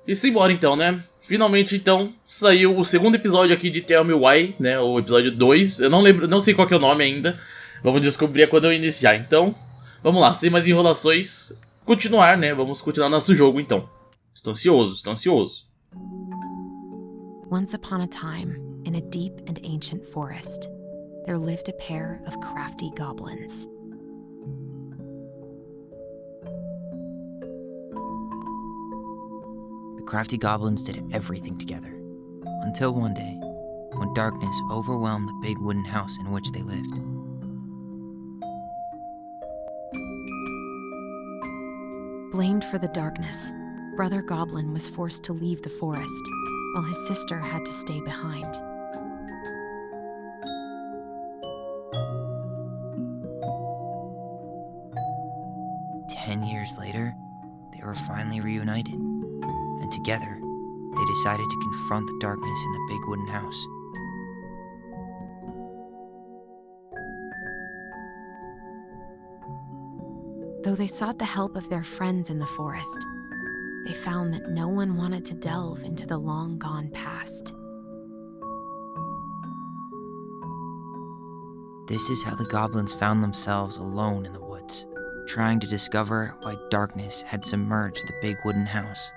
E simbora então, né? Finalmente então saiu o segundo episódio aqui de Tell Me Why, né? O episódio 2. Eu não lembro, não sei qual que é o nome ainda. Vamos descobrir quando eu iniciar. Então, vamos lá, sem mais enrolações, continuar, né? Vamos continuar nosso jogo então. Estou ansioso, estou ansioso. Once upon a time, in a deep and ancient forest, there lived a pair of crafty goblins. The crafty goblins did everything together, until one day, when darkness overwhelmed the big wooden house in which they lived. Blamed for the darkness, Brother Goblin was forced to leave the forest, while his sister had to stay behind. Ten years later, they were finally reunited, and together, they decided to confront the darkness in the big wooden house. Though they sought the help of their friends in the forest, they found that no one wanted to delve into the long-gone past. This is how the goblins found themselves alone in the woods, trying to discover why darkness had submerged the big wooden house.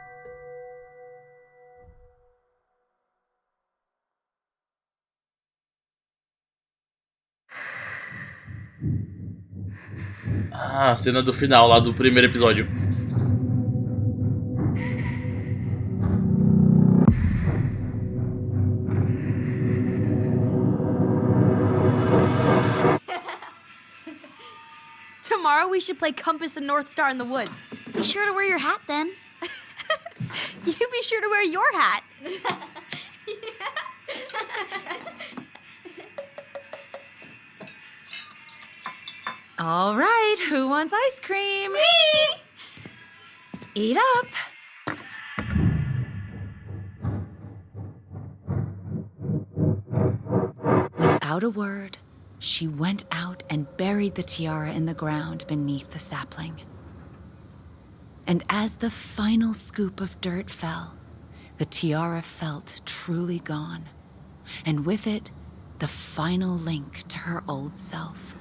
Ah, a cena do final lá do primeiro episódio. Tomorrow we should play Compass and North Star in the woods. Be sure to wear your hat then. You be sure to wear your hat. All right, who wants ice cream? Me! Eat up. Without a word, she went out and buried the tiara in the ground beneath the sapling. And as the final scoop of dirt fell, the tiara felt truly gone, and with it, the final link to her old self.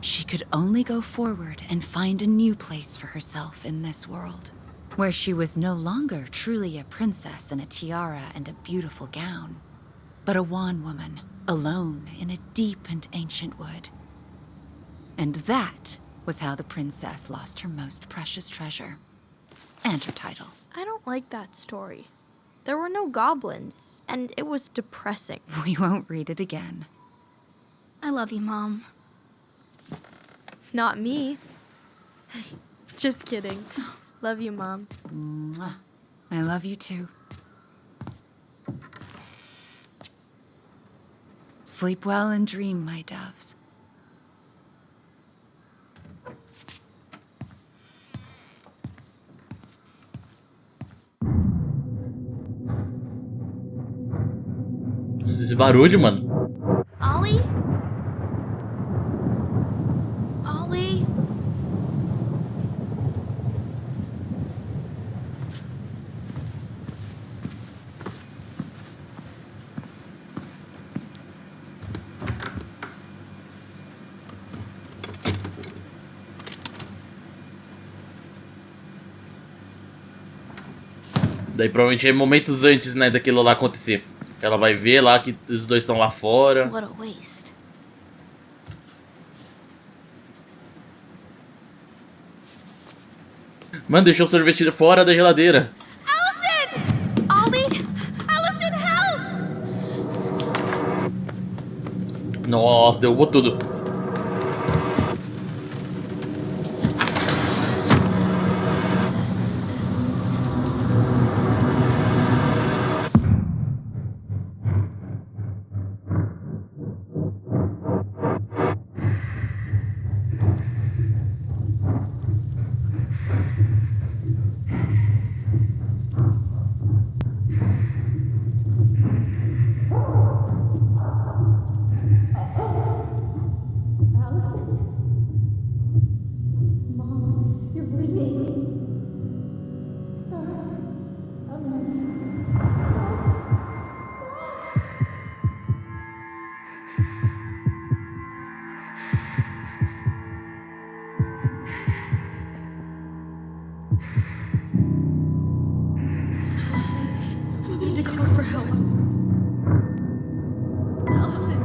She could only go forward and find a new place for herself in this world, where she was no longer truly a princess in a tiara and a beautiful gown, but a wan woman, alone in a deep and ancient wood. And that was how the princess lost her most precious treasure, and her title. I don't like that story. There were no goblins, and it was depressing. We won't read it again. I love you, Mom. Not me. Just kidding. Love you, Mom. Mwah. I love you too. Sleep well and dream, my doves. Esse barulho, mano. Ollie? Ollie? Daí provavelmente é momentos antes, né, daquilo lá acontecer. Ela vai ver lá que os dois estão lá fora. What a waste. Mano, deixou o sorvete fora da geladeira. Allison! Ollie! Allison, help! Nossa, derrubou tudo. need to call for help. Allison.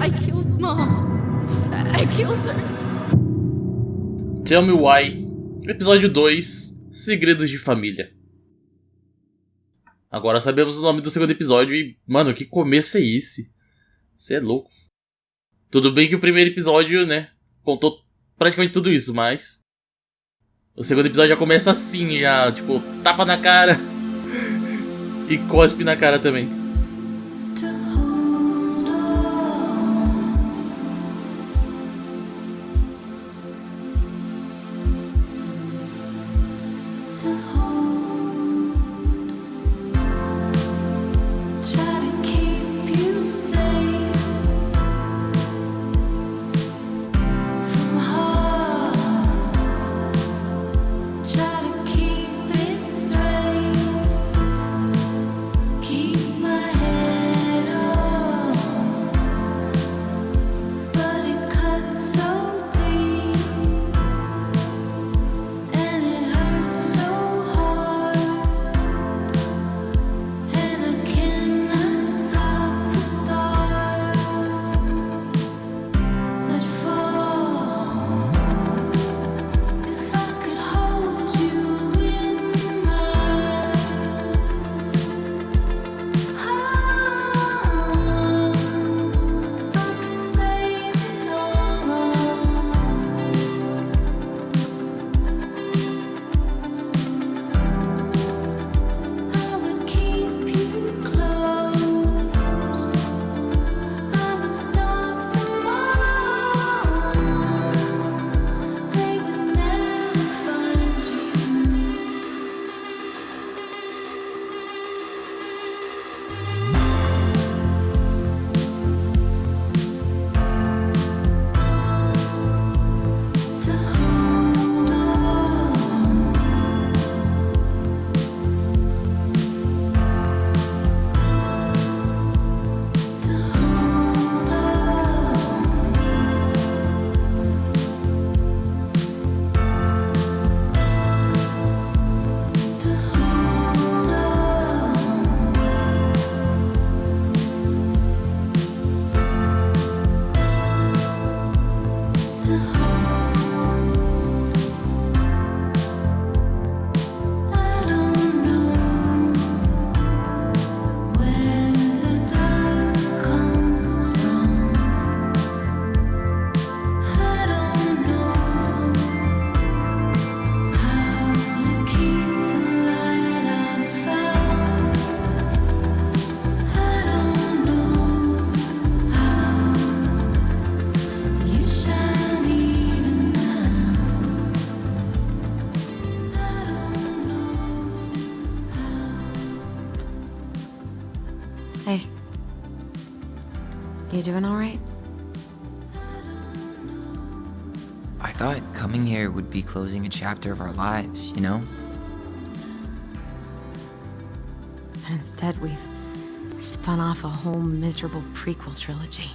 I killed Mom. I killed her. Tell Me Why, Episódio 2, Segredos de Família. Agora sabemos o nome do segundo episódio e, mano, que começo é esse? Você é louco. Tudo bem que o primeiro episódio, né, contou praticamente tudo isso, mas o segundo episódio já começa assim, já, tipo, tapa na cara e cospe na cara também. Hey. You doing all right? I thought coming here would be closing a chapter of our lives, you know? And instead, we've spun off a whole miserable prequel trilogy.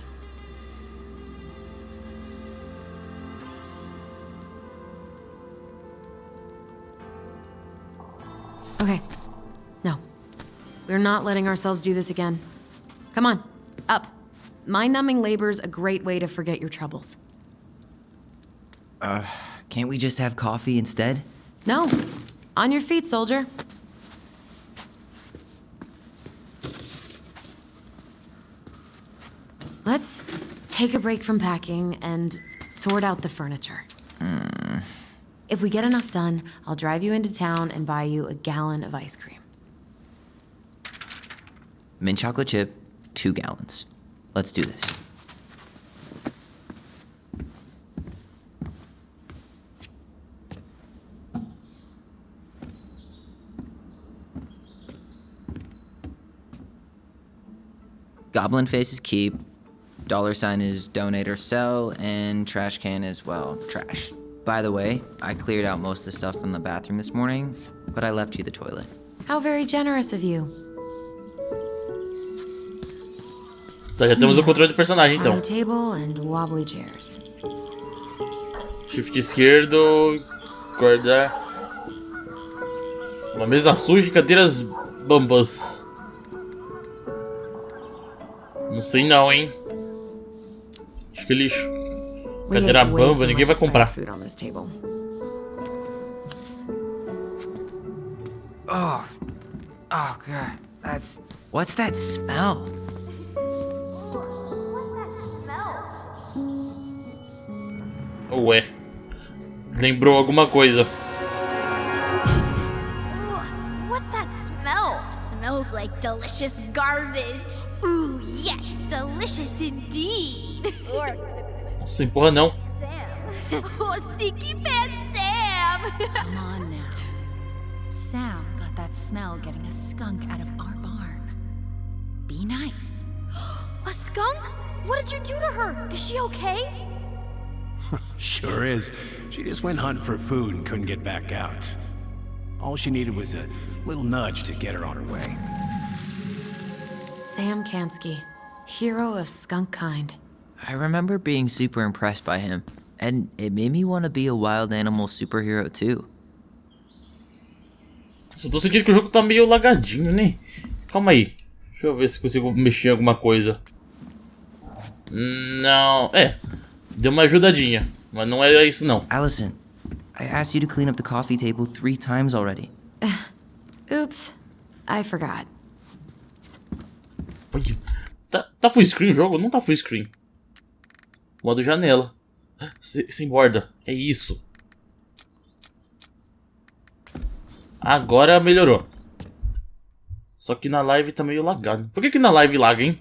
Okay. No. We're not letting ourselves do this again. Come on. Up. Mind-numbing labor's a great way to forget your troubles. Can't we just have coffee instead? No. On your feet, soldier. Let's take a break from packing and sort out the furniture. If we get enough done, I'll drive you into town and buy you a gallon of ice cream. Mint chocolate chip, 2 gallons. Let's do this. Goblin face is keep, $sign is donate or sell, and trash can is, well, trash. By the way, I cleared out most of the stuff from the bathroom this morning, but I left you the toilet. How very generous of you. Tá, já temos o controle do personagem, então. On a table and wobbly chairs. Shift esquerdo, Guardar. Uma mesa suja e cadeiras bambas. Não sei não, hein? Acho que é lixo. We Cadeira ate way bamba, too ninguém much vai comprar. expired food on this table. Oh, God, what's that smell? Ué. Lembrou alguma coisa. What's that smell? Smells like delicious garbage. Ooh, yes, delicious indeed. Or Nossa, empurra não. Sam. Oh, stinky pants Sam. Come on now. Sam got that smell getting a skunk out of our barn. Be nice. A skunk? What did you do to her? Is she okay? Sure is. She just went hunting for food and couldn't get back out. All she needed was a little nudge to get her on her way. Sam Kansky, hero of skunk kind. I remember being super impressed by him, and it made me want to be a wild animal superhero too. Só tô sentindo que o jogo tá meio lagadinho, né? Calma aí. Deixa eu ver se consigo mexer em alguma coisa. Não. É. Deu uma ajudadinha. Mas não era isso, não. Allison, I asked you to clean up the coffee table 3 times already. Oops, I forgot. Oi, tá full screen o jogo? Não tá full screen. Modo janela. Sem borda. É isso. Agora melhorou. Só que na live tá meio lagado. Por que na live laga, hein?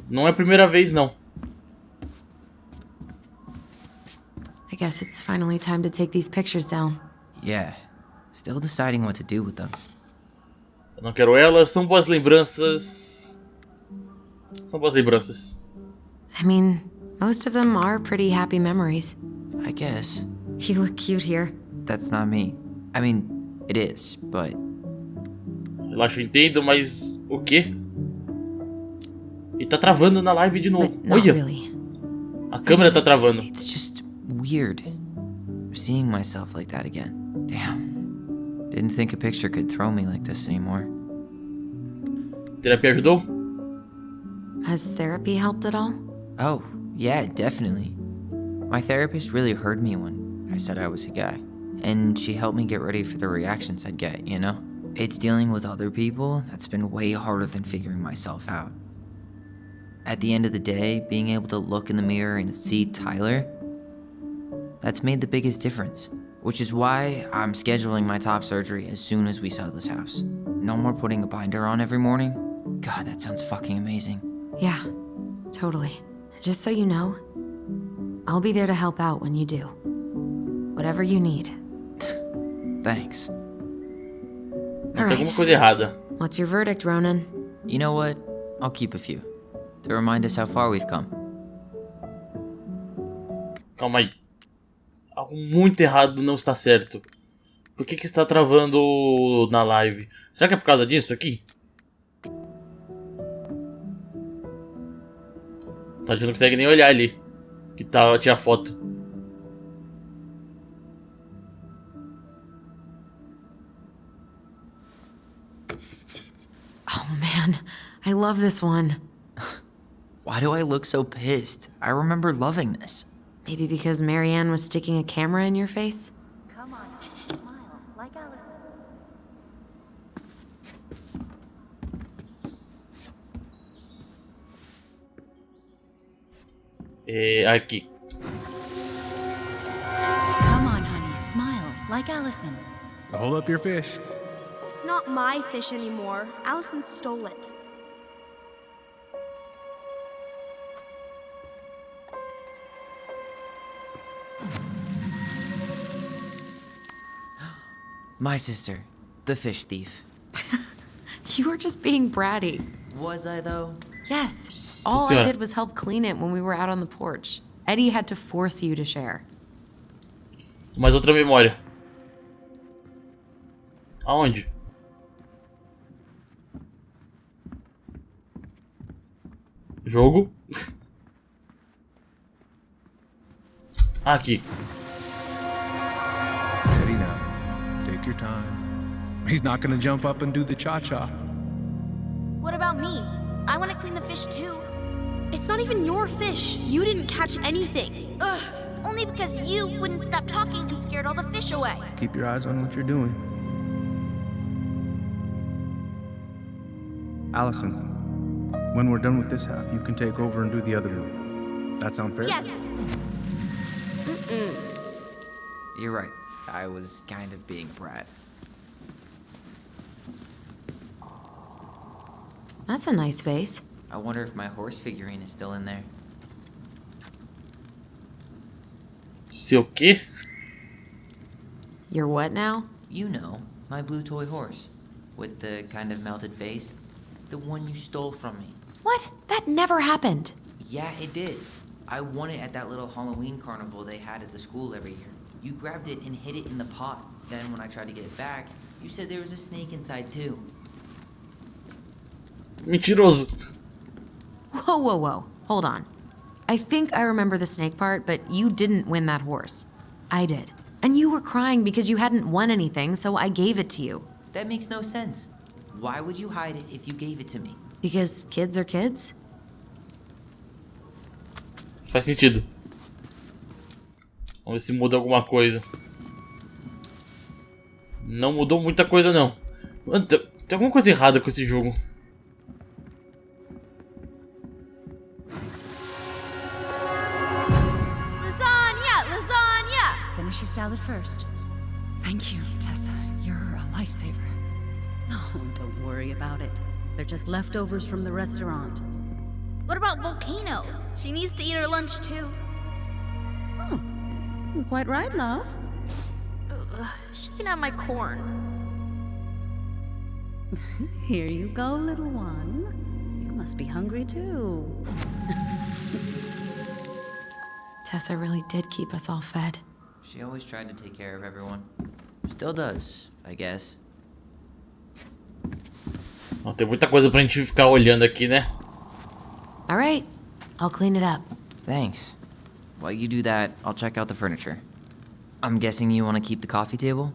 Não é a primeira vez, não. I guess it's finally time to take these pictures down. Yeah, still deciding what to do with them. Eu não quero elas. São boas lembranças. São boas lembranças. I mean, most of them are pretty happy memories. I guess. You look cute here. That's not me. I mean, it is, but... Relaxa, eu entendo, mas... O quê? E tá travando na live de novo. But not Olha! really. A câmera tá travando. It's just weird. Seeing myself like that again. Damn. Didn't think a picture could throw me like this anymore. Terapia ajudou? Has therapy helped at all? Oh, yeah, definitely. My therapist really heard me when I said I was a guy. And she helped me get ready for the reactions I'd get, you know? It's dealing with other people that's been way harder than figuring myself out. At the end of the day, being able to look in the mirror and see Tyler, that's made the biggest difference. Which is why I'm scheduling my top surgery as soon as we sell this house. No more putting a binder on every morning. God, that sounds fucking amazing. Yeah, totally. Just so you know, I'll be there to help out when you do. Whatever you need. Thanks. Não, tem alguma coisa errada. What's your verdict, Ronan? You know what? I'll keep a few. To remind us how far we've come. Calma aí. Algo muito errado não está certo. Por que está travando na live? Será que é por causa disso aqui? A gente não consegue nem olhar ali. Que tá, tinha foto. Oh man, I love this one. Why do I look so pissed? I remember loving this. Maybe because Marianne was sticking a camera in your face? Come on, smile like Allison. Aqui. Come on, honey, smile like Allison. Hold up your fish. It's not my fish anymore. Allison stole it. My sister, the fish thief. You were just being bratty. Was I though? Yes, all I Senhora. did was help clean it when we were out on the porch. Eddie had to force you to share. Mais outra memória. Aonde? Jogo. Take your time. He's not gonna jump up and do the cha-cha. What about me? I want to clean the fish too. It's not even your fish. You didn't catch anything. Ugh, only because you wouldn't stop talking and scared all the fish away. Keep your eyes on what you're doing. Allison, when we're done with this half, you can take over and do the other room. That sound fair? Yes. You're right. I was kind of being a brat. That's a nice vase. I wonder if my horse figurine is still in there. Seu quê? You're what now? You know, my blue toy horse. With the kind of melted face. The one you stole from me. What? That never happened. Yeah, it did. I won it at that little Halloween carnival they had at the school every year. You grabbed it and hid it in the pot. Then when I tried to get it back, you said there was a snake inside too. Mentiroso. Whoa, whoa, whoa. Hold on. I think I remember the snake part, but you didn't win that horse. I did. And you were crying because you hadn't won anything, so I gave it to you. That makes no sense. Why would you hide it if you gave it to me? Because kids are kids? Faz sentido. Vamos ver se muda alguma coisa. Não mudou muita coisa, não. Mano, tem alguma coisa errada com esse jogo. Finish your salad first. Thank you, Tessa. You're a lifesaver. Oh, don't worry about it. They're just leftovers from the restaurant. What about Volcano? She needs to eat her lunch too. Oh, quite right, love. She can have my corn. Here you go, little one. You must be hungry too. Tessa really did keep us all fed. She always tried to take care of everyone. Still does, I guess. Ó, tem muita coisa pra gente ficar olhando aqui, né? All right, I'll clean it up. Thanks. While you do that, I'll check out the furniture. I'm guessing you want to keep the coffee table?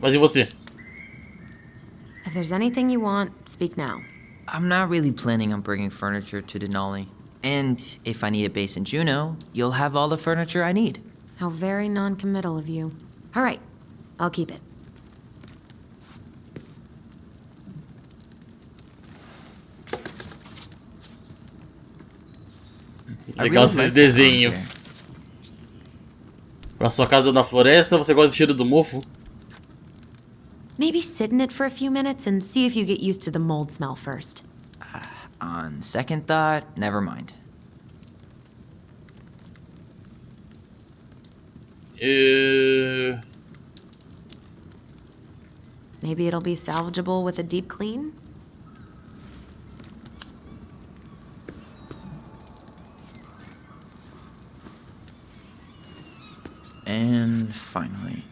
Mas e você? If there's anything you want, speak now. I'm not really planning on bringing furniture to Denali. And if I need a base in Juneau, you'll have all the furniture I need. How very non-committal of you. All right, I'll keep it. Legal esses desenhos. Pra sua casa na floresta, você gosta do cheiro do mofo? Maybe sit in it for a few minutes and see if you get used to the mold smell first. On second thought, never mind. Maybe it'll be salvageable with a deep clean? And finally,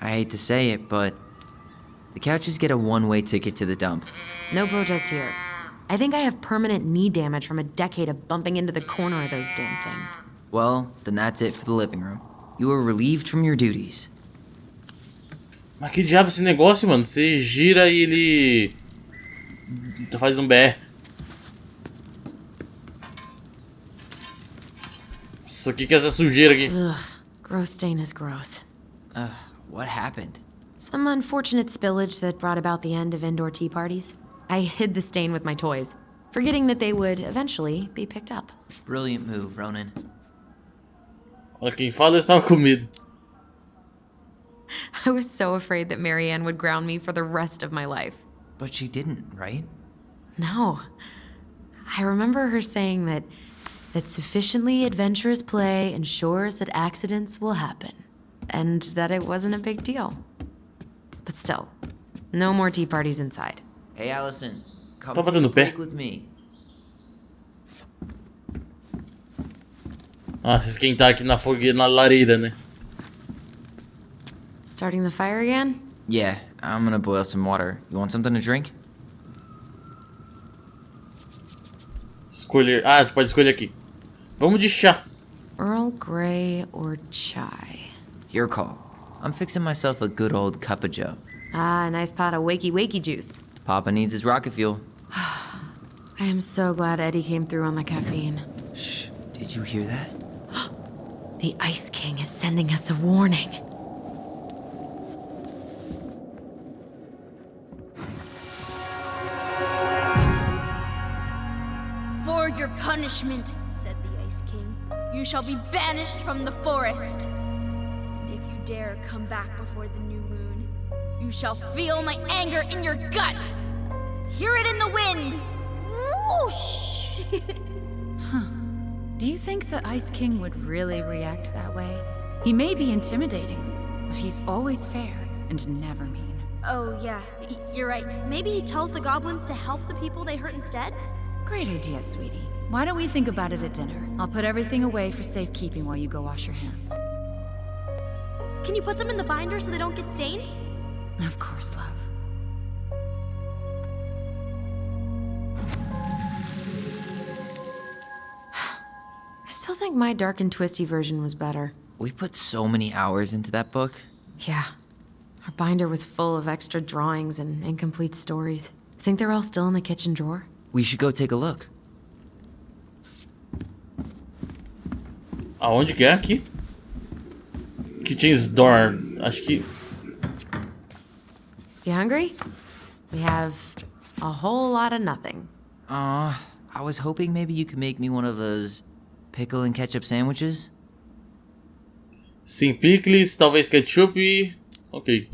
I hate to say it, but the couches get a one-way ticket to the dump. No protest here. I think I have permanent knee damage from a decade of bumping into the corner of those damn things. Well, then that's it for the living room. You are relieved from your duties. Mas que diabo esse negócio, mano? Você gira e ele faz um BR. Nossa, o que é essa sujeira aqui? Ugh, gross stain is gross. What happened? Some unfortunate spillage that brought about the end of indoor tea parties. I hid the stain with my toys, forgetting that they would eventually be picked up. Brilliant move, Ronan. Olha, quem fala estava com medo. I was so afraid that Marianne would ground me for the rest of my life. But she didn't, right? No. I remember her saying that sufficiently adventurous play ensures that accidents will happen, and that it wasn't a big deal. But still, no more tea parties inside. Hey, Allison, come Tá take batendo a pé? break with me. Ah, se esquentar aqui na fogueira, na lareira, né? Starting the fire again? Yeah, I'm gonna boil some water. You want something to drink? Escolher. Ah, tu pode escolher aqui. Vamos de chá. Earl Grey or chai? Your call. I'm fixing myself a good old cup of joe. Ah, a nice pot of wakey juice. Papa needs his rocket fuel. I am so glad Eddie came through on the caffeine. Shh, did you hear that? The Ice King is sending us a warning. For your punishment, said the Ice King, you shall be banished from the forest. And if you dare come back before the new moon, you shall feel my anger in your gut. Hear it in the wind. Whoosh! Do you think the Ice King would really react that way? He may be intimidating, but he's always fair and never mean. Oh, yeah, you're right. Maybe he tells the goblins to help the people they hurt instead? Great idea, sweetie. Why don't we think about it at dinner? I'll put everything away for safekeeping while you go wash your hands. Can you put them in the binder so they don't get stained? Of course, love. I still think my dark and twisty version was better. We put so many hours into that book. Yeah. Our binder was full of extra drawings and incomplete stories. Think they're all still in the kitchen drawer? We should go take a look. Aonde que é aqui? Kitchen's door. Acho que... You hungry? We have a whole lot of nothing. I was hoping maybe you could make me one of those pickle and ketchup sandwiches. Sim, picles, talvez ketchup. Ok.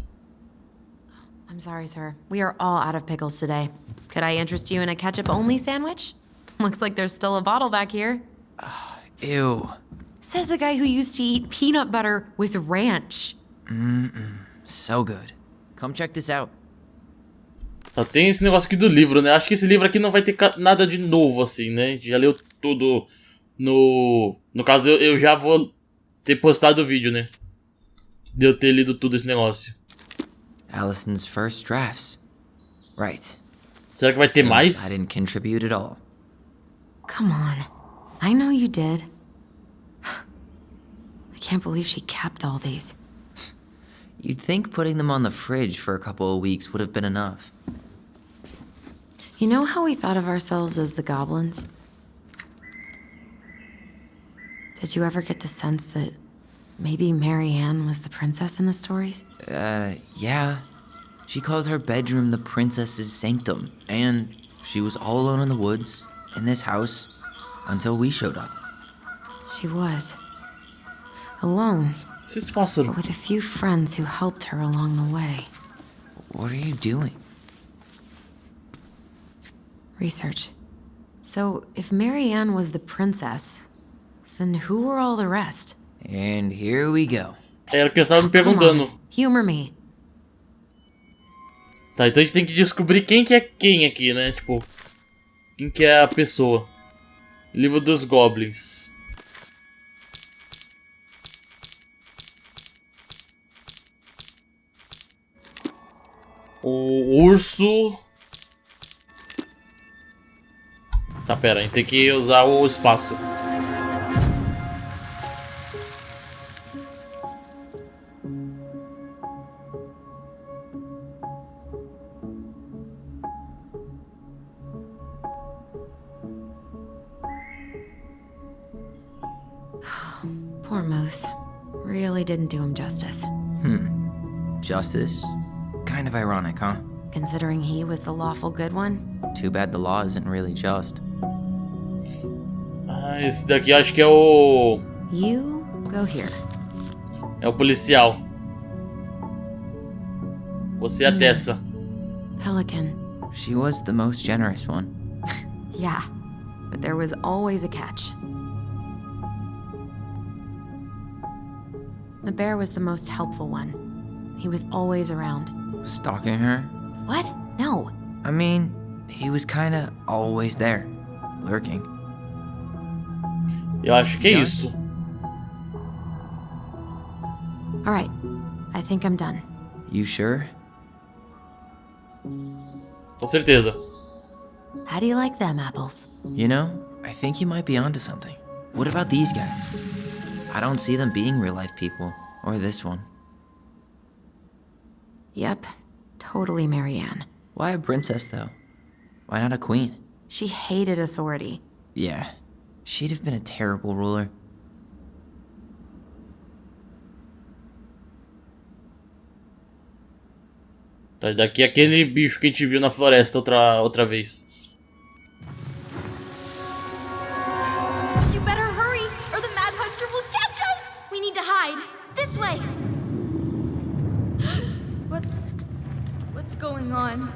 I'm sorry, sir. We are all out of pickles today. Could I interest you in a ketchup-only sandwich? Looks like there's still a bottle back here. Ew. Says the guy who used to eat peanut butter with ranch. So good. Come check this out. Tá, tem esse negócio aqui do livro, né? Acho que esse livro aqui não vai ter nada de novo, assim, né? A gente já leu tudo no... No caso, eu já vou ter postado o vídeo, né? De eu ter lido tudo esse negócio. Allison's first drafts. Right. Será que vai ter mais? I didn't contribute at all. Come on. I know you did. I can't believe she kept all these. You'd think putting them on the fridge for a couple of weeks would have been enough. You know how we thought of ourselves as the goblins? Did you ever get the sense that maybe Mary Ann was the princess in the stories? Yeah. She called her bedroom the princess's sanctum, and she was all alone in the woods, in this house, until we showed up. She was. Alone, Esse se passa... but with a few friends who helped her along the way. What are you doing? Research. So, if Mary Ann was the princess, then who were all the rest? And here we go. Era o que eu estava me Come perguntando. on, humor me. Tá, então a gente tem que descobrir quem que é quem aqui, né? Tipo, quem que é a pessoa. Livro dos Goblins. O urso... Tá, pera, a gente tem que usar o espaço. Poor Moose. Really didn't do him justice. Justice? Kind of ironic, huh? Considering he was the lawful good one. Too bad the law isn't really just. Ah, esse daqui acho que é o... You go here. É o policial. Você é a Tessa. Pelican. She was the most generous one. Yeah, but there was always a catch. The bear was the most helpful one. He was always around. Stalking her? What? No. I mean, he was kinda always there. Lurking. Eu acho que é Yeah. isso. All right, I think I'm done. You sure? Com certeza. How do you like them apples? You know, I think you might be onto something. What about these guys? I don't see them being real-life people, or this one. Yep, totally Marianne. Why a princess, though? Why not a queen? She hated authority. Yeah, she'd have been a terrible ruler. Tá, daqui é aquele bicho que a gente viu na floresta outra vez. You better hurry, or the Mad Hunter will catch us! We need to hide. This way! What's going on?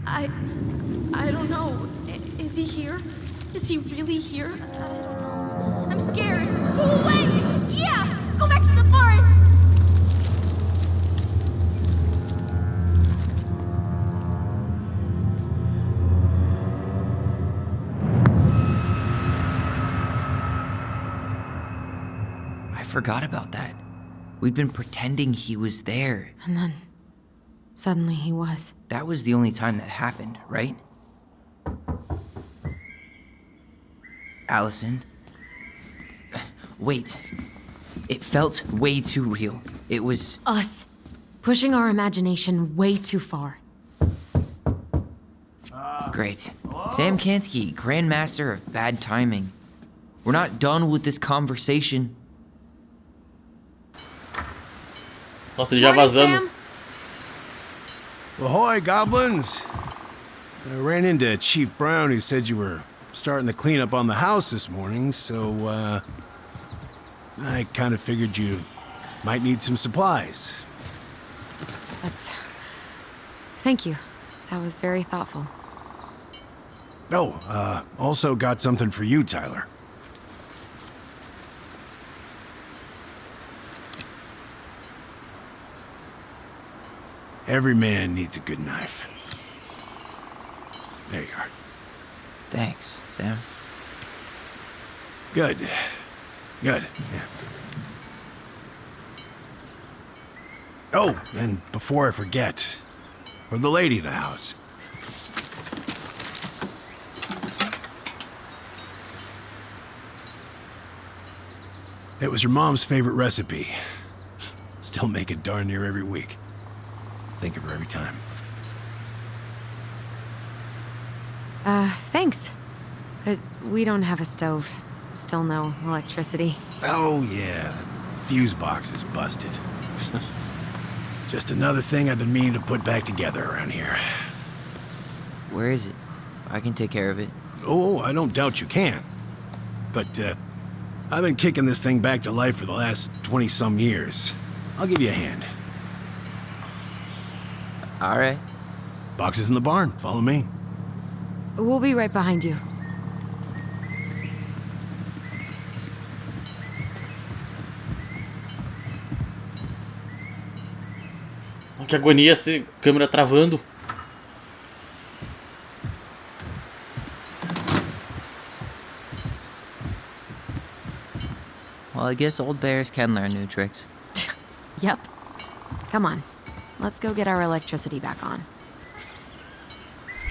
I don't know. Is he here? Is he really here? I don't know. I'm scared. Go away! Yeah! Go back to the forest! I forgot about that. We'd been pretending he was there. And then, suddenly he was. That was the only time that happened, right? Allison? Wait. It felt way too real. It was... Us. Pushing our imagination way too far. Great. Sam Kansky, Grandmaster of Bad Timing. We're not done with this conversation. Nossa, ele já vazando. Sam? Ahoy, goblins! I ran into Chief Brown, who said you were starting the cleanup on the house this morning, so, I kind of figured you might need some supplies. Thank you. That was very thoughtful. Oh, also got something for you, Tyler. Every man needs a good knife. There you are. Thanks, Sam. Good. Good, yeah. Oh, and before I forget, for the lady of the house. It was her mom's favorite recipe. Still make it darn near every week. Think of her every time. Thanks. But we don't have a stove. Still no electricity. Oh, yeah. The fuse box is busted. Just another thing I've been meaning to put back together around here. Where is it? I can take care of it. Oh, I don't doubt you can. But, I've been kicking this thing back to life for the last 20-some years. I'll give you a hand. All right. Box is in the barn. Follow me. We'll be right behind you. Que agonia, essa câmera travando. Well, I guess old bears can learn new tricks. Yep. Come on. Let's go get our electricity back on.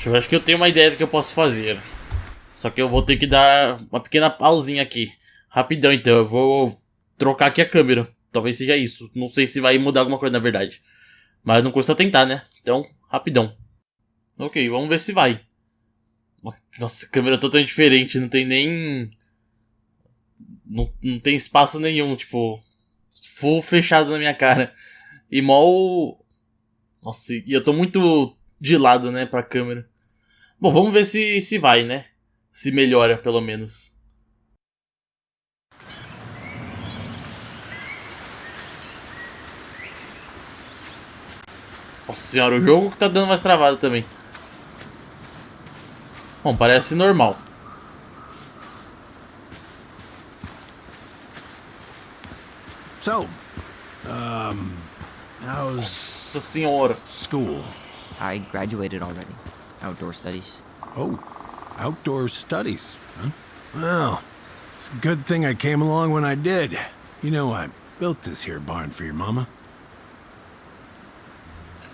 Eu acho que eu tenho uma ideia do que eu posso fazer. Só que eu vou ter que dar uma pequena pausinha aqui. Rapidão, então. Eu vou trocar aqui a câmera. Talvez seja isso. Não sei se vai mudar alguma coisa, na verdade. Mas não custa tentar, né? Então, rapidão. Ok, vamos ver se vai. Nossa, a câmera é totalmente diferente. Não tem nem... Não tem espaço nenhum, tipo... Full fechado na minha cara. E mal... Nossa, e eu tô muito de lado, né, pra câmera. Bom, vamos ver se vai, né? Se melhora, pelo menos. Nossa senhora, o jogo que tá dando mais travada também. Bom, parece normal. So, how's Nossa senhora. school? I graduated already. Outdoor studies. Oh, outdoor studies, huh? Well, it's a good thing I came along when I did. You know, I built this here barn for your mama.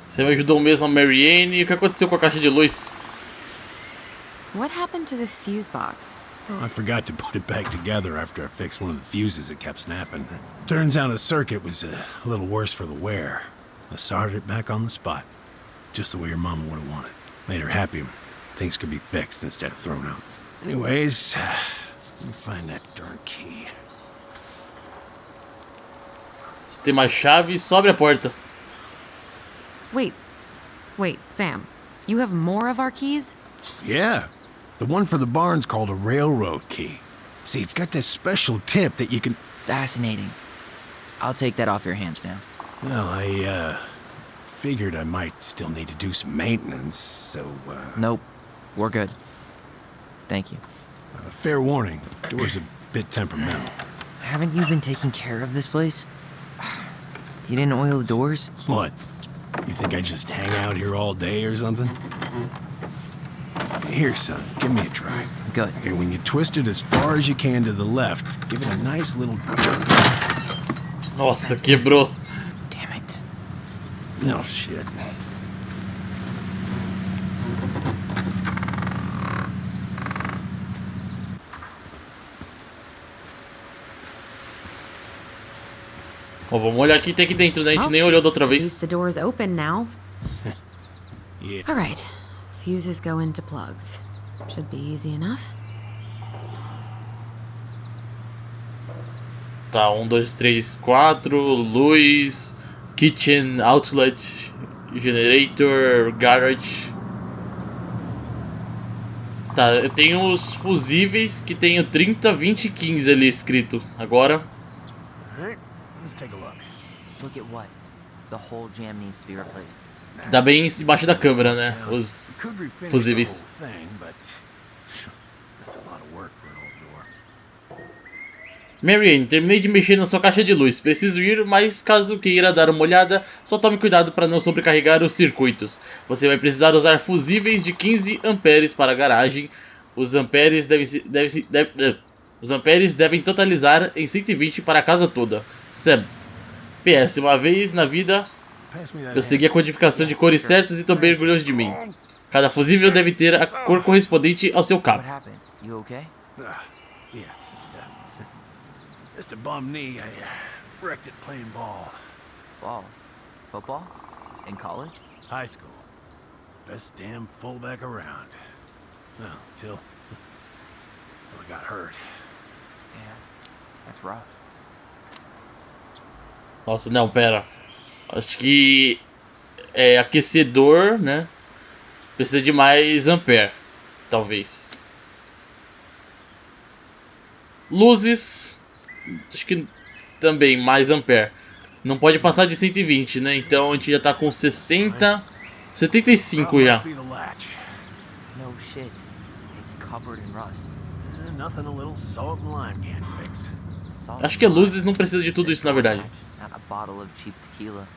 Você me ajudou mesmo a Marianne. E o que aconteceu com a caixa de luz? What happened to the fuse box? I forgot to put it back together after I fixed one of the fuses that kept snapping. Turns out the circuit was a little worse for the wear. I started it back on the spot. Just the way your mama would have wanted. Made her happy. Things could be fixed instead of thrown out. Anyways, let me find that darn key. Se tem mais chave, só abre a porta. Wait, Sam. You have more of our keys? Yeah. The one for the barn's called a railroad key. See, it's got this special tip that you can... Fascinating. I'll take that off your hands now. Well, I, figured I might still need to do some maintenance, so, Nope. We're good. Thank you. Fair warning. Door's a bit temperamental. Haven't you been taking care of this place? You didn't oil the doors? What? You think I just hang out here all day or something? Here, son, give me a try. Good. Okay, when you twist it as far as you can to the left, give it a nice little jerk. Nossa, quebrou. Damn it. No shit. Ó, vamos olhar aqui, tem aqui dentro, né? A gente nem olhou da outra At least vez. the door's open now. Yeah. All right. Fuses go into plugs. Should be easy enough. Tá, 1, 2, 3, 4. Luz. Kitchen, outlet. Generator, garage. Tá, eu tenho os fusíveis que tenho 30, 20 e 15 ali escrito. Agora. Alright, let's take a look. Look at what? The whole jam needs to be replaced. Dá bem embaixo da câmera, né? Os Could refinish fusíveis. the whole thing, but that's a lot of work for an old door. Marianne, terminei de mexer na sua caixa de luz. Preciso ir, mas caso queira dar uma olhada, só tome cuidado para não sobrecarregar os circuitos. Você vai precisar usar fusíveis de 15 amperes para a garagem. Os amperes devem totalizar em 120 para a casa toda. Sam. PS, uma vez na vida Pass me that eu segui a codificação de cores certas e tô bem orgulhoso de mim. Cada fusível deve ter a cor correspondente ao seu What cabo. happened? You okay? Yeah, just a bum knee. I wrecked it playing ball. Ball. Football? In college? High school. Best damn fullback around. Well, till I got hurt. Damn. That's rough. Nossa, não, pera. Acho que é aquecedor, né? Precisa de mais ampere, talvez. Luzes, acho que também mais ampere. Não pode passar de 120, né? Então a gente já tá com 60, 75 já. Be the latch. No shit. It's covered in rust. Nothing a little salt and lime can't fix. Salt Acho que luzes não precisa de tudo isso, na verdade. Not a bottle of cheap tequila.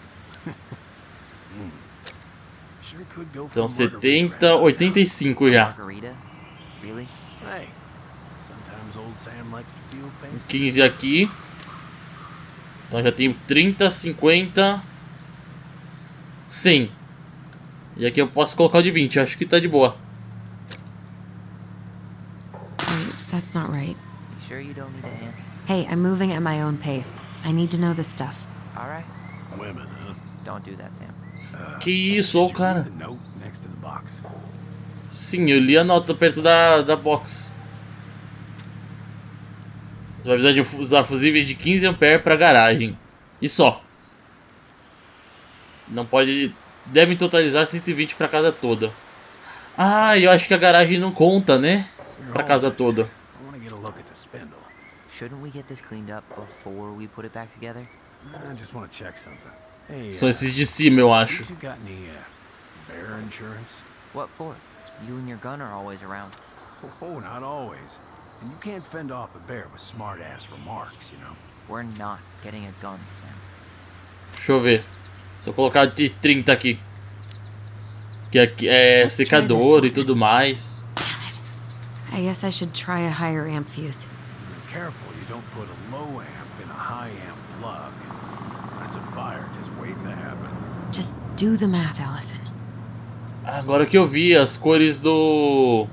Sure could go for Então a margarita 70, right now. 85 já. Margarita? Really? Hey, sometimes old Sam likes to feel fancy. 15 aqui. Então já tenho 30, 50, 100. E aqui eu posso colocar o de 20, acho que tá de boa. Wait, that's not right. You sure you don't need a hand? Hey, I'm moving at my own pace. I need to know this stuff. Alright. Women, huh? Don't do that, Sam. Que isso, ó, Did you read cara. the note next to the box? Sim, eu li a nota perto da box. Você vai precisar de usar fusíveis de 15 ampere para garagem. E só. Não pode... Devem totalizar 120 para casa toda. Ah, eu acho que a garagem não conta, né? Para casa toda. I want to get a look at the spindle. Shouldn't we get this cleaned up before we put it back together? I just want to check something. Hey, São esses de cima, eu acho. you got any bear insurance? What for? You and your gun are always around. Oh, not always. And you can't fend off a bear with smart-ass remarks, you know. We're not getting a gun, Sam. Deixa eu ver. Se eu colocar de 30 aqui. Que aqui é secador e tudo mais. I guess I should try a higher amp fuse. Be careful you don't put a low amp in a high amp plug. That's a fire just waiting to happen. Just do the math, Allison. Agora que eu vi as cores dos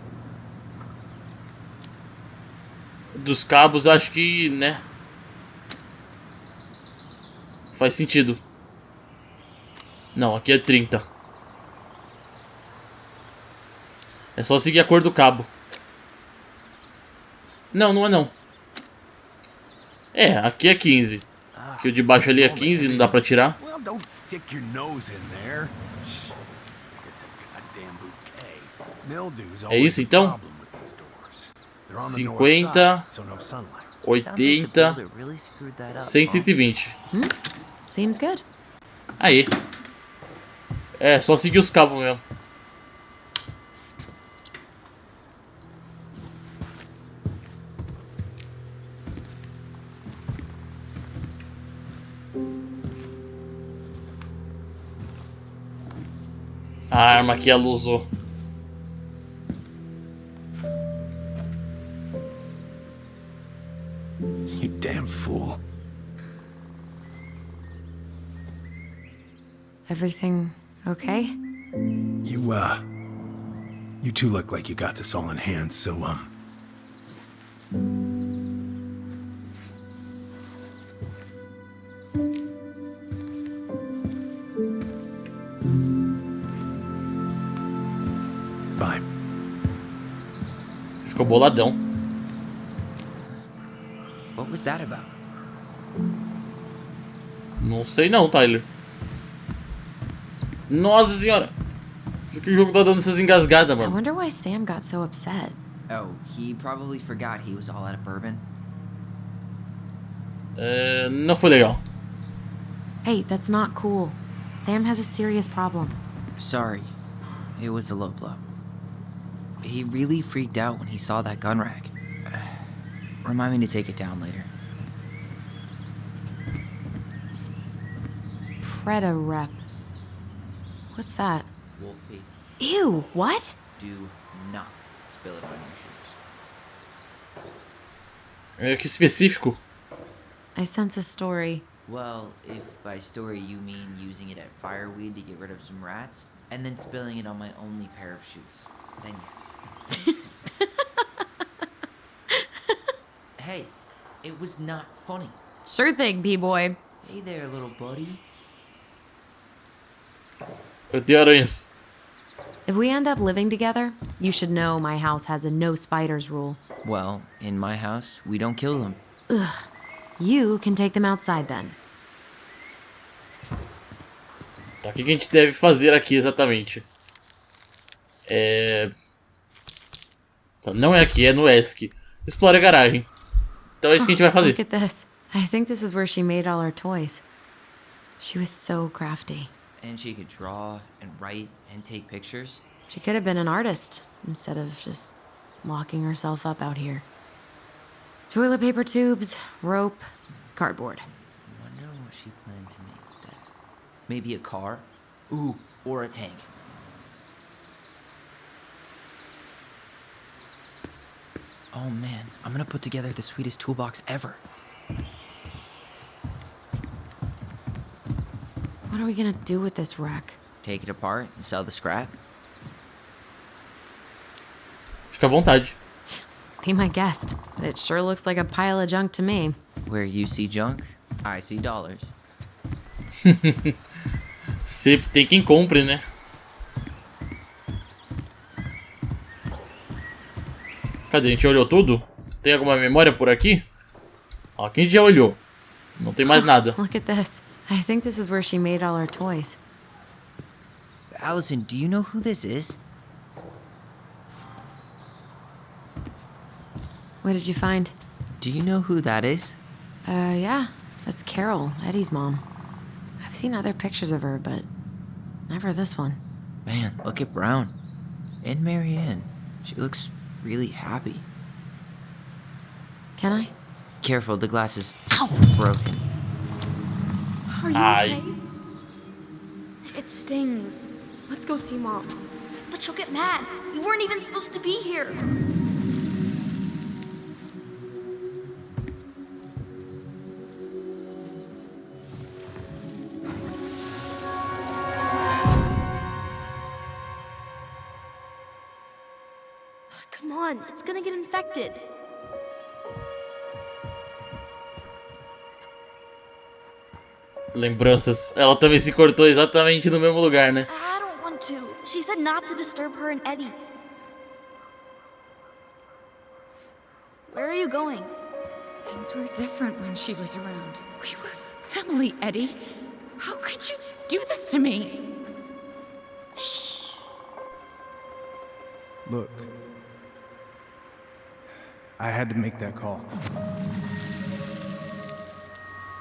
cabos, acho que, né? Faz sentido. Não, aqui é 30. É só seguir a cor do cabo. Não, não é não. É, aqui é 15. Que o de baixo ali é 15, não dá pra tirar. Well, don't stick your nose in there. It's a goddamn bouquet. Mildew's É always isso a então? problem with these doors. They're on the 50, north side, so no sunlight. 80, 120. Seems good. Aí. É, só seguir os cabos mesmo. A arma que ela usou. You damn fool. Everything okay? You two look like you got this all in hand, so, bye. Ficou boladão. What was that about? Não sei não, Tyler. Nossa senhora. Por que o jogo tá dando essas engasgadas, I mano? wonder why Sam got so upset. Oh, he probably forgot he was all out of bourbon. Não foi legal. Hey, that's not cool. Sam has a serious problem. Sorry, it was a low blow. He really freaked out when he saw that gun rack. Remind me to take it down later. Preda rep. What's that? Wolf pee. Ew, what? Do not spill it on your shoes. Que específico. I sense a story. Well, if by story you mean using it at fireweed to get rid of some rats, and then spilling it on my only pair of shoes, then yes. Hey, it was not funny. Sure thing, B-boy. Hey there, little buddy. Eu tenho aranhas. If we end up living together, you should know my house has a no spiders rule. Well, in my house, we don't kill them. Ugh. You can take them outside then. Tá, o que a gente deve fazer aqui exatamente? Tá, não é aqui, é no ESC. Explore a garagem. Então é isso que a gente vai fazer. Look at this. I think this is where she made all her toys. She was so crafty. And she could draw and write and take pictures. She could have been an artist instead of just locking herself up out here. Toilet paper tubes, rope, cardboard. I wonder what she planned to make with that. Maybe a car? Ooh, or a tank. Oh man, I'm gonna put together the sweetest toolbox ever. What are we gonna do with this wreck? Take it apart and sell the scrap? Fica à vontade. Be my guest. It sure looks like a pile of junk to me. Where you see junk, I see dollars. Sempre tem quem compre, né? Cadê? A gente olhou tudo? Tem alguma memória por aqui? Ó, aqui a gente já olhou. Não tem mais nada. Look at this. I think this is where she made all her toys. Allison, do you know who this is? What did you find? Do you know who that is? Yeah. That's Carol, Eddie's mom. I've seen other pictures of her, but never this one. Man, look at Brown. And Marianne. She looks really happy. Can I? Careful, the glass is broken. Are you Aye. okay? It stings. Let's go see Mom. But she'll get mad. We weren't even supposed to be here. Come on, it's gonna get infected. Lembranças. Ela também se cortou exatamente no mesmo lugar, né? I don't want to. She said not to disturb her and Eddie. Where are you going? Things were different when she was around. We were family, Eddie. How could you do this to me? Look. I had to make that call.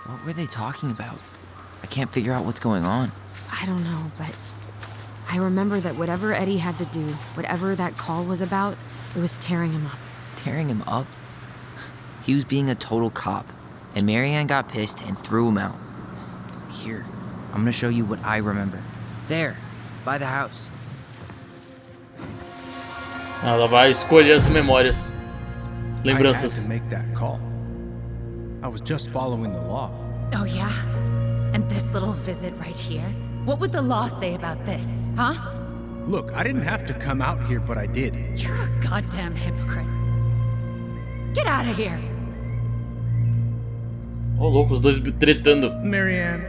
What were they talking about? I can't figure out what's going on. I don't know, but I remember that whatever Eddie had to do, whatever that call was about, it was tearing him up. Tearing him up? He was being a total cop, and Marianne got pissed and threw him out. Here, I'm gonna show you what I remember. There, by the house. Ela vai escolher as memórias. I had Lembranças. to make that call. I was just following the law. Oh, yeah? And this little visit right here? What would the law say about this, huh? Look, I didn't have to come out here, but I did. You're a goddamn hypocrite. Get out of here. Ô, louco, os dois tretando. Marianne.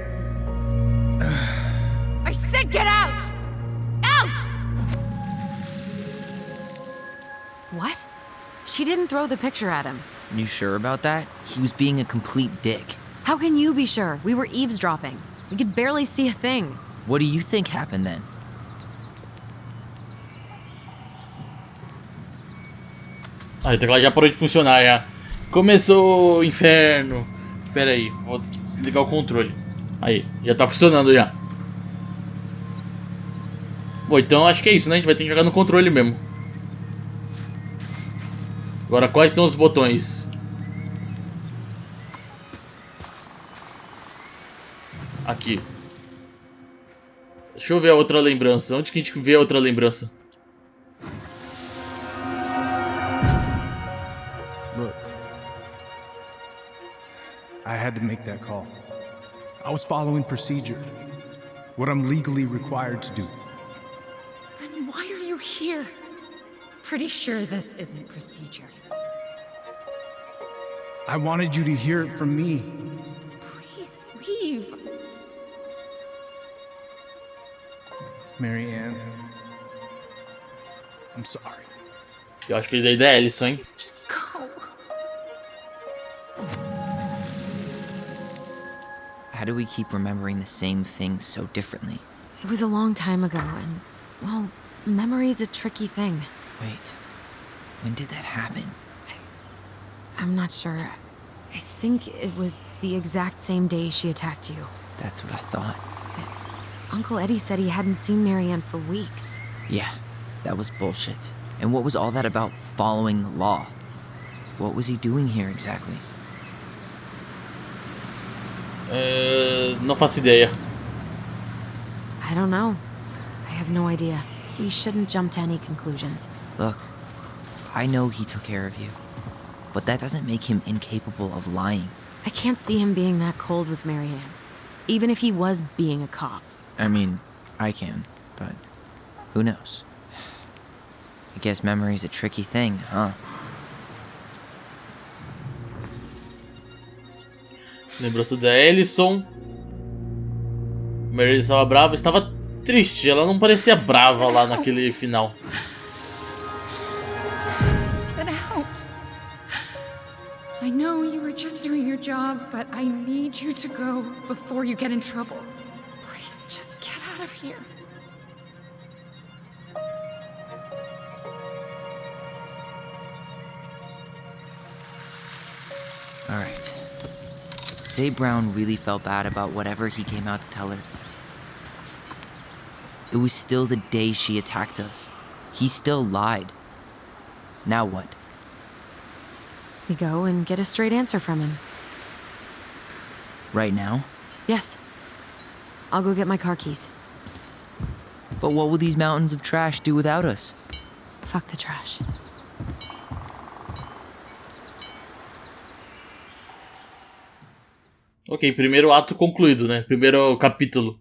I said get out! Out! What? She didn't throw the picture at him. You sure about that? He was being a complete dick. How can you be sure? We were eavesdropping. We could barely see a thing. What do you think happened then? Ah, o teclado já parou de funcionar já. Começou o inferno. Pera aí, vou ligar o controle. Aí, já tá funcionando já. Bom, então acho que é isso, né? A gente vai ter que jogar no controle mesmo. Agora, quais são os botões? Aqui. Deixa eu ver a outra lembrança. Onde que a gente vê a outra lembrança? Look. I had to make that call. I was following procedure. What I'm legally required to do. Then why are you here? Pretty sure this isn't procedure. I wanted you to hear it from me. Please leave. Marianne. I'm sorry. Eu acho que ele da Ellison, hein? Please just go. How do we keep remembering the same things so differently? It was a long time ago, and, well, memory's a tricky thing. Wait, when did that happen? I'm not sure. I think it was the exact same day she attacked you. That's what I thought. Uncle Eddie said he hadn't seen Marianne for weeks. Yeah, that was bullshit. And what was all that about following the law? What was he doing here exactly? Não faço ideia. I don't know. I have no idea. We shouldn't jump to any conclusions. Look, I know he took care of you, but that doesn't make him incapable of lying. I can't see him being that cold with Marianne, even if he was being a cop. I mean, I can, but who knows? I guess memory's a tricky thing, huh? Lembrança da Ellison. Mary estava brava, estava triste. Ela não parecia brava lá naquele final. Get out. I know you were just doing your job, but I need you to go before you get in trouble. Please just get out of here. All right. Say Brown really felt bad about whatever he came out to tell her. It was still the day she attacked us. He still lied. Now what? We go and get a straight answer from him. Right now? Yes. I'll go get my car keys. But what will these mountains of trash do without us? Fuck the trash. Ok, primeiro ato concluído, né? Primeiro capítulo.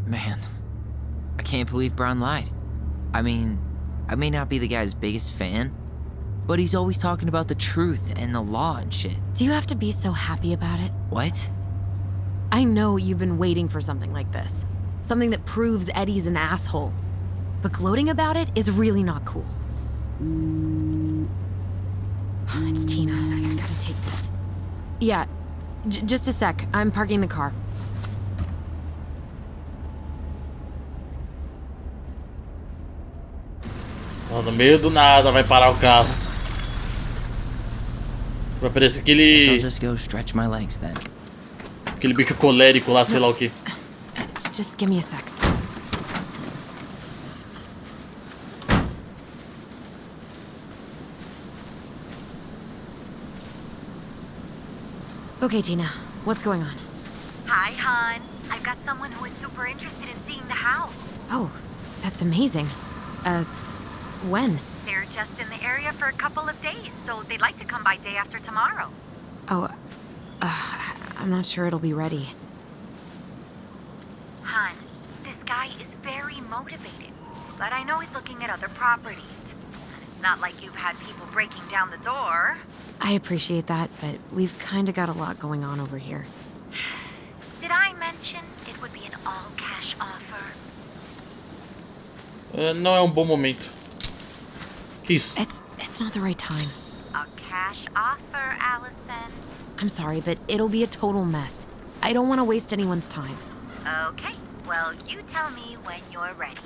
Man, I can't believe Brown lied. I mean, I may not be the guy's biggest fan, but he's always talking about the truth and the law and shit. Do you have to be so happy about it? What? I know you've been waiting for something like this. Something that proves Eddie's an asshole. But gloating about it is really not cool. It's Tina. I gotta take this. Yeah, just a sec. I'm parking the car. Ó, no meio do nada vai parar o carro. Vai parecer I'll just go stretch my legs then. aquele bicho colérico lá, sei lá o que. Just give me a sec. Okay, Tina, what's going on? Hi, hon. I've got someone who is super interested in seeing the house. Oh, that's amazing. When? They're just in the area for a couple of days, so they'd like to come by day after tomorrow. Oh, I'm not sure it'll be ready. Hon, this guy is very motivated, but I know he's looking at other properties. And it's not like you've had people breaking down the door. I appreciate that, but we've kind of got a lot going on over here. Did I mention it would be an all-cash offer? Não é um bom momento. Que isso? It's not the right time. A cash offer, Allison. I'm sorry, but it'll be a total mess. I don't want to waste anyone's time. Okay, well, you tell me when you're ready.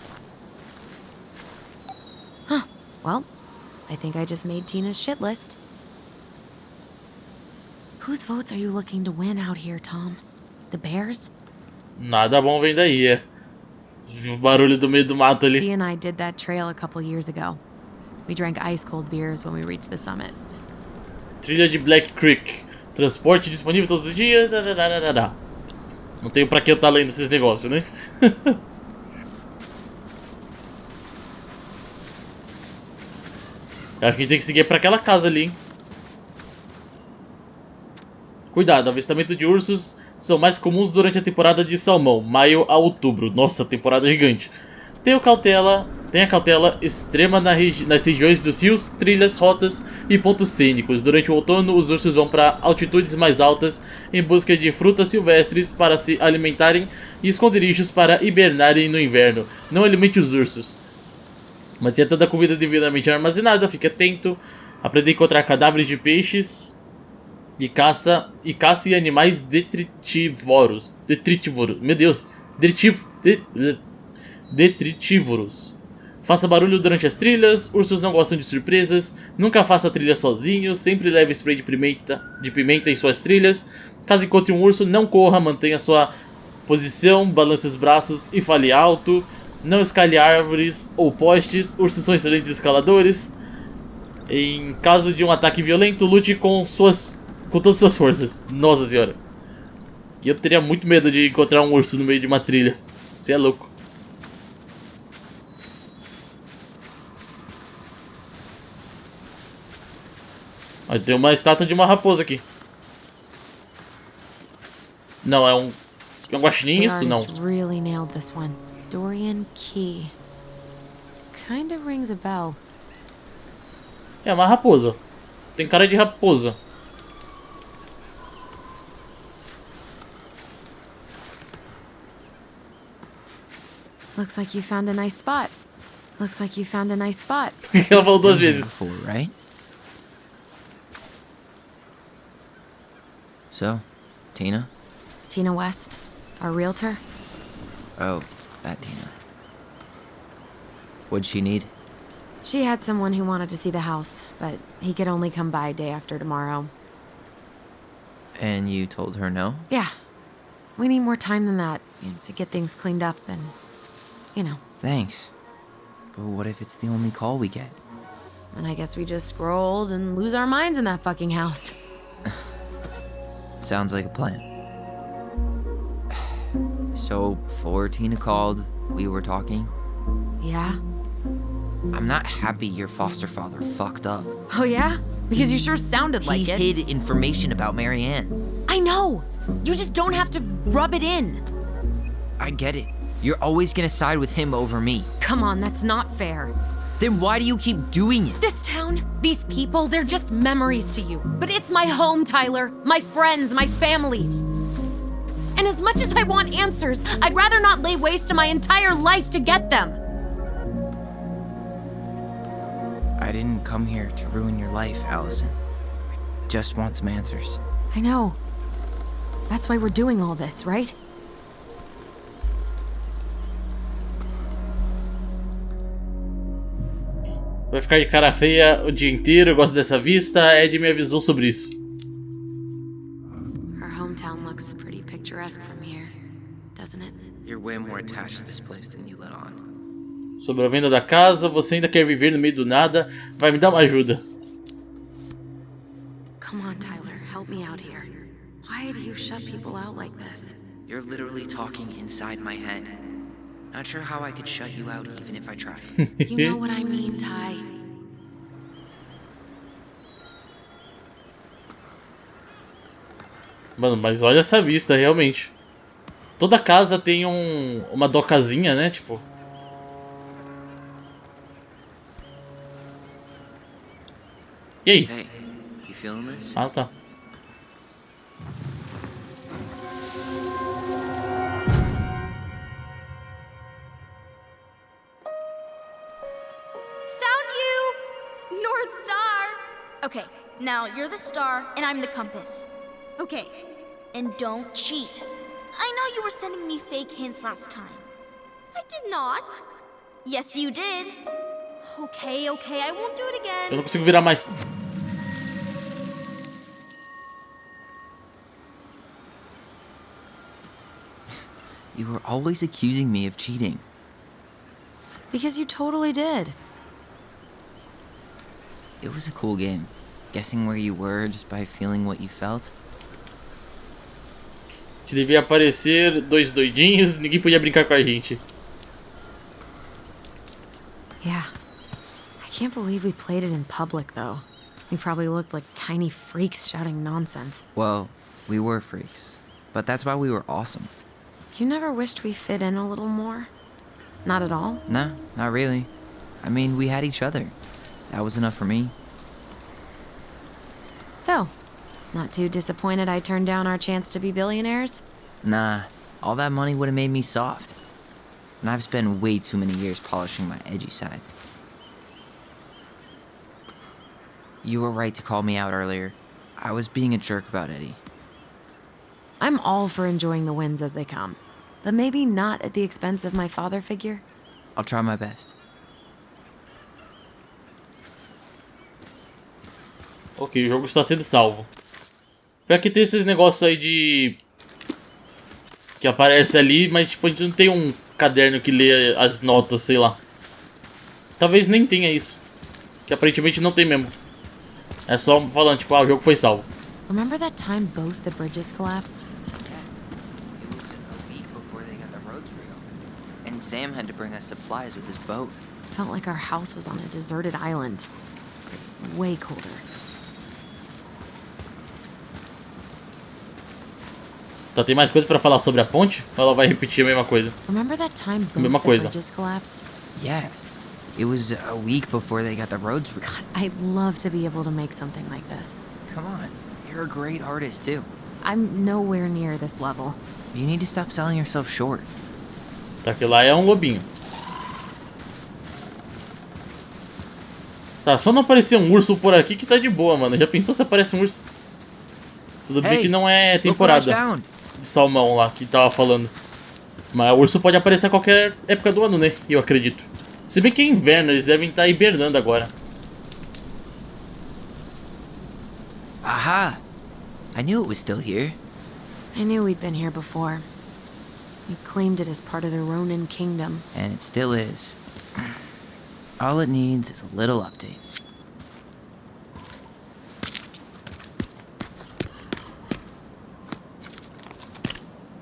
Huh. Well, I think I just made Tina's shit list. Whose votes are you looking to win out here, Tom? The Bears? Nada bom vem daí, é. O barulho do meio do mato ali. Dee and I did that trail a couple years ago. We drank ice-cold beers when we reached the summit. Trilha de Black Creek. Transporte disponível todos os dias. Não tenho pra que eu estar lendo esses negócios, né? Eu acho que a gente tem que seguir pra aquela casa ali, hein? Cuidado, avistamento de ursos são mais comuns durante a temporada de salmão, maio a outubro. Nossa, temporada gigante. Tenha cautela extrema nas regiões dos rios, trilhas, rotas e pontos cênicos. Durante o outono, os ursos vão para altitudes mais altas em busca de frutas silvestres para se alimentarem e esconderijos para hibernarem no inverno. Não alimente os ursos. Mantenha toda a comida devidamente armazenada, fique atento. Aprenda a encontrar cadáveres de peixes e caça animais detritívoros. Meu Deus, detritívoros. Faça barulho durante as trilhas, ursos não gostam de surpresas, nunca faça a trilha sozinho, sempre leve spray de pimenta em suas trilhas. Caso encontre um urso, não corra, mantenha sua posição, balance os braços e fale alto. Não escale árvores ou postes, ursos são excelentes escaladores. Em caso de um ataque violento, lute com todas as suas forças. Nossa senhora. E eu teria muito medo de encontrar um urso no meio de uma trilha. Você é louco. Olha, tem uma estátua de uma raposa aqui. Não, é um guaxinim, isso não. Really nailed this one. Dorian Key. Kinda rings a bell. É uma raposa. Tem cara de raposa. Looks like you found a nice spot. Looks like you found a nice spot. Ela falou duas vezes. Right? So, Tina? Tina West, our realtor. Oh, that Tina. What'd she need? She had someone who wanted to see the house, but he could only come by day after tomorrow. And you told her no? Yeah. We need more time than that, to get things cleaned up and, Thanks. But what if it's the only call we get? And I guess we just grow old and lose our minds in that fucking house. Sounds like a plan. So, before Tina called, we were talking. Yeah? I'm not happy your foster father fucked up. Oh yeah? Because you sure sounded like it. He hid information about Marianne. I know! You just don't have to rub it in. I get it. You're always gonna side with him over me. Come on, that's not fair. Then why do you keep doing it? This town, these people, they're just memories to you. But it's my home, Tyler. My friends, my family. And as much as I want answers, I'd rather not lay waste to my entire life to get them. I didn't come here to ruin your life, Allison. I just want some answers. I know. That's why we're doing all this, right? Vai ficar de cara feia o dia inteiro, eu gosto dessa vista. A Ed me avisou sobre isso. Our hometown looks pretty picturesque from here, doesn't it? You're way more attached to this place than you let on. Sobre a venda da casa, você ainda quer viver no meio do nada? Vai me dar uma ajuda. Come on, Tyler, help me out here. Why do you shut people out like this? You're literally talking inside my head. Not sure how I could shut you out even if I tried. You know what I mean, Ty. Mano, mas olha essa vista, realmente. Toda casa tem uma docazinha, né? Tipo. E aí? Hey, you feeling this? Ah, tá. Okay, now you're the star and I'm the compass. Okay, and don't cheat. I know you were sending me fake hints last time. I did not. Yes, you did. Okay, I won't do it Eu again. não consigo virar mais. You were always accusing me of cheating. Because you totally did. It was a cool game. Guessing where you were just by feeling what you felt. Te devia aparecer dois doidinhos, ninguém podia brincar com a gente. Yeah. I can't believe we played it in public, though. We probably looked like tiny freaks shouting nonsense. Well, we were freaks. But that's why we were awesome. You never wished we fit in a little more? Not at all? No, not really. I mean, we had each other. That was enough for me. So, not too disappointed I turned down our chance to be billionaires? Nah, all that money would have made me soft. And I've spent way too many years polishing my edgy side. You were right to call me out earlier. I was being a jerk about Eddie. I'm all for enjoying the wins as they come, but maybe not at the expense of my father figure. I'll try my best. Ok, o jogo está sendo salvo. Pior que tem esses negócios aí de... que aparece ali, mas tipo, a gente não tem um caderno que lê as notas, sei lá. Talvez nem tenha isso. Que aparentemente não tem mesmo. É só falando, tipo, ah, o jogo foi salvo. Remember that time both the bridges collapsed? Yeah, it was a week before they got the roads reopened. And Sam had to bring us supplies with his boat. Felt like our house was on a deserted island. Way colder. Tá, tem mais coisa pra falar sobre a ponte? Ou ela vai repetir a mesma coisa? Remember that time Mesma both the coisa. bridges collapsed? Yeah, it was a week before they got the roads reopened. God, I'd love to be able to make something like this. Come on, you're a great artist too. I'm nowhere near this level. You need to stop selling yourself short. Tá, que lá é um lobinho. Tá, só não aparecer um urso por aqui que tá de boa, mano. Já pensou se aparece um urso? Tudo bem Hey, que não é look what I temporada found. de salmão lá que tava falando. Mas o urso pode aparecer a qualquer época do ano, né? Eu acredito. Se bem que é inverno, eles devem estar hibernando agora. Aha! I knew it was still here. I knew we'd been here before. We claimed it as part of the Ronin kingdom. And it still is. All it needs is a little update.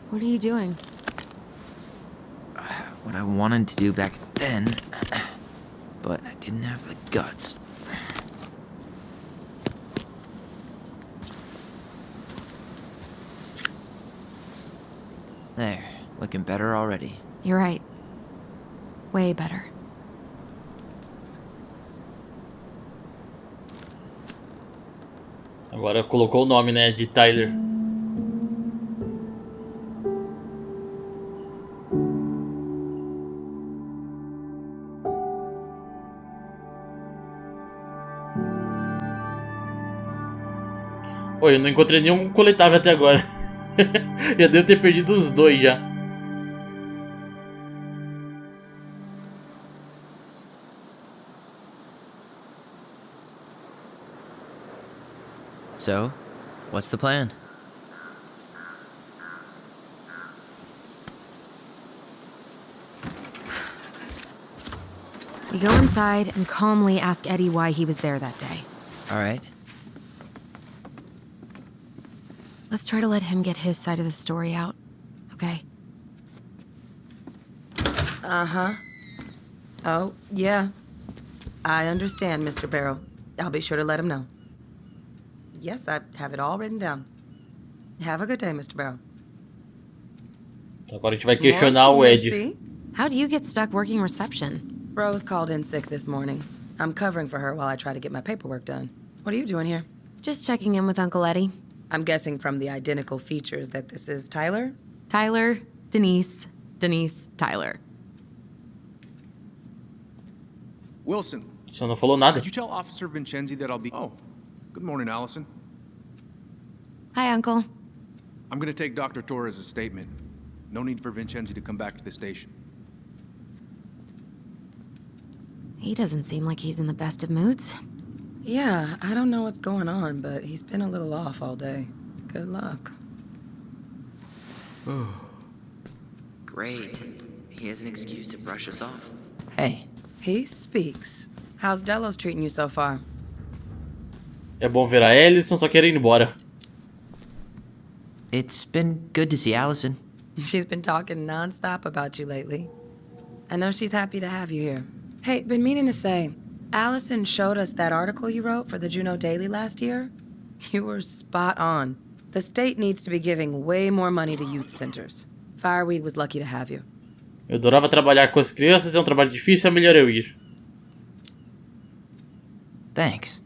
What are you doing? What I wanted to do back then, but I didn't have the guts. There, looking better already. You're right. Way better. Agora colocou o nome, né, de Tyler. Oi, eu não encontrei nenhum coletável até agora. Já devo ter perdido uns 2 já. So, what's the plan? We go inside and calmly ask Eddie why he was there that day. All right. Let's try to let him get his side of the story out, okay? Uh-huh. Oh, yeah. I understand, Mr. Barrow. I'll be sure to let him know. Yes, I have it all written down. Have a good day, Mr. Barrow. Agora a gente vai questionar o Ed. How do you get stuck working reception? Rose called in sick this morning. I'm covering for her while I try to get my paperwork done. What are you doing here? Just checking in with Uncle Eddie. I'm guessing from the identical features that this is Tyler? Tyler, Denise, Tyler. Wilson. Só não falou nada. Did you tell Officer Vincenzi that I'll be... Oh, good morning, Allison. Hi, Uncle. I'm going to take Dr. Torres' statement. No need for Vincenzi to come back to the station. He doesn't seem like he's in the best of moods. Yeah, I don't know what's going on, but he's been a little off all day. Good luck. Great. He has an excuse to brush us off. Hey. He speaks. How's Delos treating you so far? É bom ver a Allison, só quero ir embora. It's been good to see Allison. She's been talking nonstop about you lately. I know she's happy to have you here. Hey, been meaning to say, Allison showed us that article you wrote for the Juneau Daily last year. You were spot on. The state needs to be giving way more money to youth centers. Fireweed was lucky to have you. Eu adorava trabalhar com as crianças, é um trabalho difícil, é melhor eu ir. Thanks.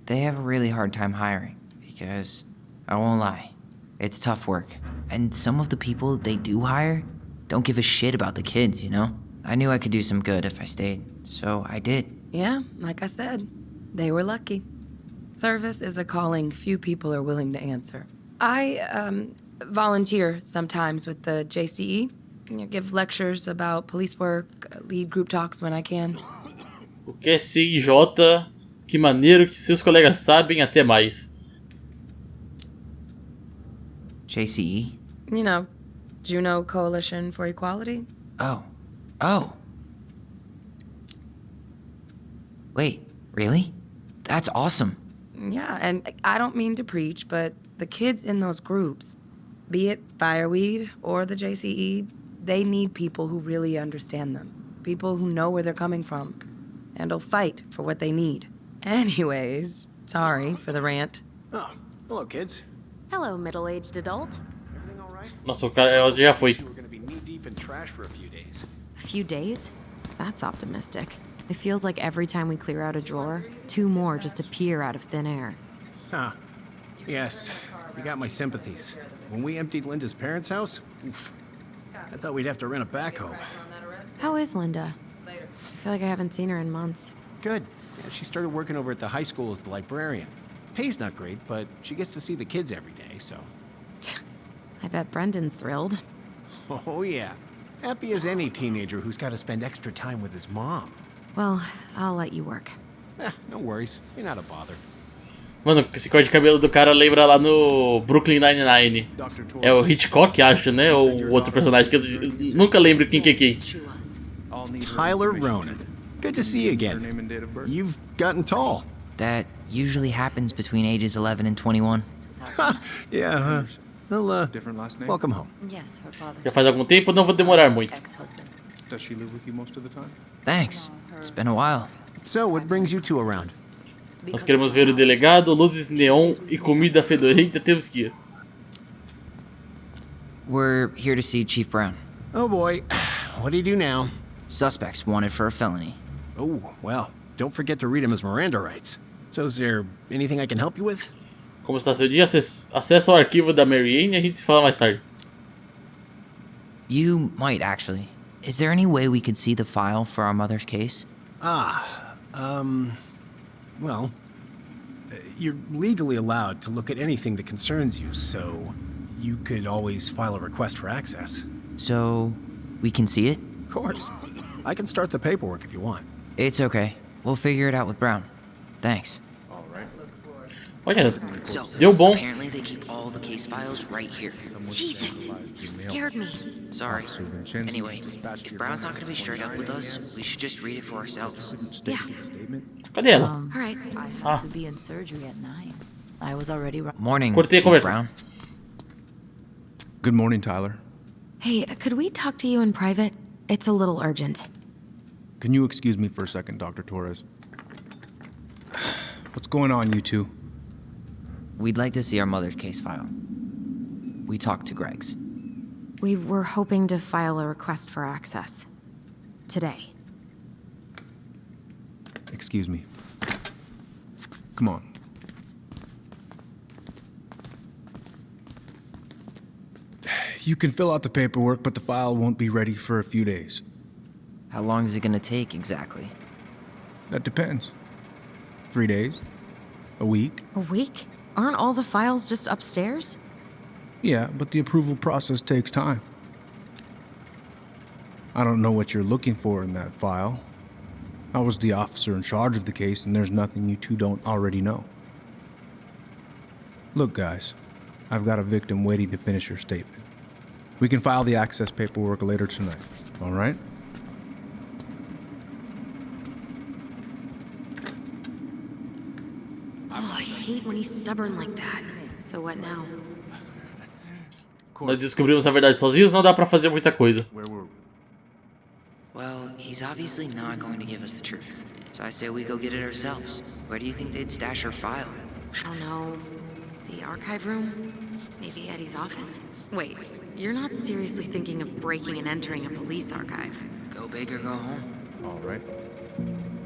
They have a really hard time hiring, because, I won't lie, it's tough work. And some of the people they do hire don't give a shit about the kids, you know? I knew I could do some good if I stayed, so I did. Yeah, like I said, they were lucky. Service is a calling few people are willing to answer. I, volunteer sometimes with the JCE. Give lectures about police work, lead group talks when I can. O que é CIJ? Que maneiro que seus colegas sabem até mais. JCE? You know, Juneau Coalition for Equality. Oh. Wait, really? That's awesome. Yeah, and I don't mean to preach, but the kids in those groups, be it Fireweed or the JCE, they need people who really understand them. People who know where they're coming from and will fight for what they need. Anyways, sorry for the rant. Oh, hello, kids. Hello, middle-aged adult. Everything all right? Nossa, o cara já foi. We're gonna be knee-deep in trash for a few days. A few days? That's optimistic. It feels like every time we clear out a drawer, 2 more just appear out of thin air. Huh. Yes, you got my sympathies. When we emptied Linda's parents' house, oof, I thought we'd have to rent a backhoe. How is Linda? I feel like I haven't seen her in months. Good. Yeah, she started working over at the high school as the librarian. Pay's not great, but she gets to see the kids every day, so... I bet Brendan's thrilled. Oh, yeah. Happy as any teenager who's got to spend extra time with his mom. Well, I'll let you work. No worries. You're not a bother. Mano, esse corte de cabelo do cara lembra lá no Brooklyn Nine-Nine. É o Hitchcock, acho, né? Ou o outro personagem que eu nunca lembro quem que é quem. Tyler Ronan. Good to see you again. You've gotten tall. That usually happens between ages 11 and 21. Yeah, well, welcome home. Yes, her father. Já faz algum tempo, não vou demorar muito. Ex-husband. Does she live with you most of the time? Thanks. It's been a while. So, what brings you two around? Nós queremos ver o delegado, luzes neon e comida fedorenta, temos que ir. We're here to see Chief Brown. Oh boy, what do you do now? Suspects wanted for a felony. Oh, well, don't forget to read him his Miranda rights. So is there anything I can help you with? Como está seu dia? Acessa o arquivo da Mary Ann e a gente se fala mais tarde. You might actually. Is there any way we could see the file for our mother's case? Well, you're legally allowed to look at anything that concerns you, so you could always file a request for access. So, we can see it? Of course. I can start the paperwork if you want. It's okay. We'll figure it out with Brown. Thanks. Olha, So, deu bom. apparently they keep all the case files right here. Jesus, you scared me. Sorry. Anyway, if Brown's not gonna be straight up with us, we should just read it for ourselves. Yeah. Cadê ela? All right. I have Ah. to be in surgery at 9. I was already... Morning, Cortei a Chief conversa. Brown. Good morning, Tyler. Hey, could we talk to you in private? It's a little urgent. Can you excuse me for a second, Dr. Torres? What's going on, you two? We'd like to see our mother's case file. We talked to Greg's. We were hoping to file a request for access. Today. Excuse me. Come on. You can fill out the paperwork, but the file won't be ready for a few days. How long is it gonna take exactly? That depends. 3 days? A week? A week? Aren't all the files just upstairs? Yeah, but the approval process takes time. I don't know what you're looking for in that file. I was the officer in charge of the case, and there's nothing you two don't already know. Look, guys, I've got a victim waiting to finish her statement. We can file the access paperwork later tonight, all right? Oh, I hate when he's stubborn like that. So what now? Nós descobrimos a verdade sozinhos, não dá pra fazer muita coisa. Well, he's obviously not going to give us the truth. So I say we go get it ourselves. Where do you think they'd stash her file? I don't know. The archive room? Maybe Eddie's office? Wait, you're not seriously thinking of breaking and entering a police archive? Go big or go home. All right.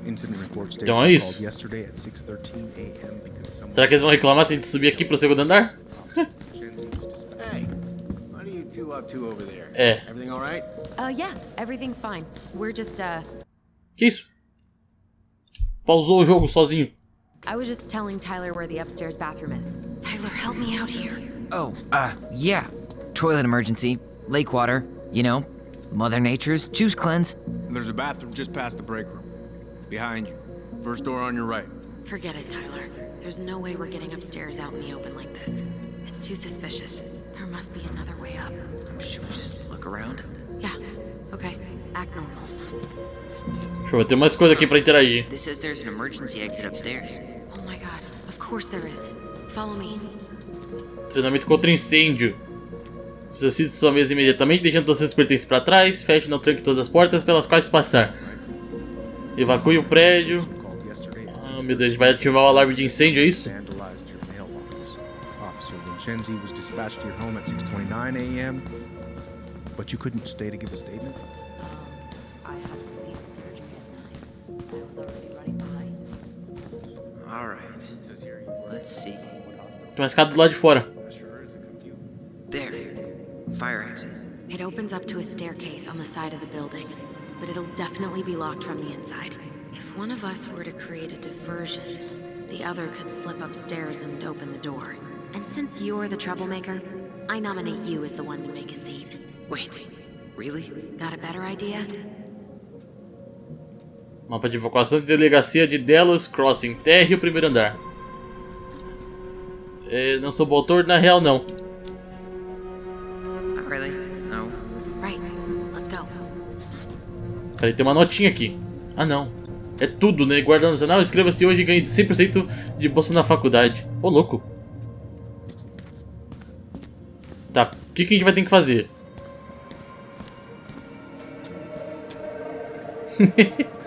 Incident report states Então é isso. called yesterday at 6:13 a.m. because someone... Será que eles vão reclamar se a gente subir aqui pro segundo andar? Hey, what are you two up to over there? É. Everything all right? Yeah, everything's fine. We're just, Que isso? Pausou o jogo sozinho. I was just telling Tyler where the upstairs bathroom is. Tyler, help me out here. Oh, yeah. Toilet emergency, lake water, you know, Mother Nature's juice cleanse. There's a bathroom just past the break room. Behind you. First door on your right. Forget it, Tyler. There's no way we're getting upstairs out in the open like this. It's too suspicious. There must be another way up. Should we just look around? Yeah, okay. Act normal. Deixa eu ver, tem mais coisa aqui pra interagir. This says there's an emergency exit upstairs. Oh my god. Of course there is. Follow me. Treinamento contra incêndio. Desocide sua mesa imediatamente, deixando todos seus pertences para trás. Feche e não tranque todas as portas pelas quais passar. Evacue o prédio. Ah, meu Deus, a gente vai ativar o alarme de incêndio, é isso? Vandalized your mailbox. Officer Vincenzi was dispatched to your home at 6:29 a.m. But you couldn't stay to give a statement? I have to be in surgery at 9. I was already running behind. All right. Let's see. Tem uma escada do lado de fora. There. Fire exit. It opens up to a staircase on the side of the building, but it'll definitely be locked from the inside. If one of us were to create a diversion, the other could slip upstairs and open the door. And since you're the troublemaker, I nominate you as the one to make a scene. Wait, really? Got a better idea? Mapa de evacuação de delegacia de Delos Crossing. Terre o primeiro andar. Não sou bom autor, na real não. Not really. No. Right, let's go. Peraí, tem uma notinha aqui. Ah não. É tudo, né? Guarda Nacional, inscreva-se hoje e ganhe 100% de bolsa na faculdade. Ô, louco. Tá, o que a gente vai ter que fazer?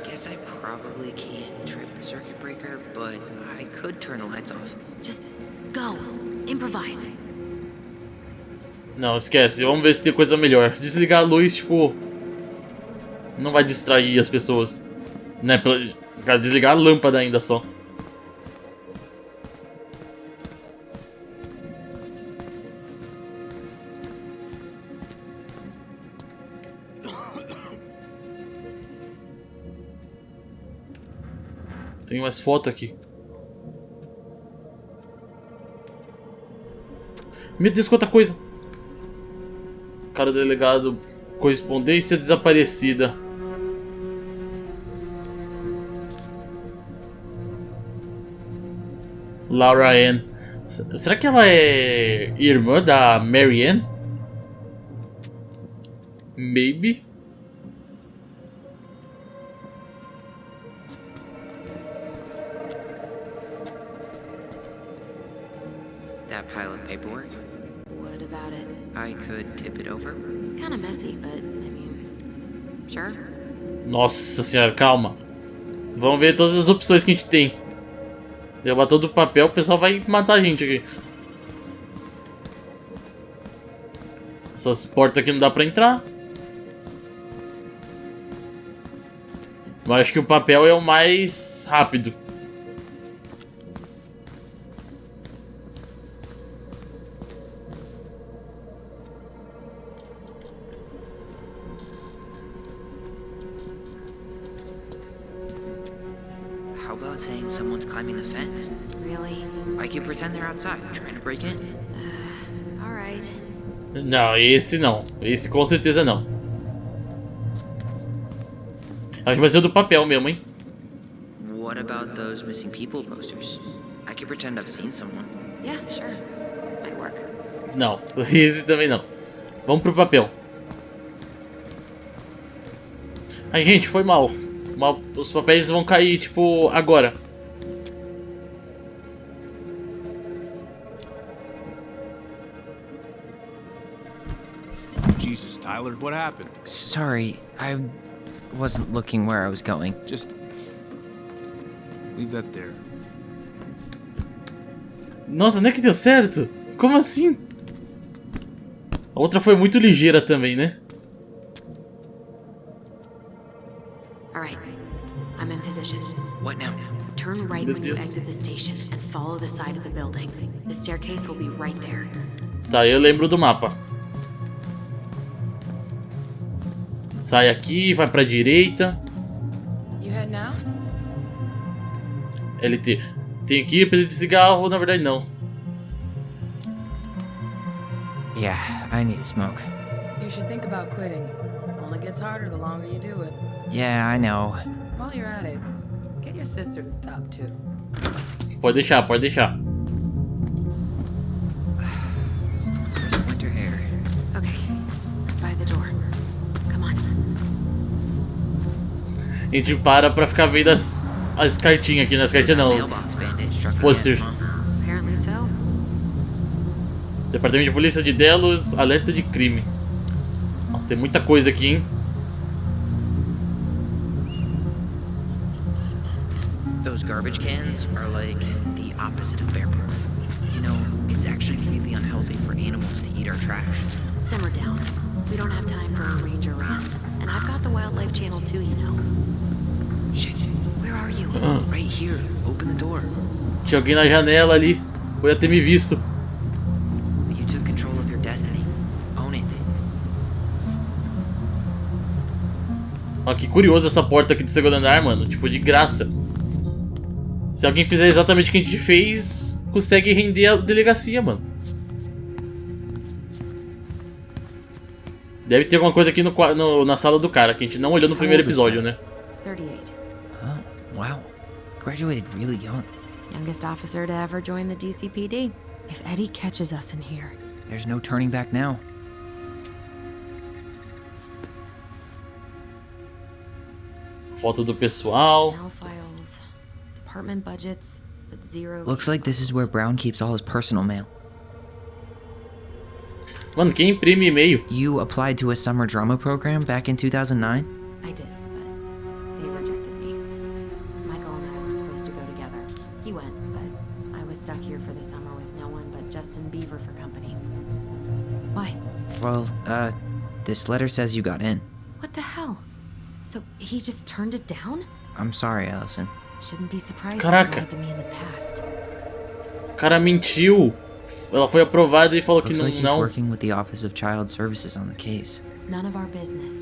Guess I probably can't trip the circuit breaker, but I could turn the lights off. Just go. Improvise. Não, esquece. Vamos ver se tem coisa melhor. Desligar a luz, tipo... não vai distrair as pessoas. Né? Desligar a lâmpada ainda só. Tem mais foto aqui. Meu Deus, quanta coisa. Cara delegado, correspondência desaparecida. Laura Ann. Será que ela é irmã da Mary Ann? Maybe. That pile of paperwork? What about it? I could tip it over. Kind of messy, but I mean, sure. Nossa senhora, calma. Vamos ver todas as opções que a gente tem. Levar todo o papel, o pessoal vai matar a gente aqui. Essas portas aqui não dá pra entrar. Mas acho que o papel é o mais rápido. How about saying someone's climbing the fence? Really? I could pretend they're outside, trying to break in. Alright. Não, esse não. Esse com certeza não. Acho que vai ser o do papel mesmo, hein? What about those missing people posters? I could pretend I've seen someone. Yeah, sure. Might work. Não, esse também não. Vamos pro papel. Ai, gente, foi mal. Os papéis vão cair, tipo, agora. Jesus, Tyler, what happened? Sorry, I wasn't looking where I was going. Just leave that there. Nossa, não é que deu certo? Como assim? A outra foi muito ligeira também, né? Alright. I'm in position. What now? Turn right Meu when you Deus. exit the station and follow the side of the building. The staircase will be right there. Tá, eu lembro do mapa. Sai aqui, vai pra direita. You head now? LT. Tem aqui, preciso de cigarro, na verdade não. Yeah, I need a smoke. You should think about quitting. Only gets harder the longer you do it. Yeah, I know. While you're at it, get your sister to stop too. Pode deixar, pode deixar. There's winter hair. Okay. By the door. Come on. A gente para pra ficar vendo as cartinhas aqui, nas cartinhas não, Mailbox bandit os struck my posters. head, huh? Apparently so. Departamento de Polícia de Delos, alerta de crime. Nossa, tem muita coisa aqui, hein? Those garbage cans are like the opposite of bear-proof. You know, it's actually really unhealthy for animals to eat our trash. Simmer down. We don't have time for a ranger rant. And I've got the Wildlife Channel too, you know. Shit. Where are you? Right here. Open the door. Tinha alguém na janela ali. Podia ter me visto. You took control of your destiny. Own it. Ó, que curioso essa porta aqui do segundo andar, mano. Tipo, de graça. Se alguém fizer exatamente o que a gente fez, consegue render a delegacia, mano. Deve ter alguma coisa aqui na sala do cara, que a gente não olhou no primeiro episódio, né? 38. Oh, wow. Graduated really young. Youngest officer to ever join the DCPD. If Eddie catches us in here. There's no turning back now. Foto do pessoal. Personnel files, department budgets, but zero. Looks like this is where Brown keeps all his personal mail. Mano, quem imprime e-mail? You applied to a summer drama program back in 2009? I did, but they rejected me. Michael and I were supposed to go together. He went, but I was stuck here for the summer with no one but Justin Beaver for company. Why? Well, this letter says you got in. What the hell? So he just turned it down? I'm sorry, Allison. Shouldn't be surprised Caraca. he lied to me in the past. O cara mentiu. Ela foi aprovada e falou que Looks não. like he's não. working with the Office of Child Services on the case. None of our business.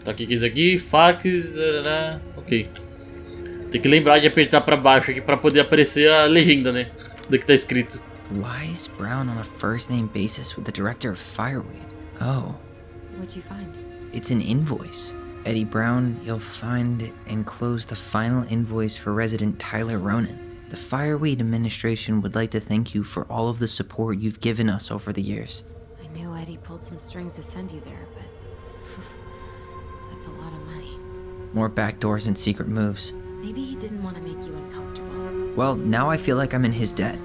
Tá aqui, que isso aqui, fax. Ok. Tem que lembrar de apertar pra baixo aqui pra poder aparecer a legenda, né? Do que tá escrito. Why is Brown on a first-name basis with the director of Fireweed? Oh. What'd you find? It's an invoice. Eddie Brown, you'll find enclosed the final invoice for resident Tyler Ronan. The Fireweed administration would like to thank you for all of the support you've given us over the years. I knew Eddie pulled some strings to send you there, but that's a lot of money. More backdoors and secret moves. Maybe he didn't want to make you uncomfortable. Well, now I feel like I'm in his debt.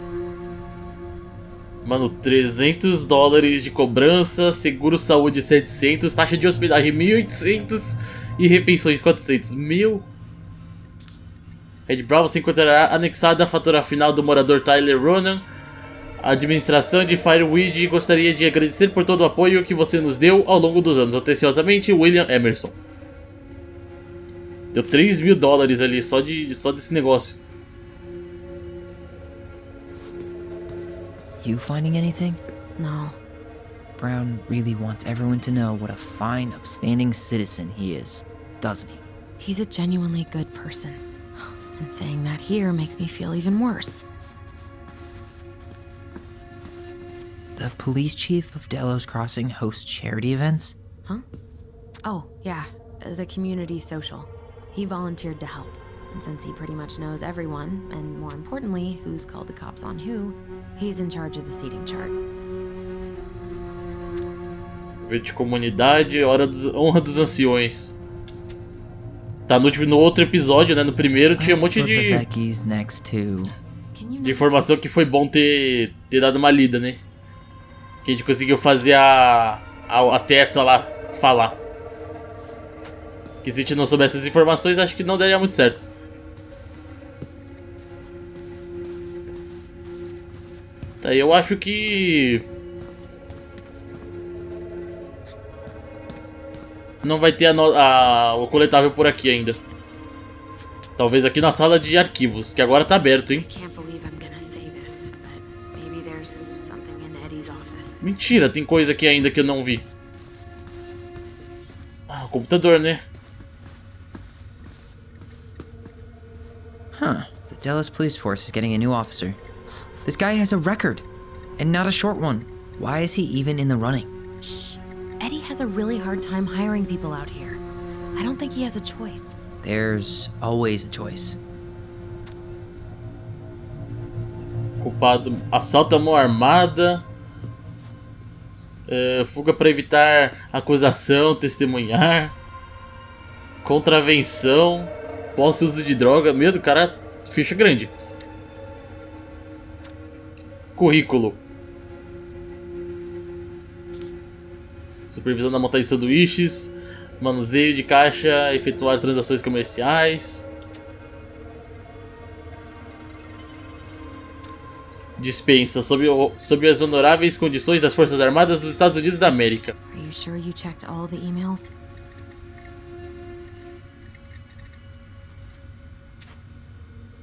Mano, $300 de cobrança, seguro saúde 700, taxa de hospedagem 1.800 e refeições 400. Ed Brown, você encontrará anexada a fatura final do morador Tyler Ronan. A administração de Fireweed gostaria de agradecer por todo o apoio que você nos deu ao longo dos anos. Atenciosamente, William Emerson. Deu $3.000 ali só desse negócio. You finding anything? No. Brown really wants everyone to know what a fine, upstanding citizen he is, doesn't he? He's a genuinely good person. And saying that here makes me feel even worse. The police chief of Delos Crossing hosts charity events? Huh? Oh, yeah. The community social. He volunteered to help. And since he pretty much knows everyone, and more importantly, who's called the cops on who, he's in charge of the seating chart. Evento de comunidade, honra dos anciões. Tá no outro episódio, né? No primeiro tinha um monte de informação que foi bom ter dado uma lida, né? Que a gente conseguiu fazer a Tessa lá falar. Que se a gente não soubesse essas informações, acho que não daria muito certo. Tá, eu acho que não vai ter o coletável por aqui ainda. Talvez aqui na sala de arquivos, que agora tá aberto, hein? Mentira, tem coisa aqui ainda que eu não vi. Ah, o computador, né? Huh. The Delos police force is getting a new officer. This guy has a record, and not a short one. Why is he even in the running? Shh. Eddie has a really hard time hiring people out here. I don't think he has a choice. There's always a choice. Culpado, assalto à mão armada. Fuga para evitar acusação, testemunhar. Contravenção. Posse uso de droga. Meu, do cara, ficha grande. Currículo. Supervisão da montagem de sanduíches. Manuseio de caixa. Efetuar transações comerciais. Dispensa sob as honoráveis condições das Forças Armadas dos Estados Unidos da América. Are you sure you checked all the emails?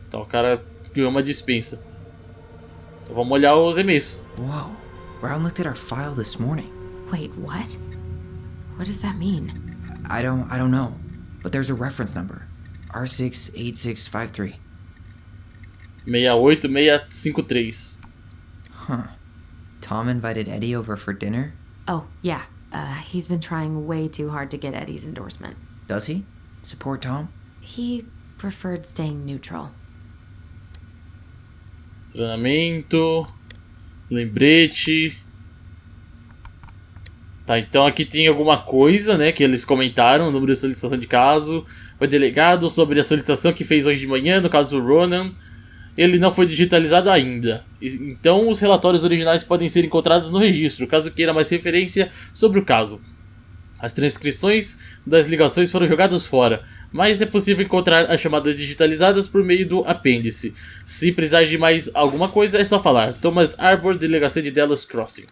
Então o cara ganhou uma dispensa. Então vamos olhar os e-mails. Whoa, Brown looked at our file this morning. Wait, what? What does that mean? I don't know, but there's a reference number. R68653. 68653. Huh. Tom invited Eddie over for dinner? Oh, yeah. He's been trying way too hard to get Eddie's endorsement. Does he? Support Tom? He preferred staying neutral. Treinamento. Lembrete. Tá, então aqui tem alguma coisa, né, que eles comentaram, o número de solicitação de caso. Foi delegado sobre a solicitação que fez hoje de manhã, no caso do Ronan. Ele não foi digitalizado ainda. Então os relatórios originais podem ser encontrados no registro, caso queira mais referência sobre o caso. As transcrições das ligações foram jogadas fora, mas é possível encontrar as chamadas digitalizadas por meio do apêndice. Se precisar de mais alguma coisa, é só falar. Thomas Arbor, delegacia de Delos Crossing.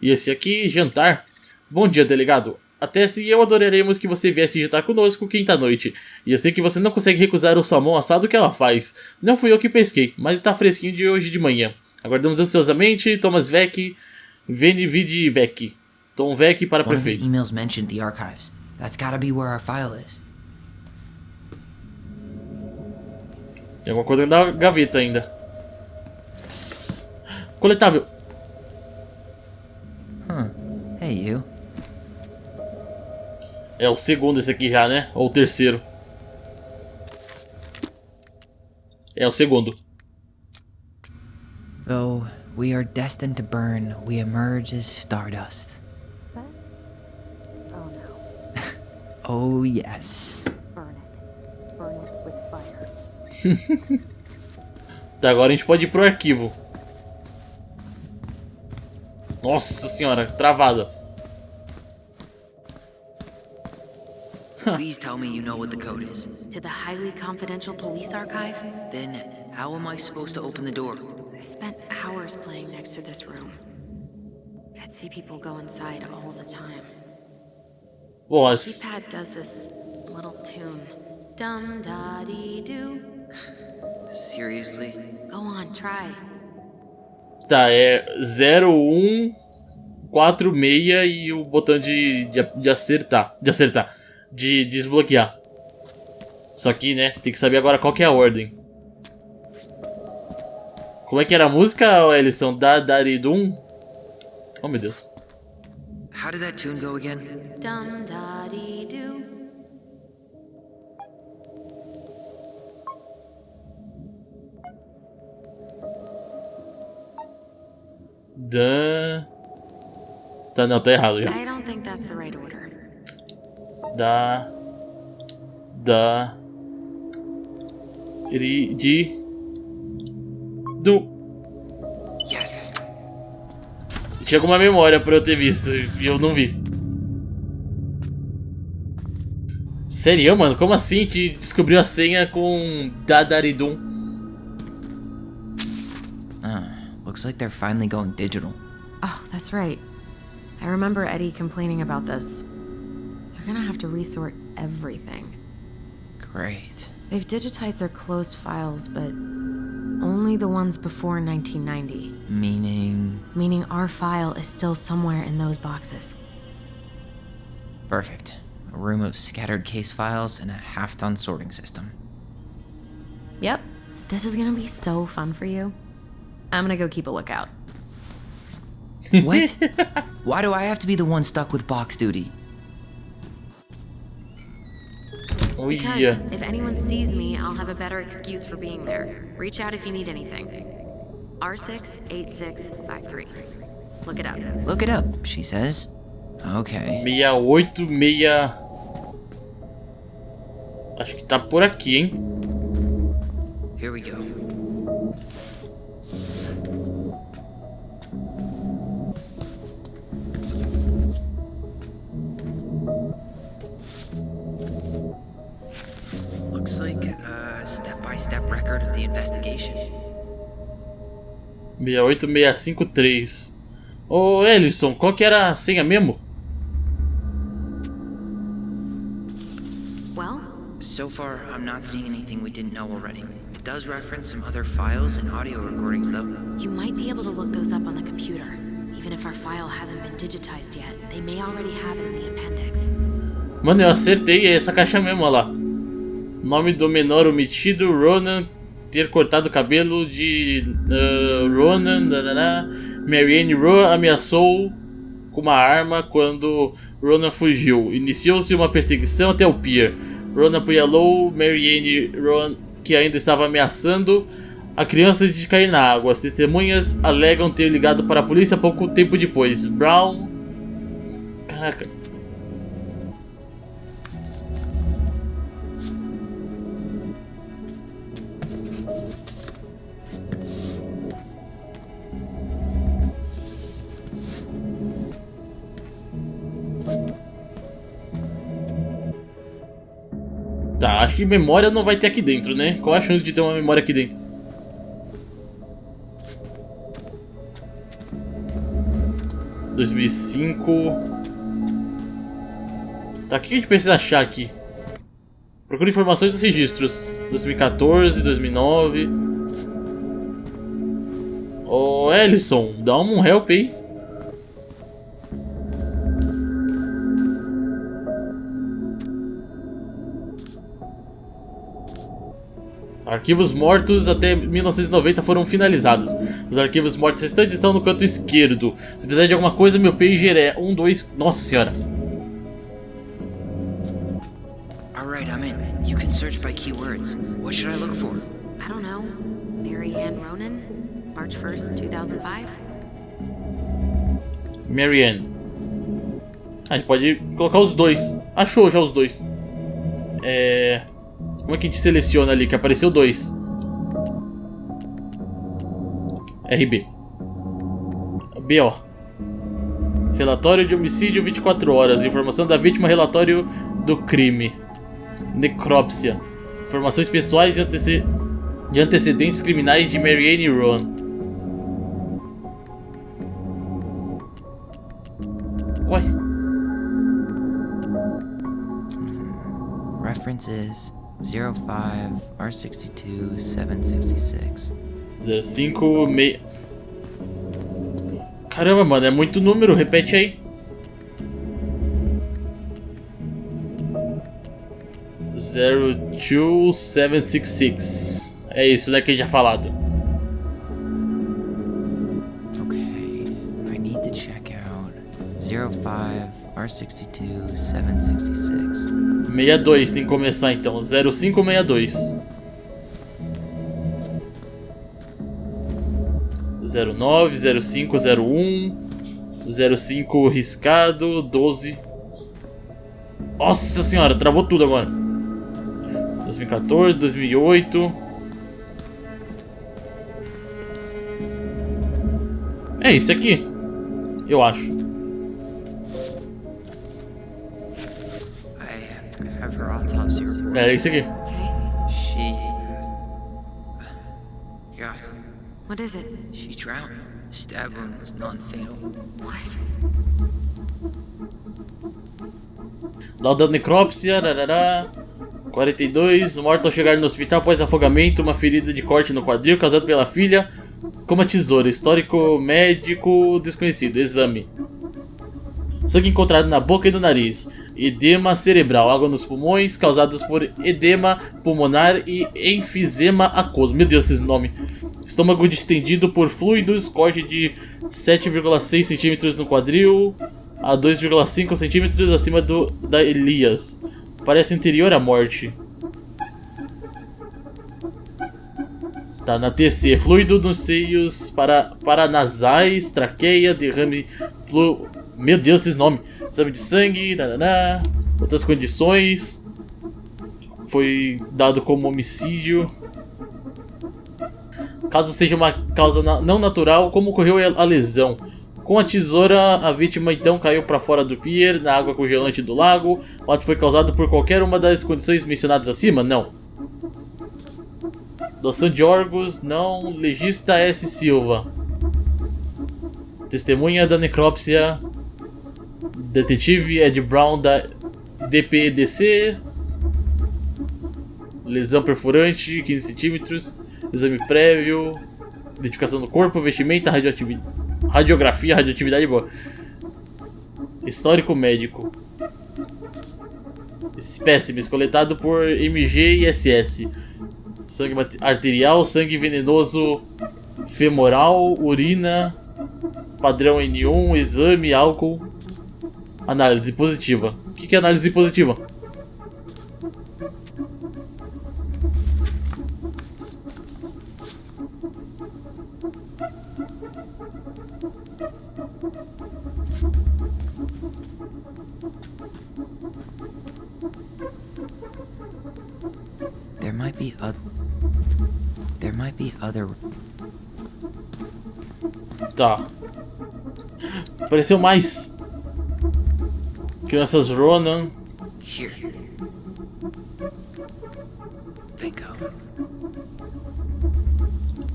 E esse aqui, jantar. Bom dia, delegado. Até se eu adoraremos que você viesse jantar conosco quinta-noite. E eu sei que você não consegue recusar o salmão assado que ela faz. Não fui eu que pesquei, mas está fresquinho de hoje de manhã. Aguardamos ansiosamente. Thomas Vec, Veni Vidi Vec. Tom Vec para prefeito. One of his emails mentioned the archives. That's gotta be where our file is. Tem alguma coisa dentro da gaveta ainda. Coletável. Hey, you. É o segundo esse aqui já, né? Ou o terceiro? É o segundo. Though we are destined to burn, we emerge as stardust. Oh no. Oh, yes. Burn it. Burn it with fire. Tá, agora a gente pode ir pro arquivo. Nossa senhora, travado. Please tell me you know what the code is. To the highly confidential police archive? Then how am I supposed to open the door? I spent hours playing next to this room. I'd see people go inside all the time. Nossa. Keypad does this little tune. Dum da dee doo. Seriously? Go on, try. Tá, é 0146 e o botão de acertar. De desbloquear. Só que, né, tem que saber agora qual que é a ordem. Como é que era a música, Ellison? Daridum? Oh, meu Deus. How did that tune go again? Dum da dee doo. Tá, não, tá errado já. I don't think that's the right order. Do. Yes. Tinha alguma memória pra eu ter visto e eu não vi. Sério, mano? Como assim que descobriu a senha com Dadaridum? Looks like they're finally going digital. Oh, that's right. I remember Eddie complaining about this. They're gonna have to resort everything. Great. They've digitized their closed files, but only the ones before 1990. Meaning our file is still somewhere in those boxes. Perfect. A room of scattered case files and a half-done sorting system. Yep. This is gonna be so fun for you. I'm gonna go keep a lookout. What? Why do I have to be the one stuck with box duty? Because if anyone sees me, I'll have a better excuse for being there. Reach out if you need anything. R68653. Look it up. Look it up, she says. Okay. 686. Acho que tá por aqui, hein? Here we go. Looks like a step-by-step record of the investigation. 68653. Ô, Ellison, qual que era a senha mesmo? Well? So far, I'm not seeing anything we didn't know already. It does reference some other files and audio recordings, though. You might be able to look those up on the computer. Even if our file hasn't been digitized yet, they may already have it in the appendix. Mano, eu acertei, é essa caixa mesmo, olha lá. Nome do menor omitido, Ronan ter cortado o cabelo de Ronan, Marianne Rowe ameaçou com uma arma quando Ronan fugiu. Iniciou-se uma perseguição até o pier. Ronan apunhalou Marianne Rowe, que ainda estava ameaçando a criança antes de cair na água. As testemunhas alegam ter ligado para a polícia pouco tempo depois. Brown... Caraca... Tá, acho que memória não vai ter aqui dentro, né? Qual a chance de ter uma memória aqui dentro? (2005) 2005... Tá, o que a gente precisa achar aqui? Procura informações dos registros. 2014, 2009... Ô, Ellison, dá um help aí. Arquivos mortos até 1990 foram finalizados. Os arquivos mortos restantes estão no canto esquerdo. Se precisar de alguma coisa, meu pager é 12... Nossa senhora. Alright, I'm in. You can search by keywords. What should I look for? I don't know. Mary Ann Ronan? March 1st, 2005? Mary Ann. A gente pode colocar os dois. Achou já os dois. Como é que a gente seleciona ali? Que apareceu 2. RB. BO. Relatório de homicídio 24 horas. Informação da vítima, relatório do crime. Necrópsia. Informações pessoais e antecedentes criminais de Mary Ann Ronan. Uai. References 05 R62 766. 05 6. Caramba, mano, é muito número, repete aí. 02766. É isso, né, que a gente já falado. Okay, I need to check out 05 R62 766. 62, tem que começar então. 0562. 09, 05, 01, 05 riscado, 12. Nossa senhora, travou tudo agora. 2014, 2008. É isso aqui, eu acho. I have her autopsy report. É isso aqui. She... Yeah. What is it? She drowned. Stab wound was non-fatal. What? Lauda necrópsia, 42, morto ao chegar no hospital após afogamento, uma ferida de corte no quadril causada pela filha com uma tesoura. Histórico médico desconhecido. Exame. Sangue encontrado na boca e no nariz. Edema cerebral, água nos pulmões causados por edema pulmonar e enfisema aquoso. Meu Deus, esse nome. Estômago distendido por fluidos, corte de 7,6 centímetros no quadril a 2,5 centímetros acima da Elias. Parece anterior à morte. Tá, na TC, fluido nos seios paranasais, traqueia, derrame... Meu Deus, esses nomes. Exame de sangue, outras condições. Foi dado como homicídio. Caso seja uma causa não natural, como ocorreu a lesão? Com a tesoura, a vítima então caiu para fora do pier, na água congelante do lago. O ato foi causado por qualquer uma das condições mencionadas acima? Não. Doação de órgãos? Não. Legista S. Silva. Testemunha da necrópsia. Detetive Ed Brown da DPDC. Lesão perfurante, 15 centímetros. Exame prévio. Identificação do corpo, vestimenta, radiografia, radioatividade boa. Histórico médico. Espécimes coletado por MG e SS. Sangue arterial, sangue venenoso femoral, urina, padrão N1, exame, álcool. Análise positiva. O que é análise positiva? There might be other. Tá. Apareceu mais. Crianças Ronan. Here. Bingo.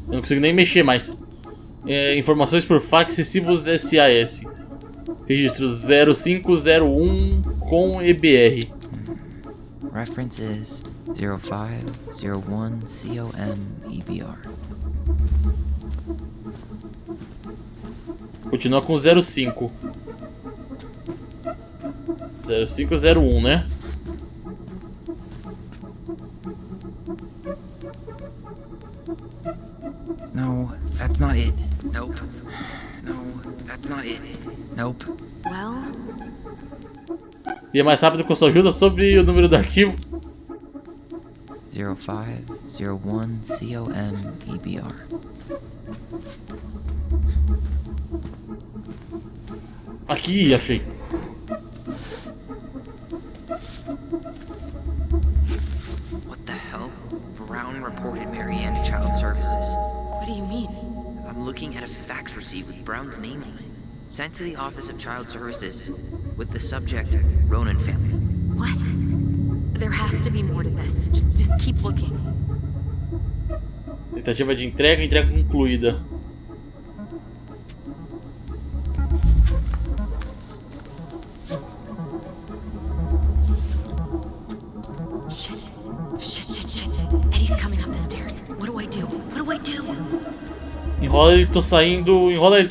Eu não consigo nem mexer mais. Informações por fax, recibos SAS. Registro 0501 com EBR. References 0501 COM EBR. Continua com 05. 0501, né? No, that's not it. Nope. No, that's not it. Nope. Well, E é mais rápido com sua ajuda sobre o número do arquivo. 0501 COMEBR. Aqui, achei. What the hell? Brown reported Marianne to Child Services. what do you mean? I'm looking at a fax receipt with Brown's name on it. Sent to the Office of Child Services with the subject, Ronan family. What? There has to be more to this. Just keep looking. Tentativa de entrega, entrega concluída. Shit. Eddie's coming up the stairs. What do I do? Enrola ele, tô saindo. Enrola ele.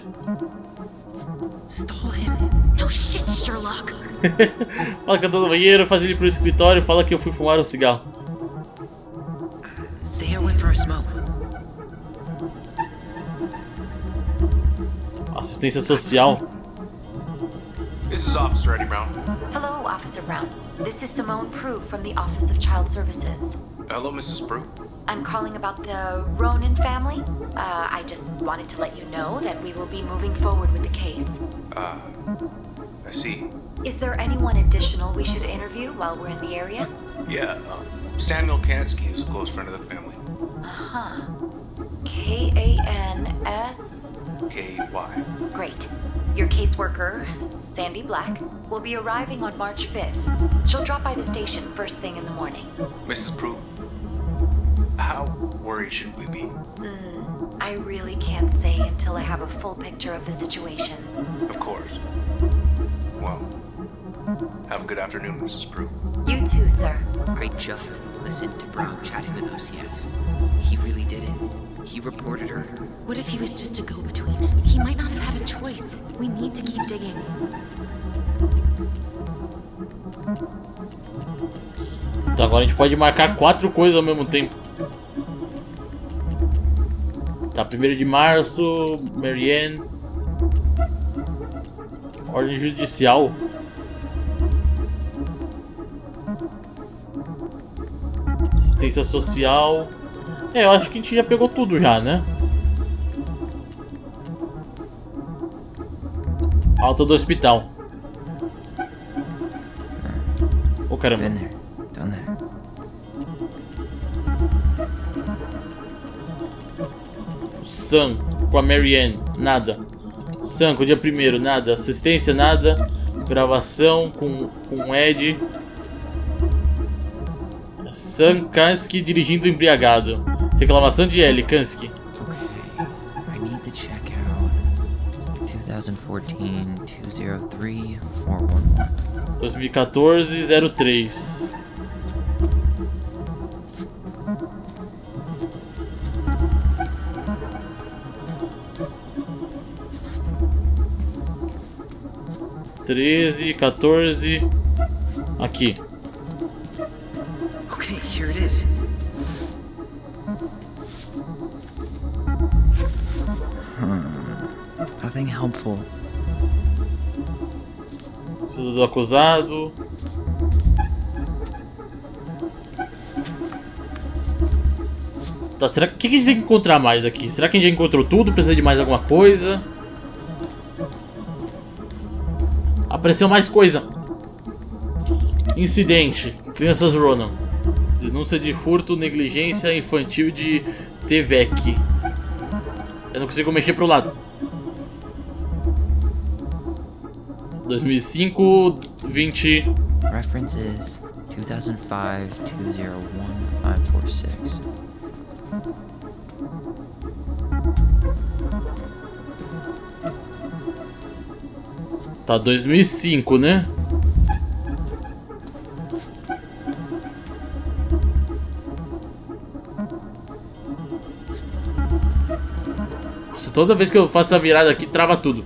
Stall him. No shit, Sherlock. Fala que eu tô no banheiro, faz ele pro escritório, fala que eu fui fumar um cigarro. Say I went for a smoke. Assistência social. This is Officer Eddie Brown. Hello, Officer Brown. This is Simone Prue from the Office of Child Services. Hello, Mrs. Prue. I'm calling about the Ronan family. I just wanted to let you know that we will be moving forward with the case. I see. Is there anyone additional we should interview while we're in the area? Yeah, Samuel Kansky is a close friend of the family. Huh. K-A-N-S... K-Y. Great. Your caseworker, Sandy Black, will be arriving on March 5th. She'll drop by the station first thing in the morning. Mrs. Prue, how worried should we be? I really can't say until I have a full picture of the situation. Of course. Well, have a good afternoon, Mrs. Prue. You too, sir. I just listened to Brown chatting with OCS. He really did it. He reported her. What if he was just a go-between? He might not have had a choice. We need to keep digging. Então agora a gente pode marcar 4 coisas ao mesmo tempo. Tá, 1º de março, Marianne. Ordem judicial. Assistência social. Eu acho que a gente já pegou tudo já, né? Alta do hospital. Oh, caramba. Been there. Done that. Sam com a Marianne, nada. Sam com o dia 1º, nada. Assistência, nada. Gravação com o Ed. Sam Kansky dirigindo embriagado. Reclamação de Ellie, Kansky. Okay, I need to check out 2014-203-411. 2014-03. (13, 14) aqui. Okay, here it is. Nothing helpful. Precisa do acusado. Tá, será que a gente tem que encontrar mais aqui? Será que a gente já encontrou tudo? Precisa de mais alguma coisa? Apareceu mais coisa. Incidente. Crianças Ronan. Denúncia de furto, negligência infantil de TVEC. Eu não consigo mexer pro lado. 2005, 20. References 2005-201-546. Tá, 2005, né? Nossa, toda vez que eu faço essa virada aqui, trava tudo.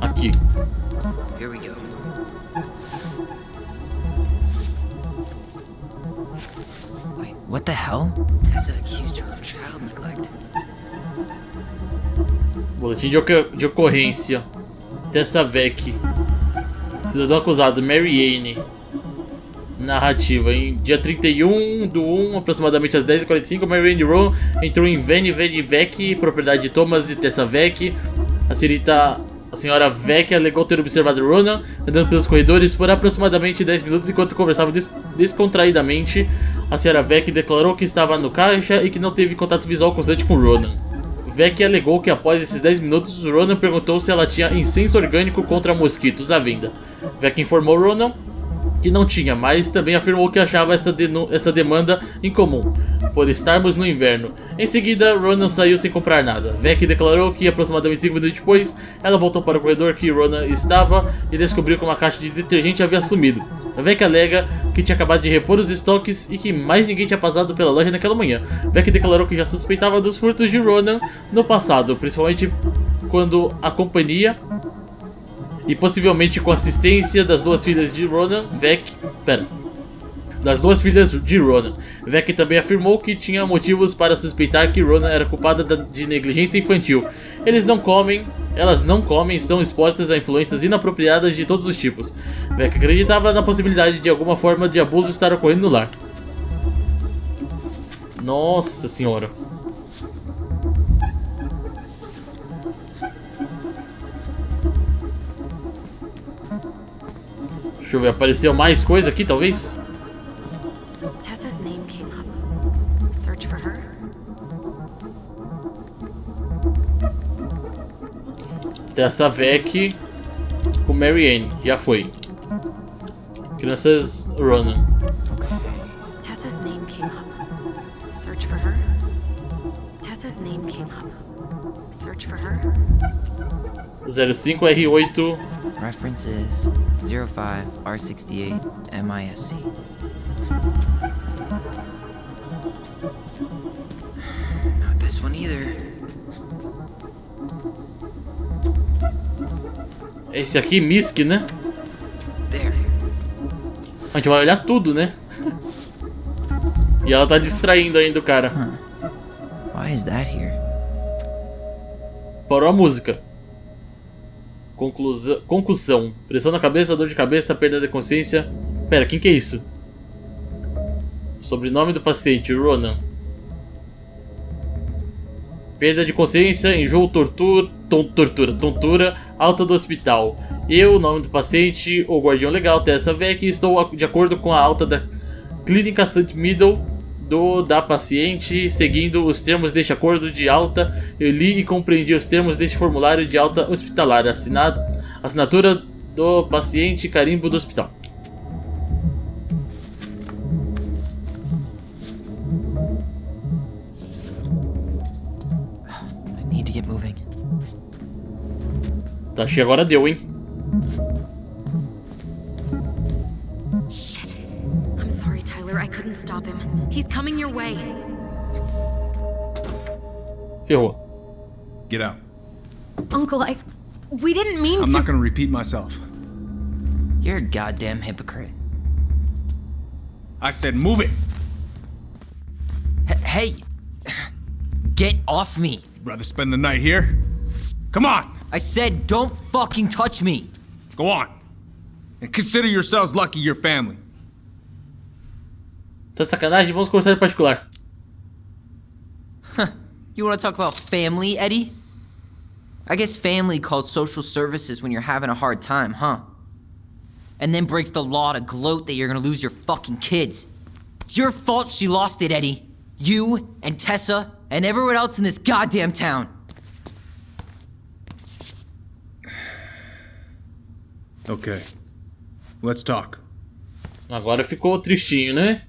Aqui. Here we go. Wait, what the hell? Tessa accused her of child neglect. Boletim de ocorrência. Tessa Vec. Cidadão acusado, Mary Anne. Narrativa. Em dia 31/1, aproximadamente às 10h45, Mary Anne Rowe entrou em Vec, propriedade de Thomas e Tessa Vec. A senhora Vec alegou ter observado Ronan andando pelos corredores por aproximadamente 10 minutos enquanto conversava descontraidamente. A senhora Vec declarou que estava no caixa e que não teve contato visual constante com Ronan. Vec alegou que após esses 10 minutos, Ronan perguntou se ela tinha incenso orgânico contra mosquitos à venda. Vec informou Ronan que não tinha, mas também afirmou que achava essa demanda incomum, por estarmos no inverno. Em seguida, Ronan saiu sem comprar nada. Vec declarou que aproximadamente 5 minutos depois, ela voltou para o corredor que Ronan estava e descobriu que uma caixa de detergente havia sumido. Vec alega que tinha acabado de repor os estoques e que mais ninguém tinha passado pela loja naquela manhã. Vec declarou que já suspeitava dos furtos de Ronan no passado, principalmente quando a companhia e possivelmente com assistência das duas filhas de Ronan, Vec também afirmou que tinha motivos para suspeitar que Ronan era culpada de negligência infantil. Elas não comem, são expostas a influências inapropriadas de todos os tipos. Vec acreditava na possibilidade de alguma forma de abuso estar ocorrendo no lar. Nossa senhora. Deixa eu ver, apareceu mais coisa aqui, talvez? Tessa's name came up. Search for her. Tessa Vec com Mary Anne, já foi. Crianças Ronan. Tessa's name came up. Search for her. Tessa's name came up. Search for her. 05R8. References 05R68 MISC. Not this one either. Esse aqui, MISC, né? There. A gente vai olhar tudo, né? E ela tá distraindo ainda o cara. Why is that here? Parou a música. Concussão. Pressão na cabeça, dor de cabeça, perda de consciência. Pera, quem que é isso? Sobrenome do paciente, Ronan. Perda de consciência, enjoo, tontura, alta do hospital. Eu, nome do paciente, o guardião legal, Tessa Vec, estou de acordo com a alta da clínica St. Middle da paciente, seguindo os termos deste acordo de alta. Eu li e compreendi os termos deste formulário de alta hospitalar. Assinatura do paciente, carimbo do hospital. I need to get moving. Tá cheio, agora deu, hein? Shit. I'm sorry, Tyler. I couldn't stop him. He's coming your way. Ferrou. Get out. Uncle, we didn't mean to. I'm not gonna repeat myself. You're a goddamn hypocrite. I said move it. Hey! Get off me! You'd rather spend the night here? Come on! I said don't fucking touch me! Go on. And consider yourselves lucky you're family. Tá de sacanagem? Vamos conversar em particular. You wanna talk about family, Eddie? I guess family calls social services when you're having a hard time, huh? And then breaks the law to gloat that you're gonna lose your fucking kids. It's your fault she lost it, Eddie. You and Tessa and everyone else in this goddamn town. Okay. Let's talk. Agora ficou tristinho, né?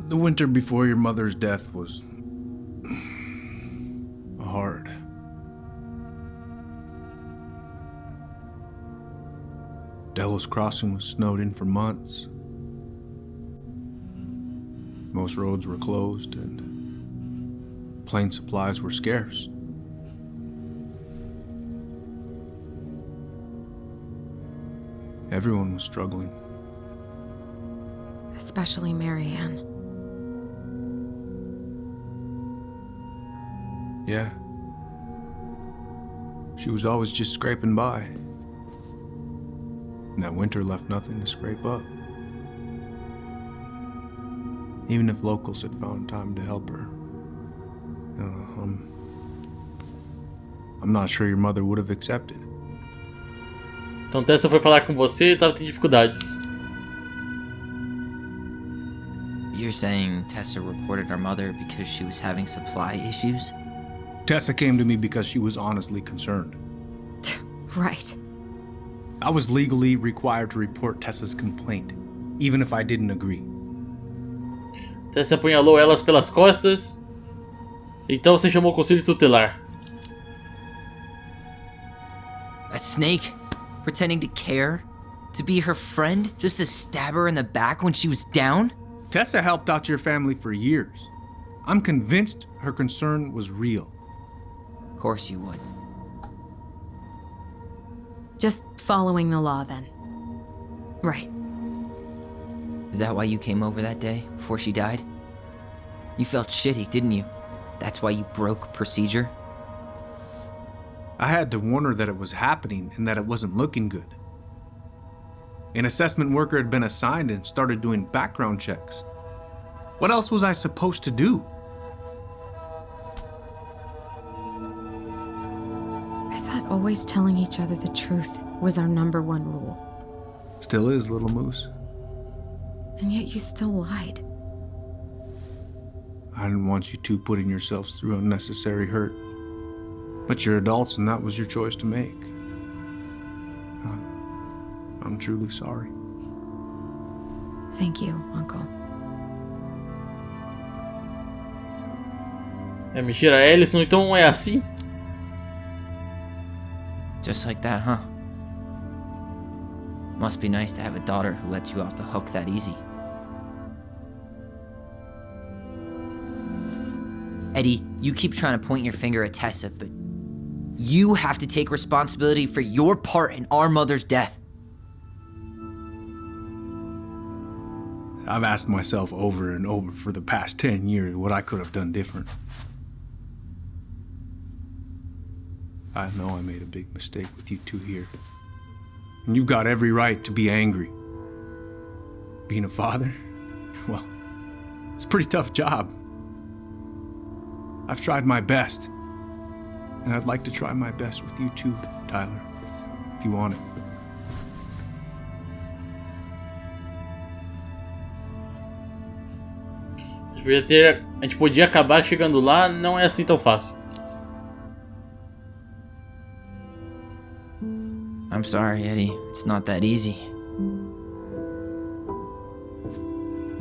The winter before your mother's death was hard. Della Delos crossing was snowed in for months. Most roads were closed and plane supplies were scarce. Everyone was struggling. Especially Marianne. Yeah. She was always just scraping by. And that winter left nothing to scrape up. Even if locals had found time to help her. I don't know, I'm not sure your mother would have accepted. Então Tessa foi falar com você e tava tendo dificuldades. You're saying Tessa reported our mother because she was having supply issues? Tessa came to me because she was honestly concerned. Right. I was legally required to report Tessa's complaint, even if I didn't agree. Tessa apunhalou elas pelas costas. Então você chamou o conselho tutelar. A snake? Pretending to care? To be her friend? Just to stab her in the back when she was down? Tessa helped out your family for years. I'm convinced her concern was real. Of course you would. Just following the law then. Right. Is that why you came over that day, before she died? You felt shitty, didn't you? That's why you broke procedure? I had to warn her that it was happening and that it wasn't looking good. An assessment worker had been assigned and started doing background checks. What else was I supposed to do? I thought always telling each other the truth was our number one rule. Still is, little moose. And yet you still lied. I didn't want you two putting yourselves through unnecessary hurt. But you're adults and that was your choice to make. I'm truly sorry. Thank you, Uncle. É mentira, Ellison, então é assim? Just like that, huh? Must be nice to have a daughter who lets you off the hook that easy. Eddie, you keep trying to point your finger at Tessa, but you have to take responsibility for your part in our mother's death. I've asked myself over and over for the past 10 years what I could have done different. I know I made a big mistake with you two here. And you've got every right to be angry. Being a father, well, it's a pretty tough job. I've tried my best. And I'd like to try my best with you too, Tyler, if you want it. A gente podia acabar chegando lá, não é assim tão fácil. I'm sorry, Eddie. It's not that easy.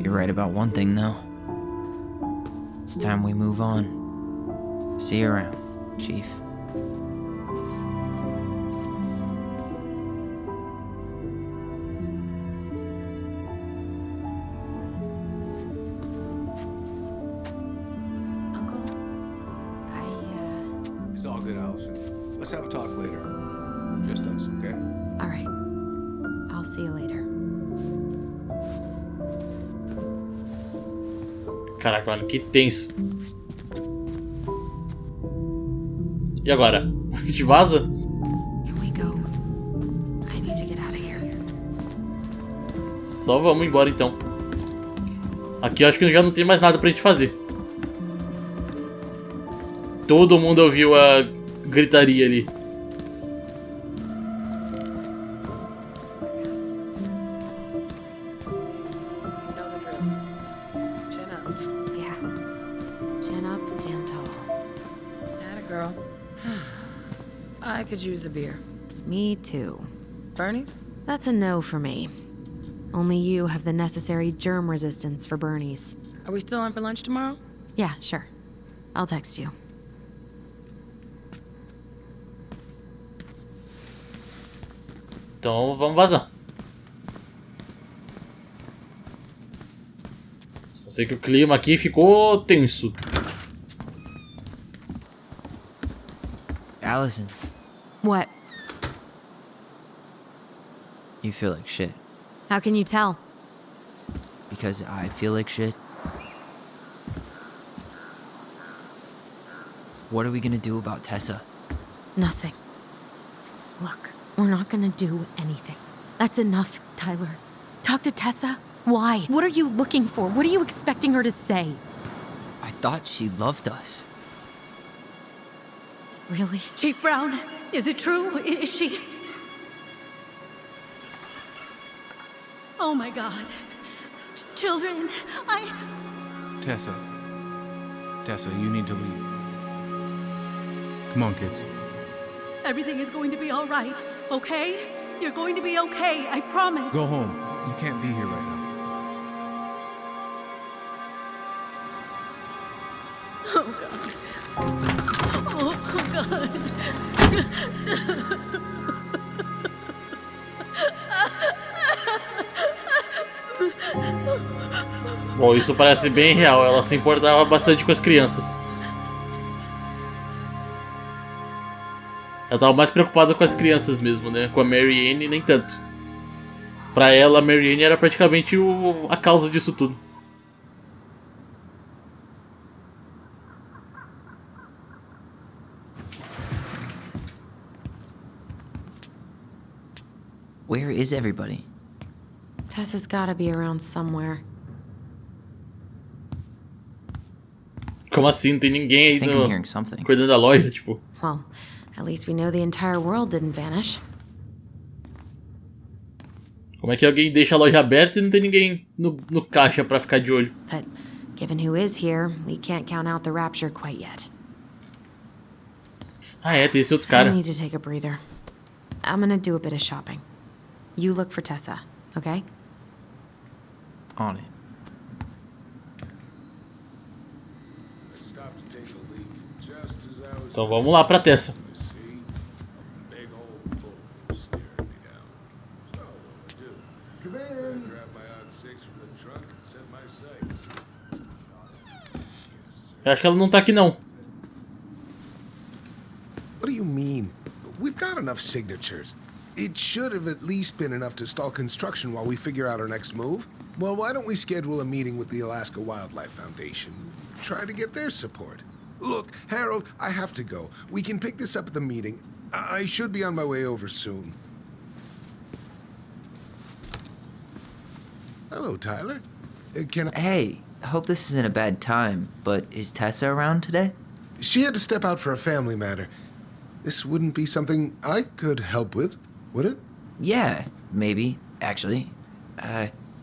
You're right about one thing, though. It's time we move on. See you around, Chief. It's all good, Allison. Let's have a talk later. Just us, okay? All right. I'll see you later. Caraca, mano, que tenso. E agora? A gente vaza? Can we go? I need to get out of here. Só vamos embora então. Aqui eu acho que já não tem mais nada pra gente fazer. Todo mundo ouviu a gritaria ali. I could use a beer. Me too. Bernie's? That's a no for me. Only you have the necessary germ resistance for Bernie's. Are we still on for lunch tomorrow? Yeah, sure. I'll text you. Então vamos vazar. Sei que o clima aqui ficou tenso. Allison, What? you feel like shit. How can you tell? Because I feel like shit. What are we gonna do about Tessa? Nothing. Look, we're not gonna do anything. That's enough, Tyler. Talk to Tessa? Why? What are you looking for? What are you expecting her to say? I thought she loved us. Really? Chief Brown, is it true? Is she... Oh my God. Children, Tessa. Tessa, you need to leave. Come on, kids. Everything is going to be all right, okay? You're going to be okay, I promise. Go home. You can't be here right now. Oh God. Oh God. Bom, isso parece bem real. Ela se importava bastante com as crianças. Ela tava mais preocupada com as crianças mesmo, né? Com a Mary Ann, nem tanto. Pra ela, a Mary Ann era praticamente a causa disso tudo. Where is everybody? Tessa's gotta be around somewhere. Como assim? Não tem ninguém aí I think I'm hearing something. cuidando da loja, tipo. Well, at least we know the entire world didn't vanish. Como é que alguém deixa a loja aberta e não tem ninguém no caixa pra ficar de olho? But given who is here, we can't count out the rapture quite yet. Ah é, tem esse outro cara. I need to take a breather. I'm gonna do a bit of shopping. You look for Tessa, okay? On it. Então vamos lá pra Tessa. Eu acho que ela não tá aqui não. What do you mean? We've got enough signatures. It should have at least been enough to stall construction while we figure out our next move. Well, why don't we schedule a meeting with the Alaska Wildlife Foundation? Try to get their support. Look, Harold, I have to go. We can pick this up at the meeting. I should be on my way over soon. Hello, Tyler. Can I... Hey, I hope this isn't a bad time, but is Tessa around today? She had to step out for a family matter. This wouldn't be something I could help with, would it? Yeah, maybe, actually.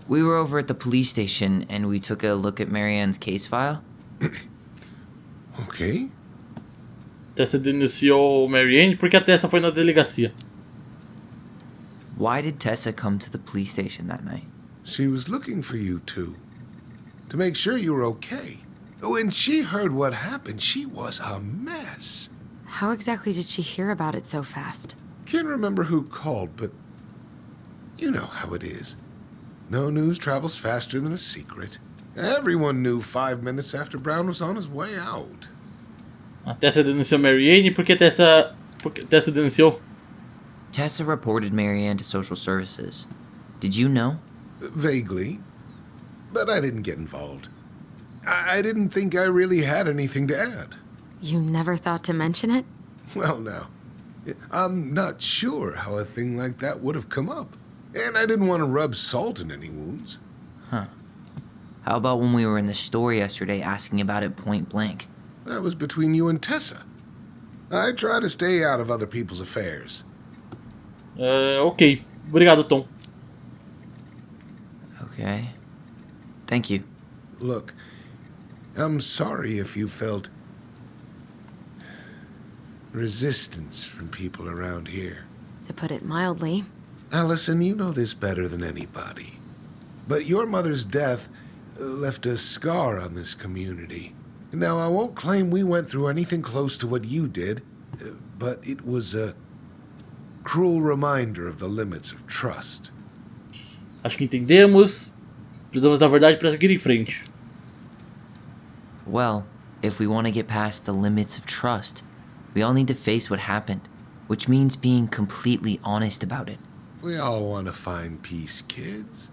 We were over at the police station and we took a look at Marianne's case file. Okay. Tessa denunciou Mary Ann porque a Tessa foi na delegacia. Why did Tessa come to the police station that night? She was looking for you two. To make sure you were okay. When she heard what happened, she was a mess. How exactly did she hear about it so fast? Can't remember who called, but you know how it is. No news travels faster than a secret. Everyone knew 5 minutes after Brown was on his way out. A Tessa denunciou Mary Ann porque Tessa denunciou. Tessa reported Marianne to social services. Did you know? Vaguely. But I didn't get involved. I didn't think I really had anything to add. You never thought to mention it? Well, now, I'm not sure how a thing like that would have come up. And I didn't want to rub salt in any wounds. Huh. How about when we were in the store yesterday asking about it point blank? That was between you and Tessa. I try to stay out of other people's affairs. Ok. Obrigado, Tom. Okay. Thank you. Look, I'm sorry if you felt resistance from people around here. To put it mildly. Allison, you know this better than anybody. But your mother's death left a scar on this community. Now, I won't claim we went through anything close to what you did, but it was a cruel reminder of the limits of trust. Acho que entendemos. Precisamos da verdade para seguir em frente. Well, if we want to get past the limits of trust, we all need to face what happened, which means being completely honest about it. We all want to find peace, kids.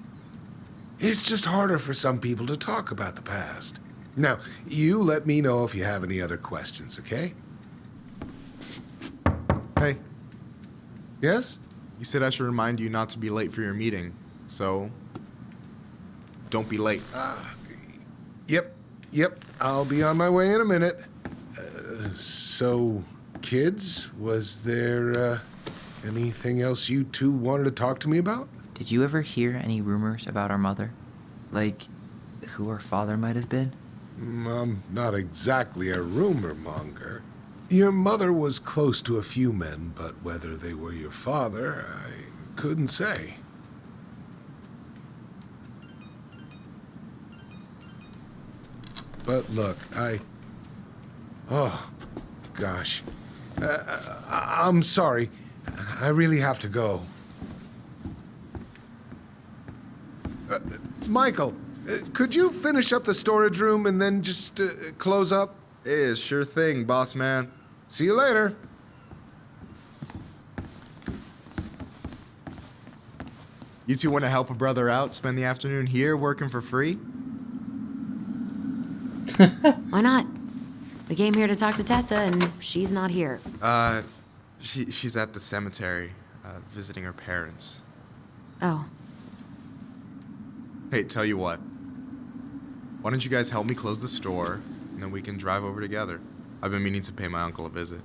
It's just harder for some people to talk about the past. Now, you let me know if you have any other questions, okay? Hey, Yes? you said I should remind you not to be late for your meeting, so don't be late. Yep. I'll be on my way in a minute. So, kids, was there anything else you two wanted to talk to me about? Did you ever hear any rumors about our mother? Like, who our father might have been? I'm not exactly a rumor monger. Your mother was close to a few men, but whether they were your father, I couldn't say. But look, oh, gosh. I'm sorry. I really have to go. Michael, could you finish up the storage room and then just close up? Yeah, sure thing, boss man. See you later. You two want to help a brother out, spend the afternoon here working for free? Why not? We came here to talk to Tessa, and she's not here. She's at the cemetery, visiting her parents. Oh. Hey, tell you what. Why don't you guys help me close the store, and then we can drive over together. I've been meaning to pay my uncle a visit.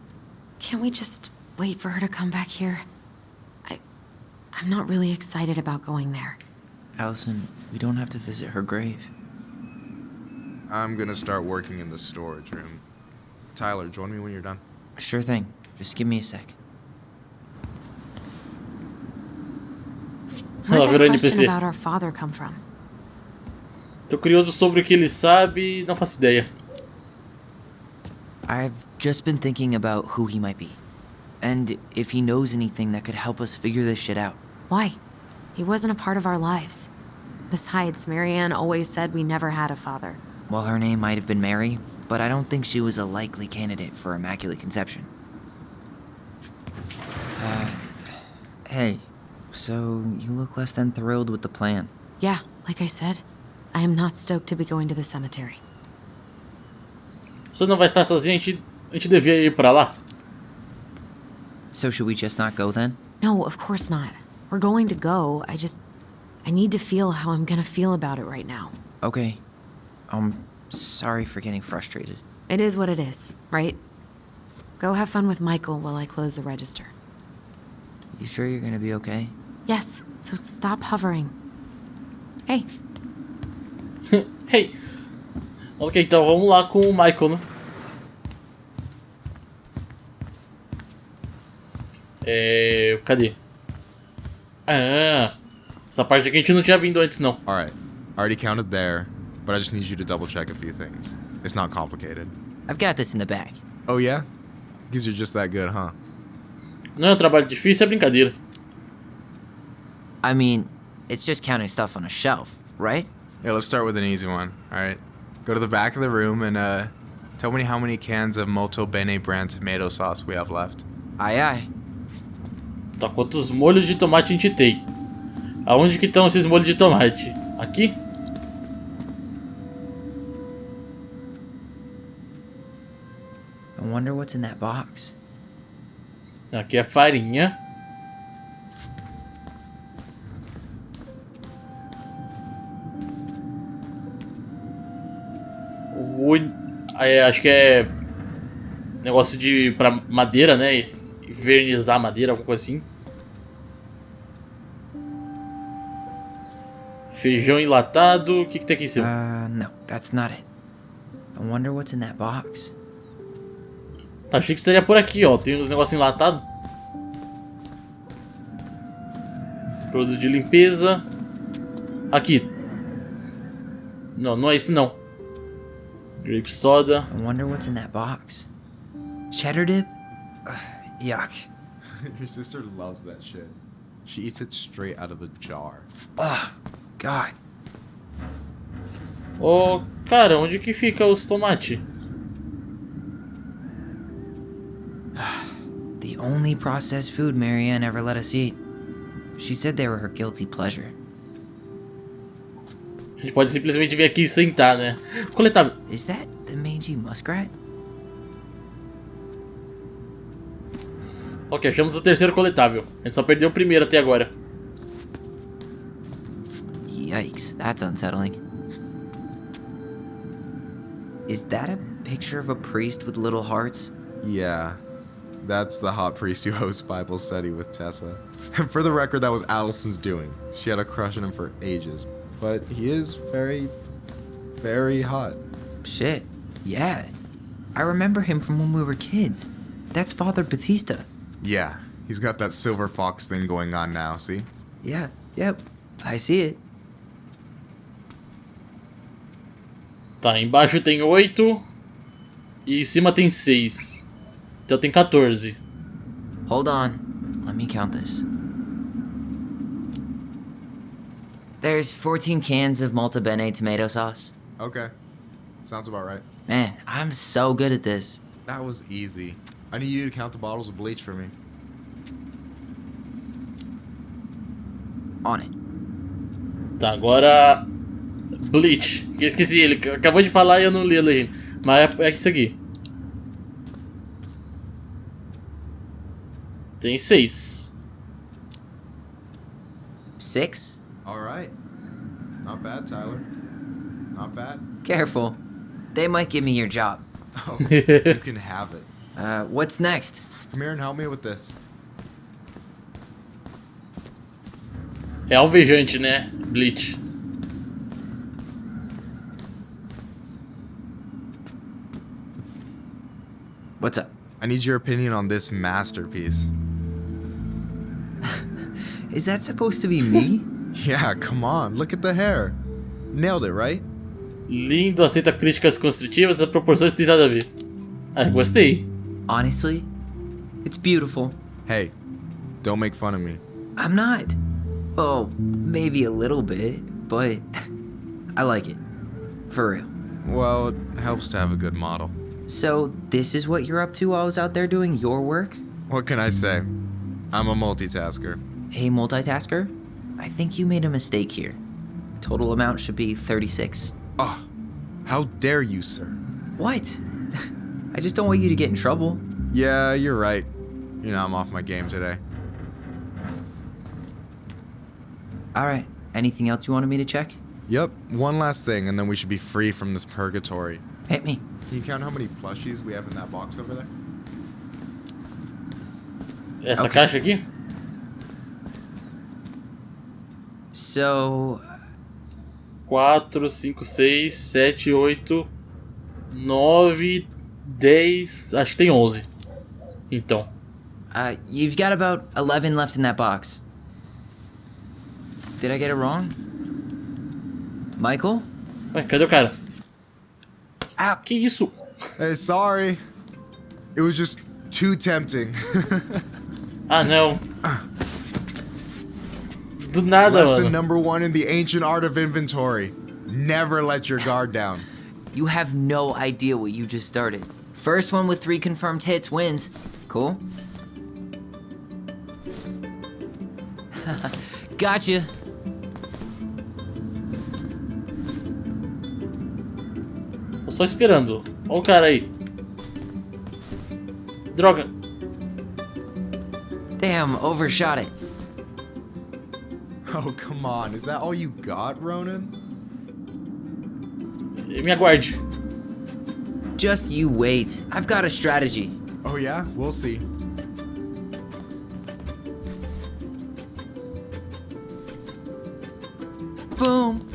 Can't we just wait for her to come back here? I'm not really excited about going there. Allison, we don't have to visit her grave. I'm gonna start working in the storage room. Tyler, join me when you're done. Sure thing. Just give me a sec. Where'd that question about our father come from? Tô curioso sobre o que ele sabe e não faço ideia. I've just been thinking about who he might be. And if he knows anything that could help us figure this shit out. Why? He wasn't a part of our lives. Besides, Marianne always said we never had a father. Well, her name might have been Mary, but I don't think she was a likely candidate for Immaculate Conception. Hey, so you look less than thrilled with the plan. Yeah, like I said, I am not stoked to be going to the cemetery. Você não vai estar sozinha, a gente devia ir pra lá. So should we just not go then? No, of course not. We're going to go. I need to feel how I'm gonna feel about it right now. Okay. Sorry for getting frustrated. It is what it is, right? Go have fun with Michael while I close the register. You sure you're gonna be okay? Yes, so stop hovering. Hey. Hey. Ok, então vamos lá com o Michael, né? Cadê? Ah, essa parte aqui a gente não tinha vindo antes, não. Alright, I already counted there, but I just need you to double check a few things. It's not complicated. I've got this in the bag. Oh yeah? Because you're just that good, huh? Não é um trabalho difícil, é brincadeira. I mean, it's just counting stuff on a shelf, right? Yeah, let's start with an easy one, alright? Go to the back of the room and tell me how many cans of Molto Bene brand tomato sauce we have left. Aye, aye. Tá, quantos molhos de tomate a gente tem? Aonde que estão esses molhos de tomate? Aqui? I wonder what's in that box. Aqui é farinha. Acho que é negócio de pra madeira, né? Vernizar madeira, alguma coisa assim. Feijão enlatado. O que tem aqui em cima? No, that's not it. I wonder what's in that box. Tá, achei que seria por aqui, ó. Tem uns negócios enlatados. Produto de limpeza. Aqui. Não, não é isso não. Grape soda. I wonder what's in that box. Cheddar dip? Yuck. Your sister loves that shit. She eats it straight out of the jar. Ugh, God. Ô, cara, onde que fica os tomates? The only processed food Marianne ever let us eat. She said they were her guilty pleasure. A gente pode simplesmente vir aqui e sentar, né? Coletável. Is that the mangy muskrat? Ok, achamos o terceiro coletável. A gente só perdeu o primeiro até agora. Yikes, that's unsettling. Is that a picture of a priest with little hearts? Yeah, that's the hot priest who hosts Bible study with Tessa. And for the record, that was Allison's doing. She had a crush on him for ages. But he is very, very hot. Shit, yeah. I remember him from when we were kids. That's Father Batista. Yeah, he's got that silver fox thing going on now, see? Yeah, yep, I see it. Tá, embaixo tem 8 e em cima tem 6. Então tem 14. Hold on, let me count this. There's 14 cans of Malta Bene tomato sauce. Okay, sounds about right. Man, I'm so good at this. That was easy. I need you to count the bottles of bleach for me. On it. Tá, agora... Bleach. Que eu esqueci, ele acabou de falar e eu não li ele. Mas é isso aqui. Tem 6. 6? Alright. Not bad, Tyler. Not bad. Careful. They might give me your job. Oh, you can have it. What's next? Come here and help me with this. É alvejante, né? Bleach. What's up? I need your opinion on this masterpiece. Is that supposed to be me? Yeah, come on. Look at the hair. Nailed it, right? Lindo, aceita críticas construtivas, as proporções tem nada a ver. Ah, gostei. Honestly, it's beautiful. Hey, don't make fun of me. I'm not. Oh, maybe a little bit, but I like it. For real. Well, it helps to have a good model. So, this is what you're up to while I was out there doing your work? What can I say? I'm a multitasker. Hey, multitasker? I think you made a mistake here. Total amount should be 36. Oh, how dare you, sir? What? I just don't want you to get in trouble. Yeah, you're right. You know, I'm off my game today. Alright, anything else you wanted me to check? Yep, one last thing, and then we should be free from this purgatory. Hit me. Can you count how many plushies we have in that box over there? Essa caixa aqui? So... 4, 5, 6, 7, 8, 9, 10... Acho que tem 11. Então. You've got about 11 left in that box. Did I get it wrong? Michael? Ué, cadê o cara? Ah, que isso? Hey, sorry. It was just too tempting. Ah, não. Do nada, Lesson mano. number 1 in the ancient art of inventory. Never let your guard down. You have no idea what you just started. First one with 3 confirmed hits wins. Cool? Gotcha. Tô só esperando. Ó o cara aí. Droga. Damn, overshot it. Oh, come on. Is that all you got, Ronan? Me aguarde. Just you wait. I've got a strategy. Oh yeah? We'll see. Boom.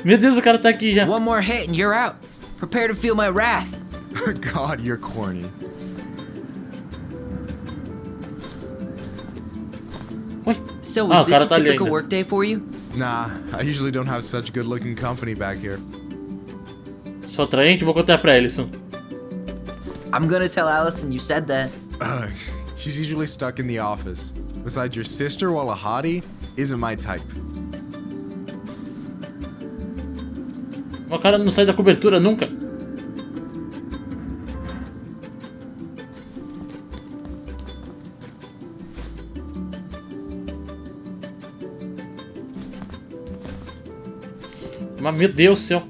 Meu Deus, o cara tá aqui já. One more hit and you're out. Prepare to feel my wrath. God, you're corny. So Ah, is o cara this a tá ali typical ainda. workday for you? Nah, I usually don't have such good-looking company back here. Sou atraente, vou contar pra Ellison. I'm gonna tell Allison you said that. She's usually stuck in the office. Besides, your sister, while a hottie, isn't my type. O cara não sai da cobertura nunca. Mas meu Deus do céu.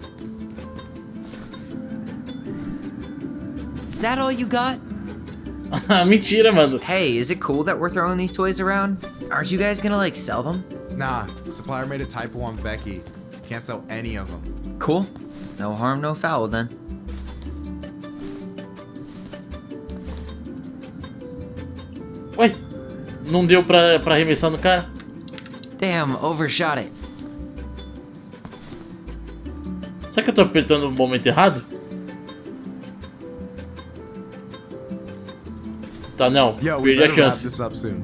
Is that all you got? Mentira, mano. Hey, is it cool that we're throwing these toys around? Aren't you guys gonna, like, sell them? Nah, supplier made a typo on Becky. Can't sell any of them. Cool. No harm, no foul, then. Ué, não deu pra arremessar no cara? Damn, overshot it. Será que eu tô apertando no momento errado? Tá, não. Yo, we perdi a better wrap chance. this up soon.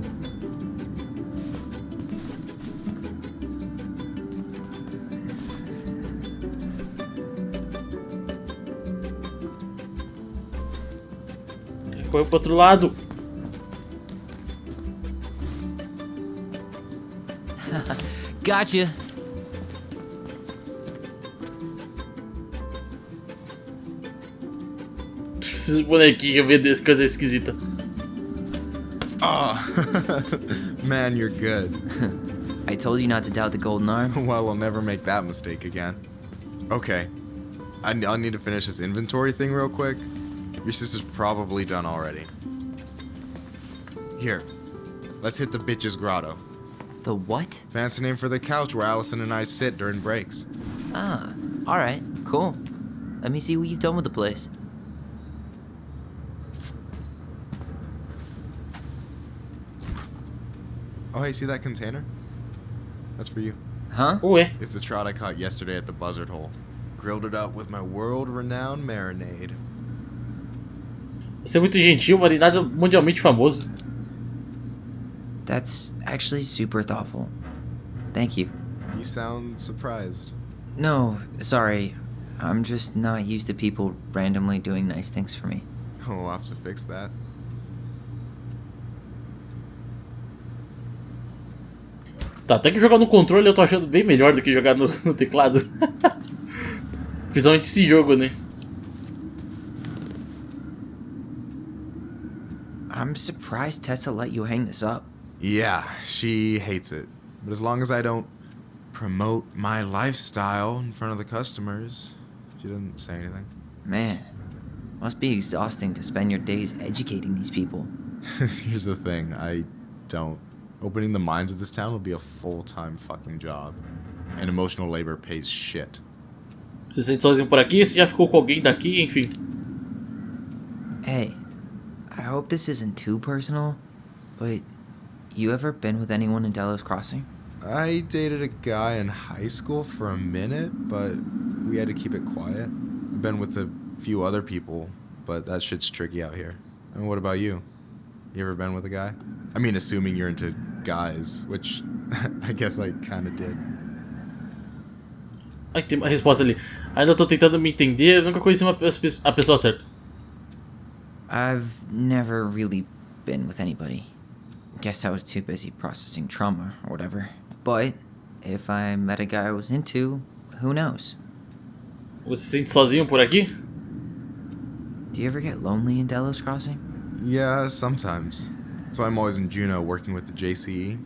Correu pro outro lado. Gotcha. Esses bonequinhos vendo coisa esquisita. Oh, man, you're good. I told you not to doubt the golden arm. Well, we'll never make that mistake again. Okay, I'll need to finish this inventory thing real quick. Your sister's probably done already. Here, let's hit the bitch's grotto. The what? Fancy name for the couch where Allison and I sit during breaks. Ah, alright, cool. Let me see what you've done with the place. Oh, hey, see that container? That's for you. Huh? Ué. It's the trout I caught yesterday at the buzzard hole. Grilled it up with my world-renowned marinade. Você é muito gentil, marinado mundialmente famoso. That's actually super thoughtful. Thank you. You sound surprised. No, sorry. I'm just not used to people randomly doing nice things for me. Oh, we'll have to fix that. Tá, até que jogar no controle eu tô achando bem melhor do que jogar no teclado. Principalmente esse jogo, né? I'm surprised Tessa let you hang this up. Yeah, she hates it. But as long as I don't promote my lifestyle in front of the customers, she doesn't say anything. Man, must be exhausting to spend your days educating these people. Here's the thing, I don't. Opening the mines of this town will be a full-time fucking job. And emotional labor pays shit. Você se sente sozinho por aqui? Você já ficou com alguém daqui? Enfim. Hey, I hope this isn't too personal, but you ever been with anyone in Delos Crossing? I dated a guy in high school for a minute, but we had to keep it quiet. I've been with a few other people, but that shit's tricky out here. And what about you? You ever been with a guy? I mean, assuming you're into guys, which I guess I kinda did. Ai, tem uma resposta ali. Ainda tô tentando me entender, eu nunca conheci a pessoa certa. I've never really been with anybody. Guess I was too busy processing trauma or whatever. But if I met a guy I was into, who knows? Você se sente sozinho por aqui? Do you ever get lonely in Delos Crossing? Yeah, sometimes. So I'm always in Juneau working with the JCE,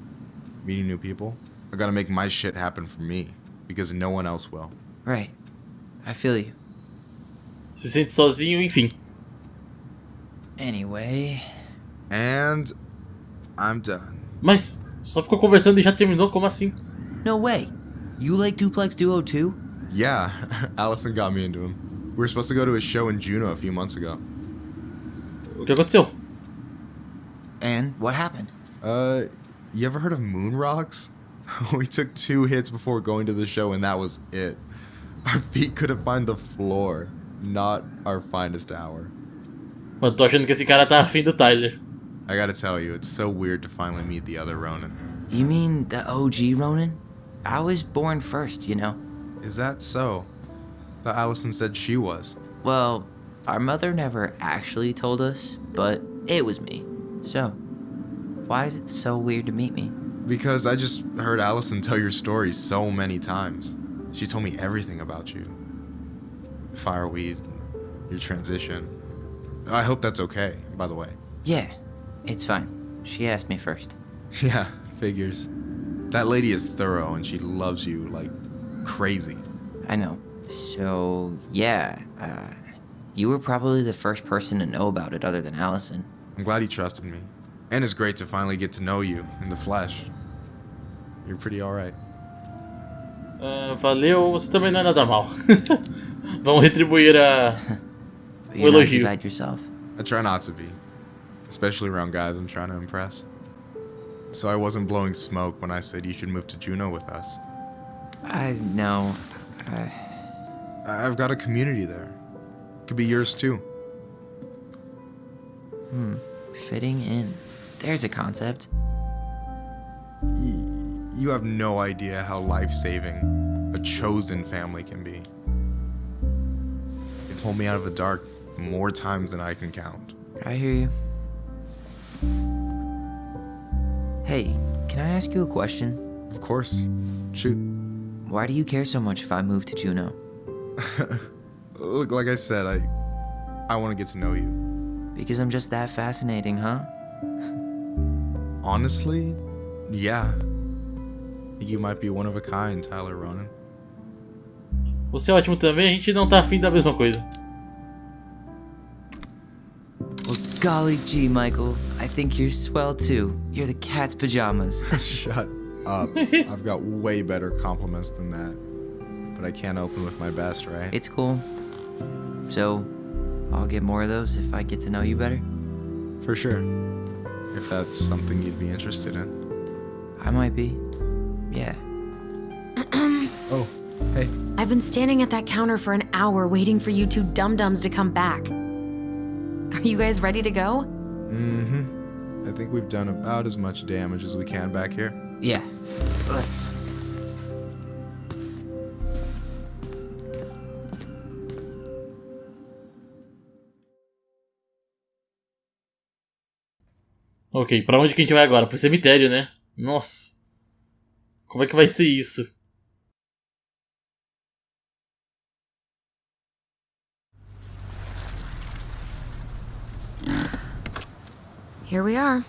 meeting new people. I gotta make my shit happen for me, because no one else will. Right. I feel you. Se sente sozinho, enfim. Anyway. And I'm done. Mas só ficou conversando e já terminou? Como assim? No way. You like Duplex Duo too? Yeah, Allison got me into him. We were supposed to go to a show in Juneau a few months ago. O que aconteceu? And what happened? You ever heard of moon rocks? We took 2 hits before going to the show and that was it. Our feet couldn't find the floor. Not our finest hour. Mano, tô achando que esse cara tá afim do Tyler. I gotta tell you, it's so weird to finally meet the other Ronin. You mean the OG Ronin? I was born first, you know. Is that so? Thought Allison said she was. Well, our mother never actually told us, but it was me. So, why is it so weird to meet me? Because I just heard Allison tell your story so many times. She told me everything about you. fireweed, your transition. I hope that's okay, by the way. Yeah, it's fine. She asked me first. Yeah, figures. That lady is thorough and she loves you like crazy. I know. So, yeah, you were probably the first person to know about it other than Allison. I'm glad he trusted me. And it's great to finally get to know you in the flesh. You're pretty alright. Valeu, você também não é nada mal. Vamos retribuir o You're not too elogio. bad yourself. I try not to be. Especially around guys I'm trying to impress. So I wasn't blowing smoke when I said you should move to Juneau with us. I've got a community there. Could be yours too. Fitting in. There's a concept. You have no idea how life-saving a chosen family can be. It pulled me out of the dark more times than I can count. I hear you. Hey, can I ask you a question? Of course. Shoot. Why do you care so much if I move to Juneau? Look, like I said, I want to get to know you. Because I'm just that fascinating, huh? Honestly, yeah. You might be one of a kind, Tyler Ronan. Você é ótimo também, a gente não tá afim da mesma coisa. Well, golly gee, Michael. I think you're swell too. You're the cat's pajamas. Shut up. I've got way better compliments than that. But I can't open with my best, right? It's cool. So, I'll get more of those if I get to know you better? For sure. If that's something you'd be interested in. I might be. Yeah. Oh, hey. I've been standing at that counter for an hour waiting for you two dum-dums to come back. Are you guys ready to go? Mm-hmm. I think we've done about as much damage as we can back here. Yeah. Ok, pra onde que a gente vai agora? Pro cemitério, né? Nossa. Como é que vai ser isso? Here we are.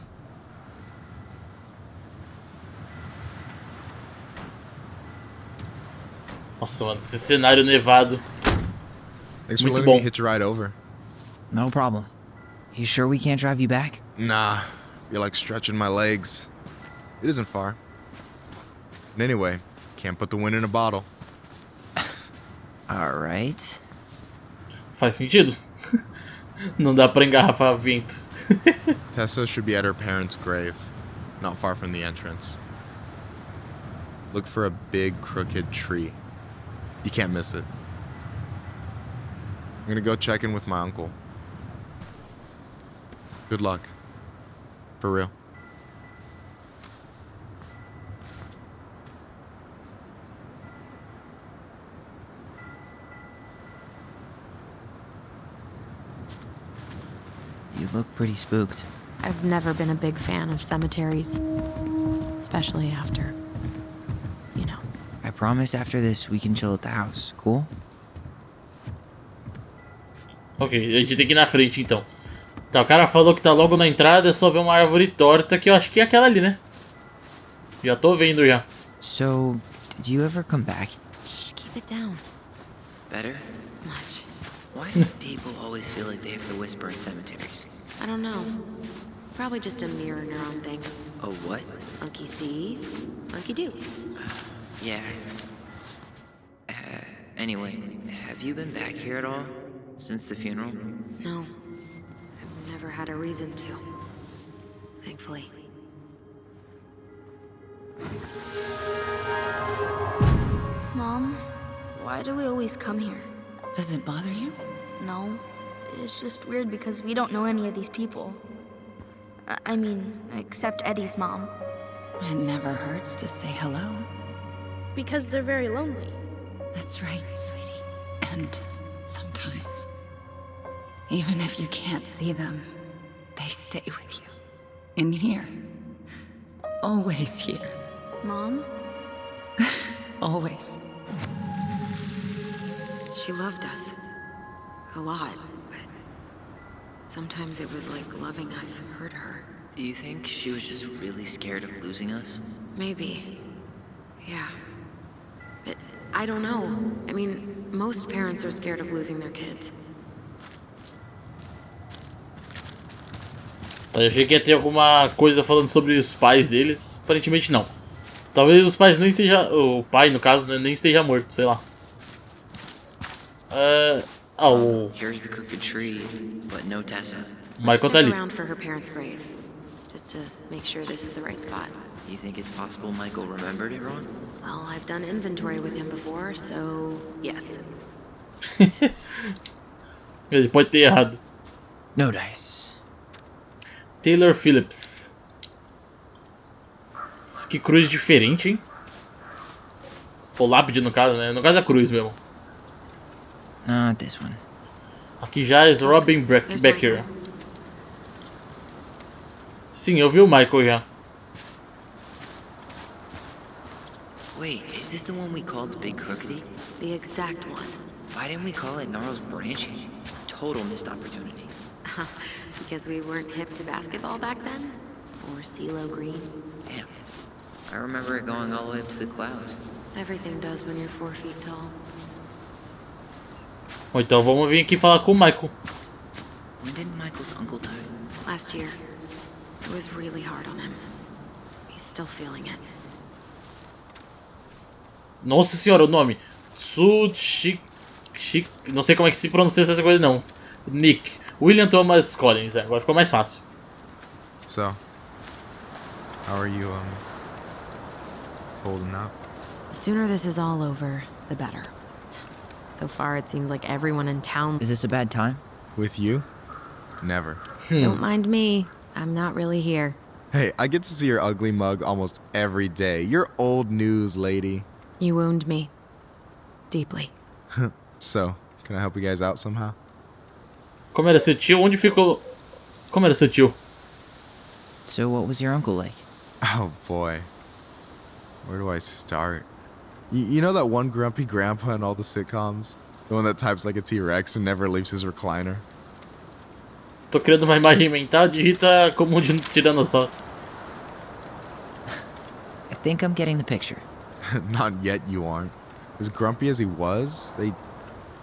Nossa, mano, esse cenário nevado. Thanks for Muito letting bom. me hitch a ride over. No problem. You sure we can't drive you back? Nah, you're like stretching my legs. It isn't far. And anyway, can't put the wind in a bottle. Alright. Faz sentido. Não dá pra engarrafar vento. Tessa should be at her parents' grave, not far from the entrance. Look for a big crooked tree. You can't miss it. I'm gonna go check in with my uncle. Good luck. For real. You look pretty spooked. I've never been a big fan of cemeteries. Especially after, you know. I promise after this we can chill at the house, cool? Ok, a gente tem que ir na frente então. Tá, o cara falou que tá logo na entrada, é só ver uma árvore torta, que eu acho que é aquela ali, né? Já tô vendo já. So, did you ever come back? Shh, keep it down. Better? Much. Why do people always feel like they have to whisper in cemeteries? I don't know. Probably just a mirror neuron thing. Oh, what? Monkey see, monkey do. Yeah. Anyway, have you been back here at all? Since the funeral? No. I've never had a reason to. Thankfully. Mom, why do we always come here? Does it bother you? No. It's just weird because we don't know any of these people. I mean, except Eddie's mom. It never hurts to say hello. Because they're very lonely. That's right, sweetie. And sometimes, even if you can't see them, they stay with you. In here. Always here. Mom? Always. She loved us. a lot, but sometimes it was like loving us hurt her. Do you think she was just really scared of losing us? Maybe. Yeah. But I don't know. I mean, most parents are scared of losing their kids. Eu achei que ia ter alguma coisa falando sobre os pais deles. Aparentemente não. Talvez os pais nem esteja... O pai, no caso, nem esteja morto, sei lá. Here's the crooked tree, but no Tessa. Michael tá ali. Around for her parents' grave, just to make sure this is the right spot. You think it's possible Michael remembered it wrong? Well, I've done inventory with him before, so yes. Ele pode ter errado. No dice. Taylor Phillips. Que cruz diferente, hein? Ou lápide no caso, né? No caso é cruz mesmo. Not this one. Aqui já é Robin Becker. Sim, eu vi o Michael já. Wait, is this the one we called the Big Crookedy? The exact one. Why didn't we call it Gnarls Branching? Total missed opportunity. Because we weren't hip to basketball back then? Or CeeLo Green? Damn. I remember it going all the way up to the clouds. Everything does when you're 4 feet tall. Bom, então vamos vir aqui falar com o Michael. When did Michael's uncle die? Last year. It was really hard on him. He's still feeling it. Nossa senhora, o nome. Não sei como é que se pronuncia essa coisa não. Nick. William Thomas Collins. Agora ficou mais fácil. So, how are you, holding up? The sooner this is all over, the better. So far, it seems like everyone in town... Is this a bad time? With you? Never. Don't mind me. I'm not really here. Hey, I get to see your ugly mug almost every day. You're old news, lady. You wound me. Deeply. So, can I help you guys out somehow? Como era seu tio? Onde ficou... Como era seu tio? So what was your uncle like? Oh boy. Where do I start? You know that one grumpy grandpa in all the sitcoms? The one that types like a T-Rex and never leaves his recliner? Tô criando uma imagem mental, digita como um tiranossauro. I think I'm getting the picture. Not yet, you aren't. As grumpy as he was, they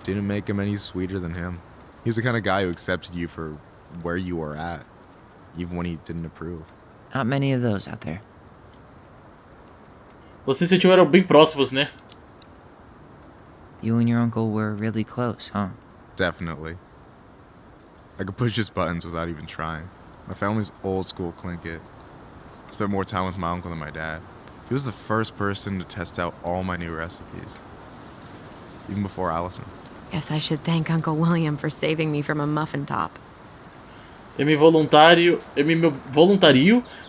didn't make him any sweeter than him. He's the kind of guy who accepted you for where you were at, even when he didn't approve. Not many of those out there. Vocês e seu tio eram bem próximos, né? You and your uncle were really close, huh? Definitely. I could push his buttons without even trying. My family's old school Tlingit. I spent more time with my uncle than my dad. He was the first person to test out all my new recipes. Even before Allison. Guess I should thank Uncle William for saving me from a muffin top. Eu me voluntario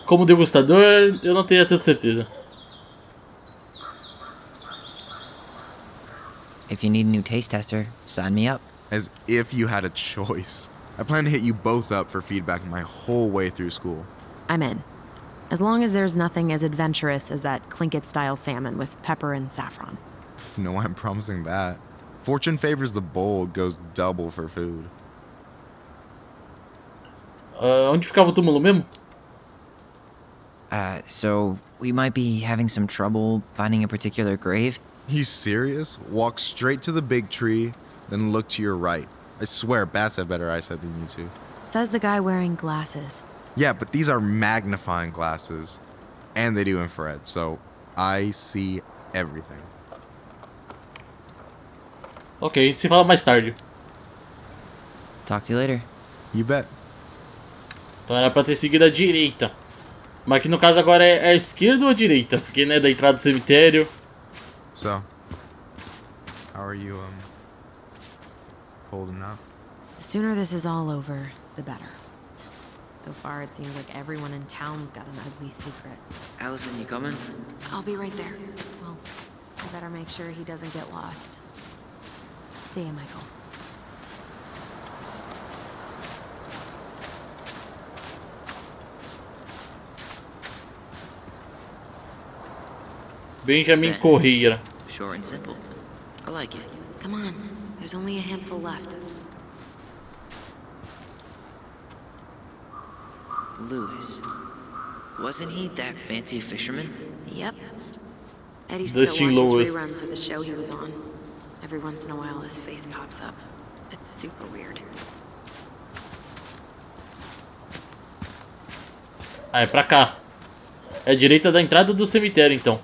como degustador, eu não tenho tanta certeza. If you need a new taste tester, sign me up. As if you had a choice. I plan to hit you both up for feedback my whole way through school. I'm in. As long as there's nothing as adventurous as that Tlingit-style salmon with pepper and saffron. No way I'm promising that. Fortune favors the bold, goes double for food. Onde ficava o túmulo mesmo? So we might be having some trouble finding a particular grave? You serious? Walk straight to the big tree, then look to your right. I swear bats have better eyesight than you two. Says the guy wearing glasses. Yeah, but these are magnifying glasses. And they do infrared, so I see everything. Ok, a gente se fala mais tarde. Talk to you later. You bet. Então era pra ter seguido a direita. Mas que no caso agora é a esquerda ou a direita? Porque, né, da entrada do cemitério. So, how are you, holding up? The sooner this is all over, the better. So far, it seems like everyone in town's got an ugly secret. Allison, you coming? I'll be right there. Well, I better make sure he doesn't get lost. See ya, Michael. Benjamin Correia. Short and simple. I like it. Come on, there's only a handful left. Lewis. Wasn't he that fancy fisherman? Yep. Eddie This still Lewis. watches reruns of the show he was on. Every once in a while his face pops up. It's super weird. Ah, é pra cá. É a direita da entrada do cemitério, então.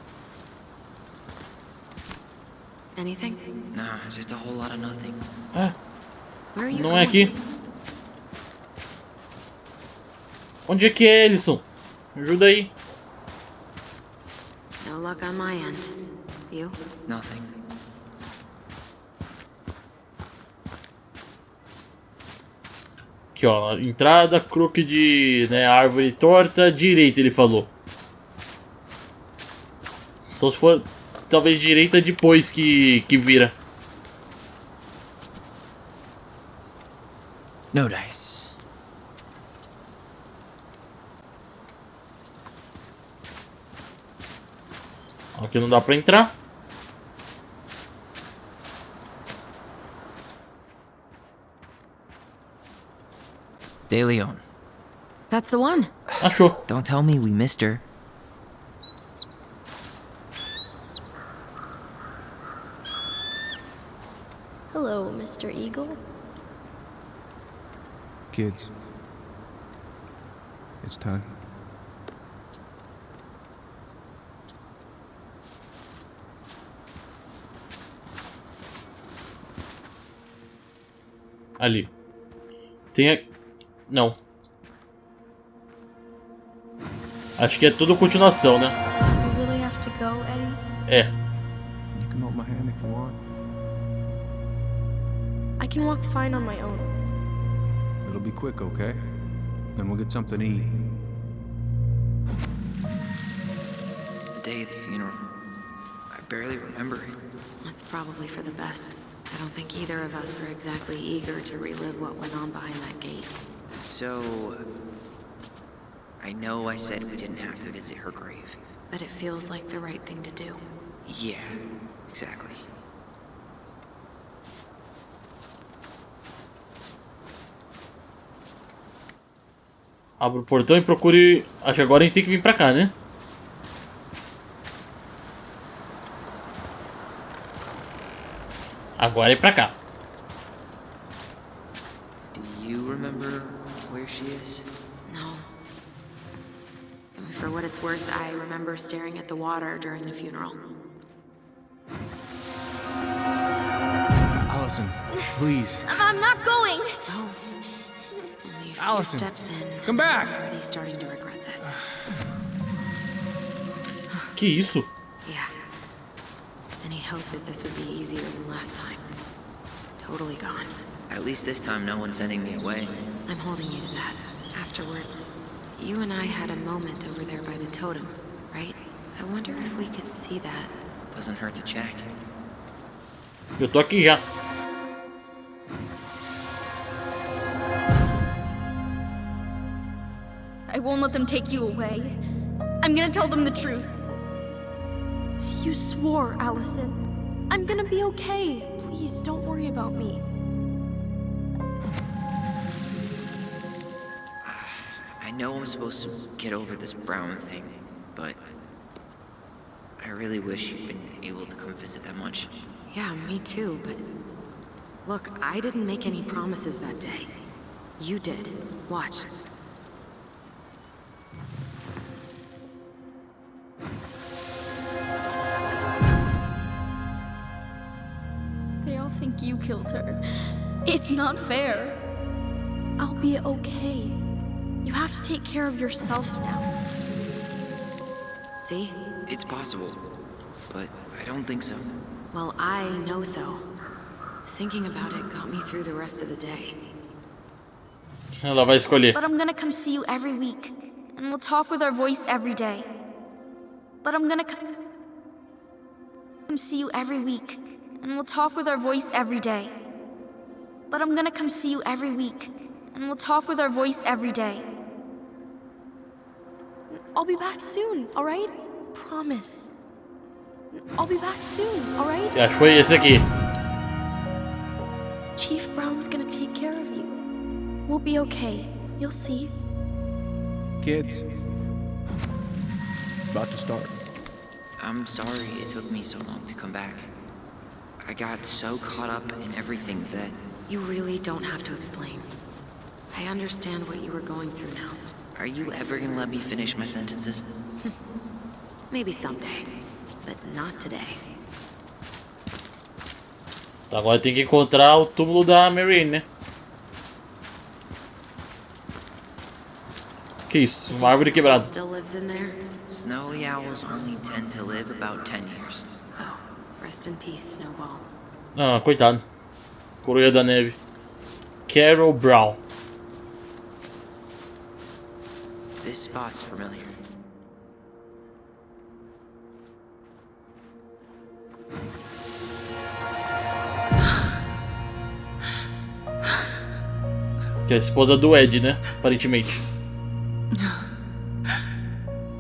Anything? Nah, just a whole lot of nothing. Ah, Where are you não é going? aqui. Onde é que é, Ellison? Me ajuda aí. No luck on my end. You? Nothing. Aqui, ó. Entrada, croque de, né, árvore torta, direita, ele falou. Só se for, talvez, direita depois que vira. No dice. Aqui não dá pra entrar. De Leon. That's the one. Achou. Don't tell me we missed her. Hello, Mr. Eagle. Kids. It's time. Ali. Tem a... Não. Acho que é tudo continuação, né? We really have to go, Eddie? É. You can hold my hand if you want. I can walk fine on my own. It'll be quick, okay? Then we'll get something to eat. The day of the funeral. I barely remember it. That's probably for the best. I don't think either of us are exactly eager to relive what went on behind that gate. So... I know I said we didn't have to visit her grave. But it feels like the right thing to do. Yeah, exactly. Abra o portão e procure... Acho que agora a gente tem que vir pra cá, né? Agora é pra cá. Do you remember where she is? No. And for what it's worth, I remember staring at the water during the funeral. Allison, please. I'm not going! Oh. Only a few Allison, steps in. come back! I'm already starting to regret this. Que isso? Yeah. Any hope that this would be easier than last time? Totally gone. At least this time no one's sending me away. I'm holding you to that. Afterwards, you and I had a moment over there by the totem, right? I wonder if we could see that. Doesn't hurt to check. Eu tô aqui já. I won't let them take you away. I'm gonna tell them the truth. You swore, Allison. I'm gonna be okay. Please, don't worry about me. I know I'm supposed to get over this Brown thing, but I really wish you'd been able to come visit that much. Yeah, me too, but... Look, I didn't make any promises that day. You did. Watch. They all think you killed her. It's not fair. I'll be okay. You have to take care of yourself now. See? It's possible, but I don't think so. Well, I know so. Thinking about it got me through the rest of the day. Ela vai escolher. But I'm gonna come see you every week. And we'll talk with our voice every day. But I'm gonna come see you every week. And we'll talk with our voice every day. But I'm gonna come see you every week. And we'll talk with our voice every day. I'll be back soon, alright? Promise. I'll be back soon, alright? Acho que foi esse aqui. Chief Brown's gonna take care of you. We'll be okay. You'll see. kids. About to start. I'm sorry it took me so long to come back. I got so caught up in everything that... You really don't have to explain. I understand what you were going through now. Are you ever gonna let me finish my sentences? Maybe someday, but not today. Agora tem que encontrar o túmulo da Marine, né? Que isso? Uma árvore quebrada. Still lives in there? Snowy owls only tend to live about 10 years. Oh, rest in peace, Snowball. Ah, coitado. Coroa da neve. Carol Brown. This spot's familiar. Que é a esposa do Ed, né? Aparentemente.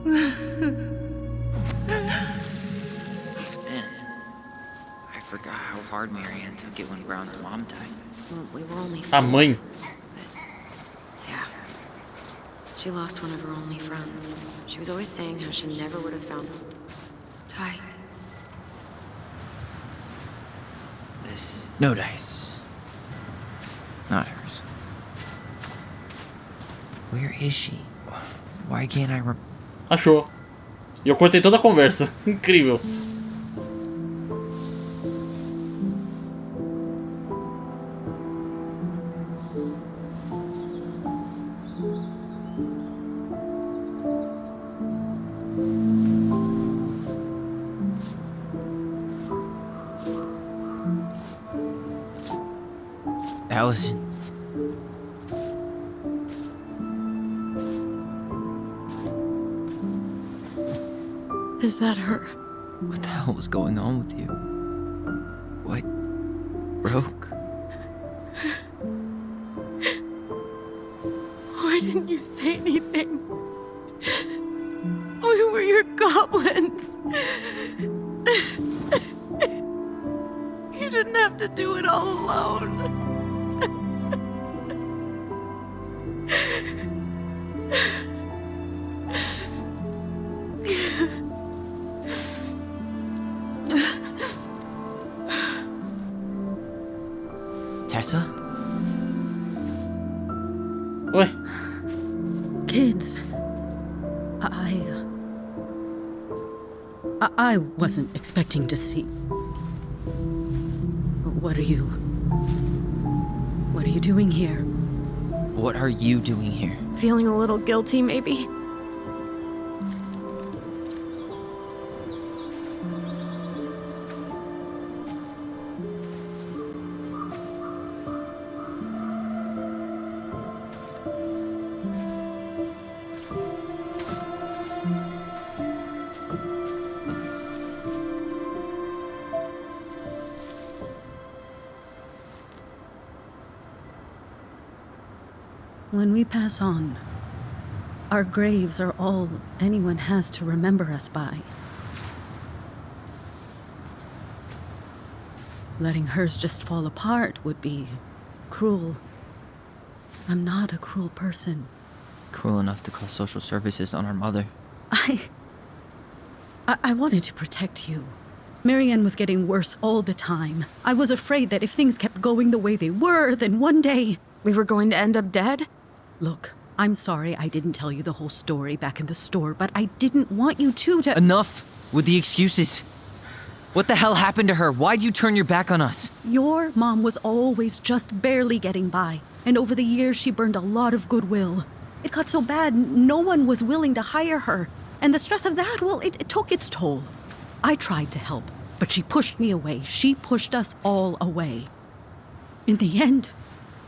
Man, I forgot how hard Marianne took it when Brown's mom died. Well, we were only A mãe. Yeah. She lost one of her only friends. She was always saying how she never would have found Ty. This... No dice. Not hers. Where is she? Why can't I Achou. E eu cortei toda a conversa. Incrível. Allison. Is that her? What the hell was going on with you? What broke? Why didn't you say anything? We were your goblins. You didn't have to do it all alone. Tessa? Oi. Kids, I wasn't expecting to see. What are you doing here? What are you doing here? Feeling a little guilty, maybe? When we pass on, our graves are all anyone has to remember us by. Letting hers just fall apart would be cruel. I'm not a cruel person. Cruel enough to call social services on our mother. I wanted to protect you. Marianne was getting worse all the time. I was afraid that if things kept going the way they were, then one day... We were going to end up dead? Look, I'm sorry I didn't tell you the whole story back in the store, but I didn't want you to... Enough with the excuses. What the hell happened to her? Why'd you turn your back on us? Your mom was always just barely getting by, and over the years she burned a lot of goodwill. It got so bad, no one was willing to hire her, and the stress of that, well, it took its toll. I tried to help, but she pushed me away. She pushed us all away. In the end,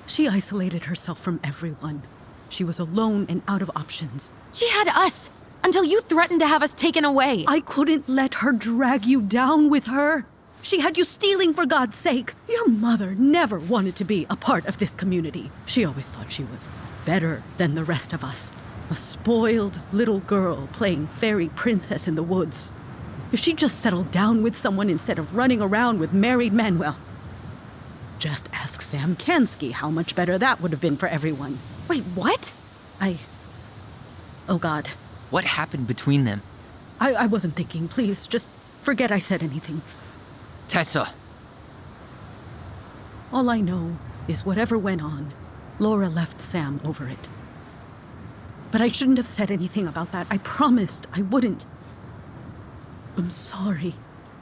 she isolated herself from everyone. She was alone and out of options. She had us, until you threatened to have us taken away. I couldn't let her drag you down with her. She had you stealing for God's sake. Your mother never wanted to be a part of this community. She always thought she was better than the rest of us. A spoiled little girl playing fairy princess in the woods. If she just settled down with someone instead of running around with married men, well, just ask Sam Kansky how much better that would have been for everyone. Wait, what? Oh, God. What happened between them? I wasn't thinking. Please, just forget I said anything. Tessa! All I know is whatever went on, Laura left Sam over it. But I shouldn't have said anything about that. I promised I wouldn't. I'm sorry,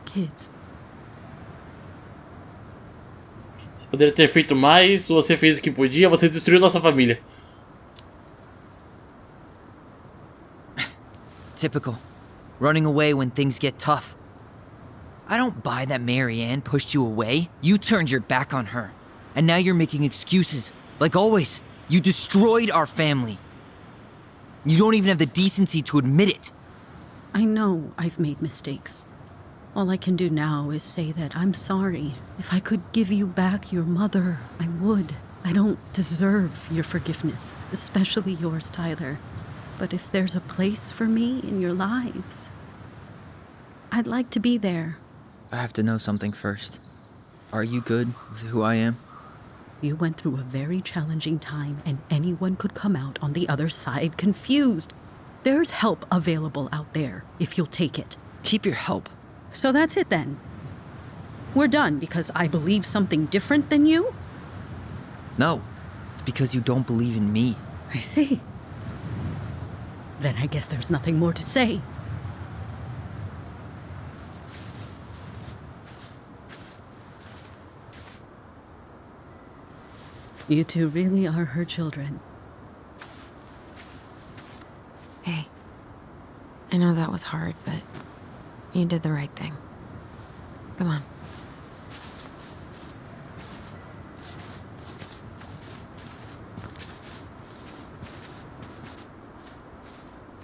kids. Você poderia ter feito mais, você fez o que podia, você destruiu nossa família. Typical. Running away when things get tough. I don't buy that Marianne pushed you away. You turned your back on her. And now you're making excuses. Like always, you destroyed our family. You don't even have the decency to admit it. I know I've made mistakes. All I can do now is say that I'm sorry. If I could give you back your mother, I would. I don't deserve your forgiveness, especially yours, Tyler. But if there's a place for me in your lives, I'd like to be there. I have to know something first. Are you good with who I am? You went through a very challenging time, and anyone could come out on the other side confused. There's help available out there, if you'll take it. Keep your help. So that's it then. We're done because I believe something different than you? No, it's because you don't believe in me. I see. Then I guess there's nothing more to say. You two really are her children. Hey, I know that was hard, but you did the right thing. Come on.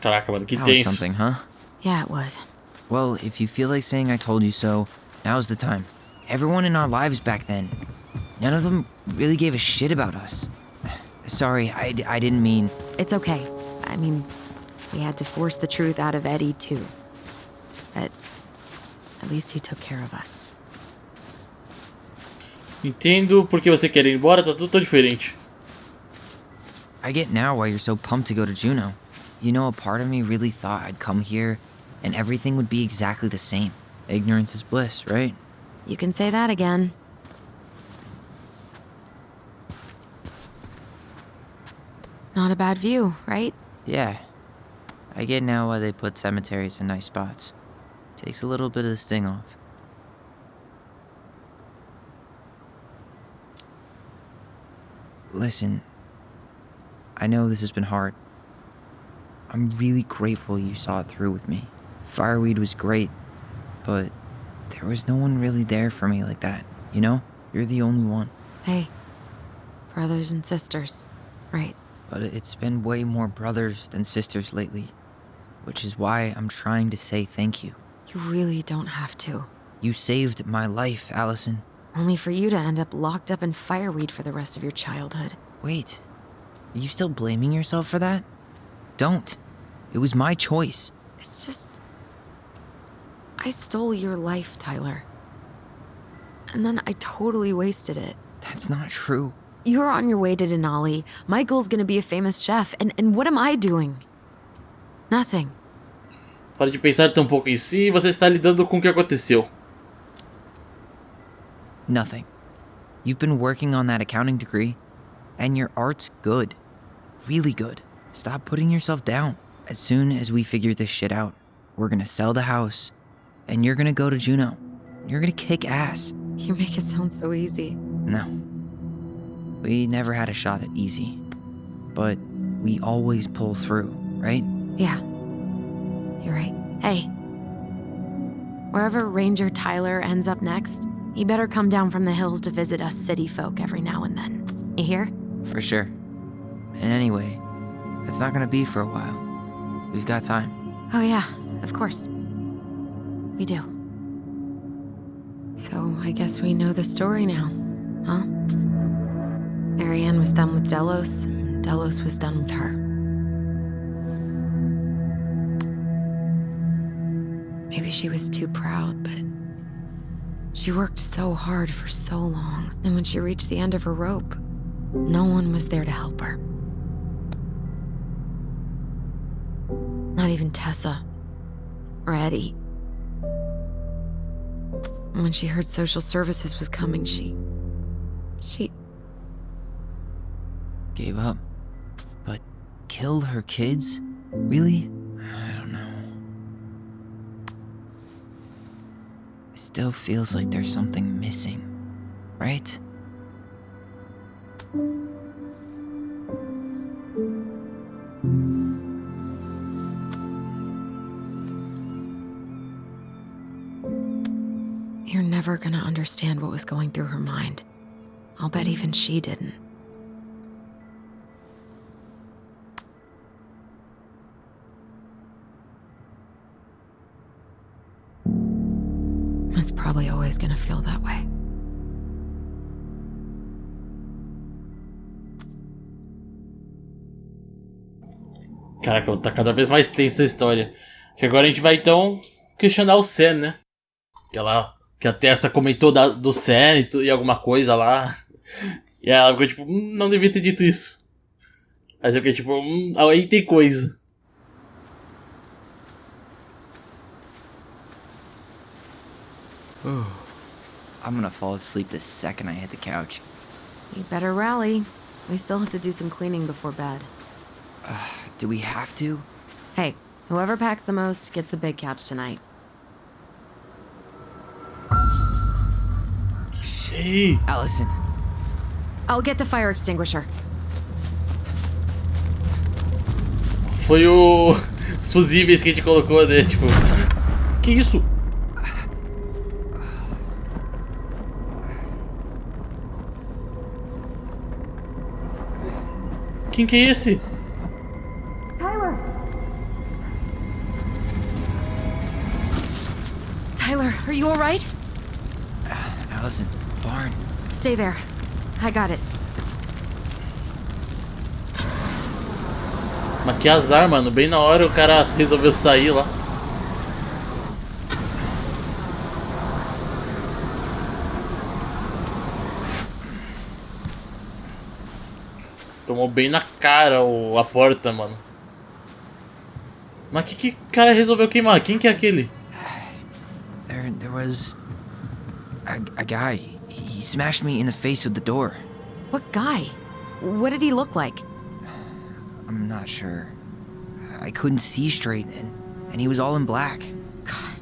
Caraca, mano, que That was tenso. something, huh? Yeah, it was. Well, if you feel like saying I told you so, now's the time. Everyone in our lives back then, none of them really gave a shit about us. Sorry, I didn't mean... It's okay. I mean, we had to force the truth out of Eddie, too. But at least he took care of us. Entendo porque você quer ir embora, tá tudo tão diferente. I get now why you're so pumped to go to Juneau. You know, a part of me really thought I'd come here and everything would be exactly the same. Ignorance is bliss, right? You can say that again. Not a bad view, right? Yeah. I get now why they put cemeteries in nice spots. Takes a little bit of the sting off. Listen, I know this has been hard. I'm really grateful you saw it through with me. Fireweed was great, but there was no one really there for me like that, you know? You're the only one. Hey, brothers and sisters, right? But it's been way more brothers than sisters lately, which is why I'm trying to say thank you. You really don't have to. You saved my life, Allison. Only for you to end up locked up in fireweed for the rest of your childhood. Wait, are you still blaming yourself for that? Don't. It was my choice. It's just... I stole your life, Tyler. And then I totally wasted it. That's not true. You're on your way to Denali. Michael's gonna be a famous chef. And what am I doing? Nothing. Para de pensar tão pouco em si e você está lidando com o que aconteceu. Nothing. You've been working on that accounting degree, and your art's good. Really good. Stop putting yourself down. As soon as we figure this shit out, we're gonna sell the house, and you're gonna go to Juneau. You're gonna kick ass. You make it sound so easy. No. We never had a shot at easy. But we always pull through, right? Yeah. You're right. Hey. Wherever Ranger Tyler ends up next, he better come down from the hills to visit us city folk every now and then. You hear? For sure. And anyway, it's not gonna be for a while. We've got time. Oh yeah, of course. We do. So I guess we know the story now, huh? Marianne was done with Delos, and Delos was done with her. Maybe she was too proud, but she worked so hard for so long, and when she reached the end of her rope, no one was there to help her. Not even Tessa. Or Eddie. When she heard social services was coming, she Gave up. But killed her kids? Really? I don't know. It still feels like there's something missing, right? You're never gonna understand what was going through her mind. I'll bet even she didn't. It's probably always gonna feel that way. Caraca, tá cada vez mais tensa a história. Que agora a gente vai então questionar o Sam, né? Que a Tessa comentou do Sam e alguma coisa lá. E ela ficou tipo, não devia ter dito isso. Aí eu fiquei tipo, aí tem coisa. I'm gonna fall asleep the second I hit the couch. You better rally. We still have to do some cleaning before bed. Do we have to? Hey, whoever packs the most gets the big couch tonight. Hey, Allison. I'll get the fire extinguisher. Foi os fusíveis que a gente colocou, né? Tipo, que isso? Quem que é esse? Tyler, are you alright? Allison, barn. Stay there. I got it. Mas que azar, mano. Bem na hora o cara resolveu sair lá. Tomou bem na cara a porta, mano. Mas que cara resolveu queimar? Quem que é aquele? There was a guy. He smashed me in the face with the door. What guy? What did he look like? I'm not sure. I couldn't see straight, and he was all in black. God,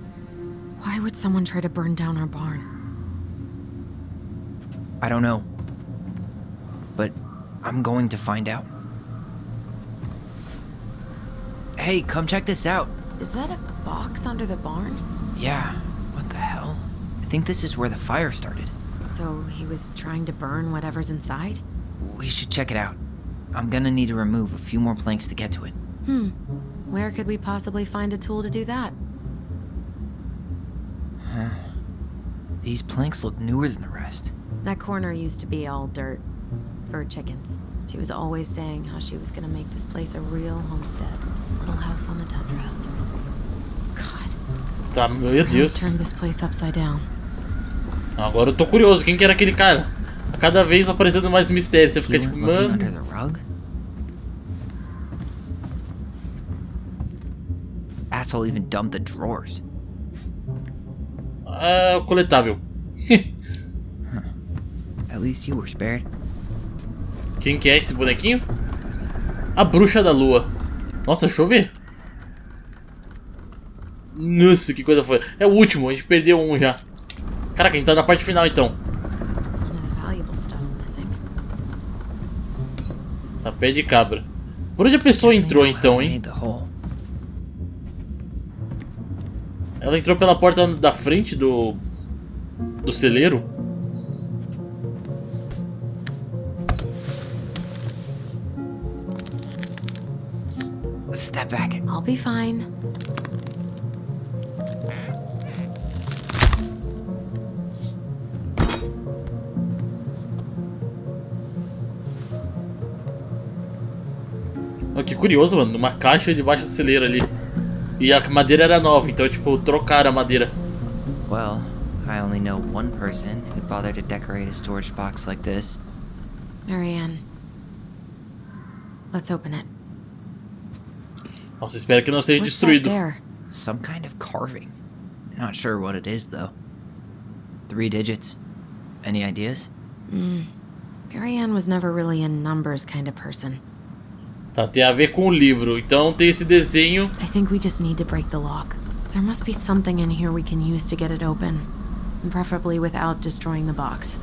why would someone try to burn down our barn? I don't know. But I'm going to find out. Hey, come check this out. Is that a box under the barn? Yeah, what the hell? I think this is where the fire started. So he was trying to burn whatever's inside? We should check it out. I'm gonna need to remove a few more planks to get to it. Where could we possibly find a tool to do that? Huh. These planks look newer than the rest. That corner used to be all dirt. For chickens. She was always saying how she was gonna make this place a real homestead. Little house on the tundra. God. Tá, meu Deus. Turn this place upside down. Agora eu tô curioso. Quem que era aquele cara? A cada vez aparecendo mais mistério. Você fica tipo, mano. Under the rug? Asshole even dumped the drawers. Coletável. At least you were spared. Quem que é esse bonequinho? A bruxa da lua. Nossa, deixa eu ver. Nossa, que coisa foi. É o último, a gente perdeu um já. Caraca, a gente tá na parte final então. Tá pé de cabra. Por onde a pessoa entrou então, hein? Ela entrou pela porta da frente do celeiro. Step back. I'll be fine. Oh, que curioso, mano. Uma caixa debaixo do celeiro ali. E a madeira era nova, então, tipo, trocaram a madeira. Well, I only know one person who'd bother to decorate a storage box like this. Marianne. Let's open it. Nossa, espero que não esteja What's destruído. that there? Some kind of carving. Not sure what it is, though. 3 digits. Any ideas? Marianne was never really a numbers kind of person. Tá, tem a ver com o livro. Então tem esse desenho. I think we just need to break the lock. There must be something in here we can use to get it open. Preferably without destroying the box.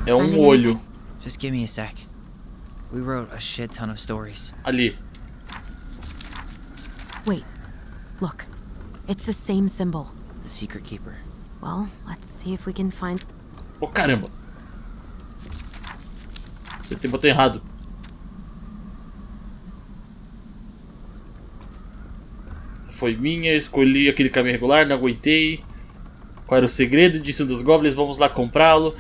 É um olho. Just give me a sec. We wrote a shit ton of stories. Ali. Wait. Look. It's the same symbol. The secret keeper. Well, let's see if we can find... Oh, caramba. Eu te botei errado. Foi minha, escolhi aquele caminho regular, não aguentei. Qual era o segredo disso dos goblins? Vamos lá comprá-lo.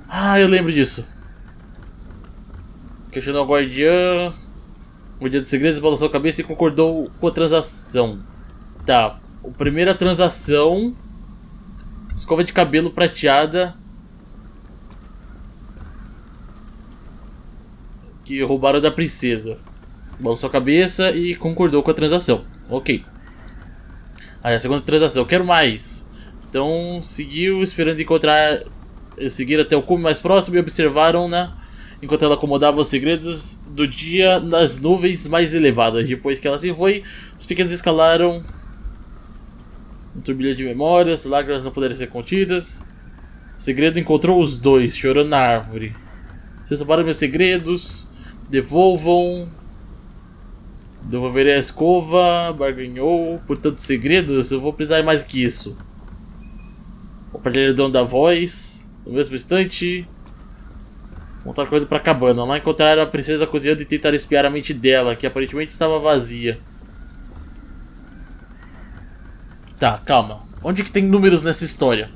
Ah, eu lembro disso. Questionou o guardião. O guardião dos segredos balançou a cabeça e concordou com a transação. Tá, a primeira transação. Escova de cabelo prateada. Que roubaram da princesa. Balançou a cabeça e concordou com a transação. Ok. Aí a segunda transação. Quero mais. Então seguiu esperando encontrar. Seguiram até o cume mais próximo e observaram-na enquanto ela acomodava os segredos do dia nas nuvens mais elevadas. Depois que ela se foi, os pequenos escalaram um turbilhão de memórias. Lágrimas não puderam ser contidas. O segredo encontrou os dois, chorando na árvore. Vocês roubaram meus segredos. Devolvam. Devolverei a escova. Barganhou. Por tantos segredos, eu vou precisar mais que isso. Compartilhar o dono da voz. No mesmo instante, voltaram correndo pra cabana. Lá encontraram a princesa cozinhando e tentaram espiar a mente dela, que aparentemente estava vazia. Tá, calma. Onde que tem números nessa história?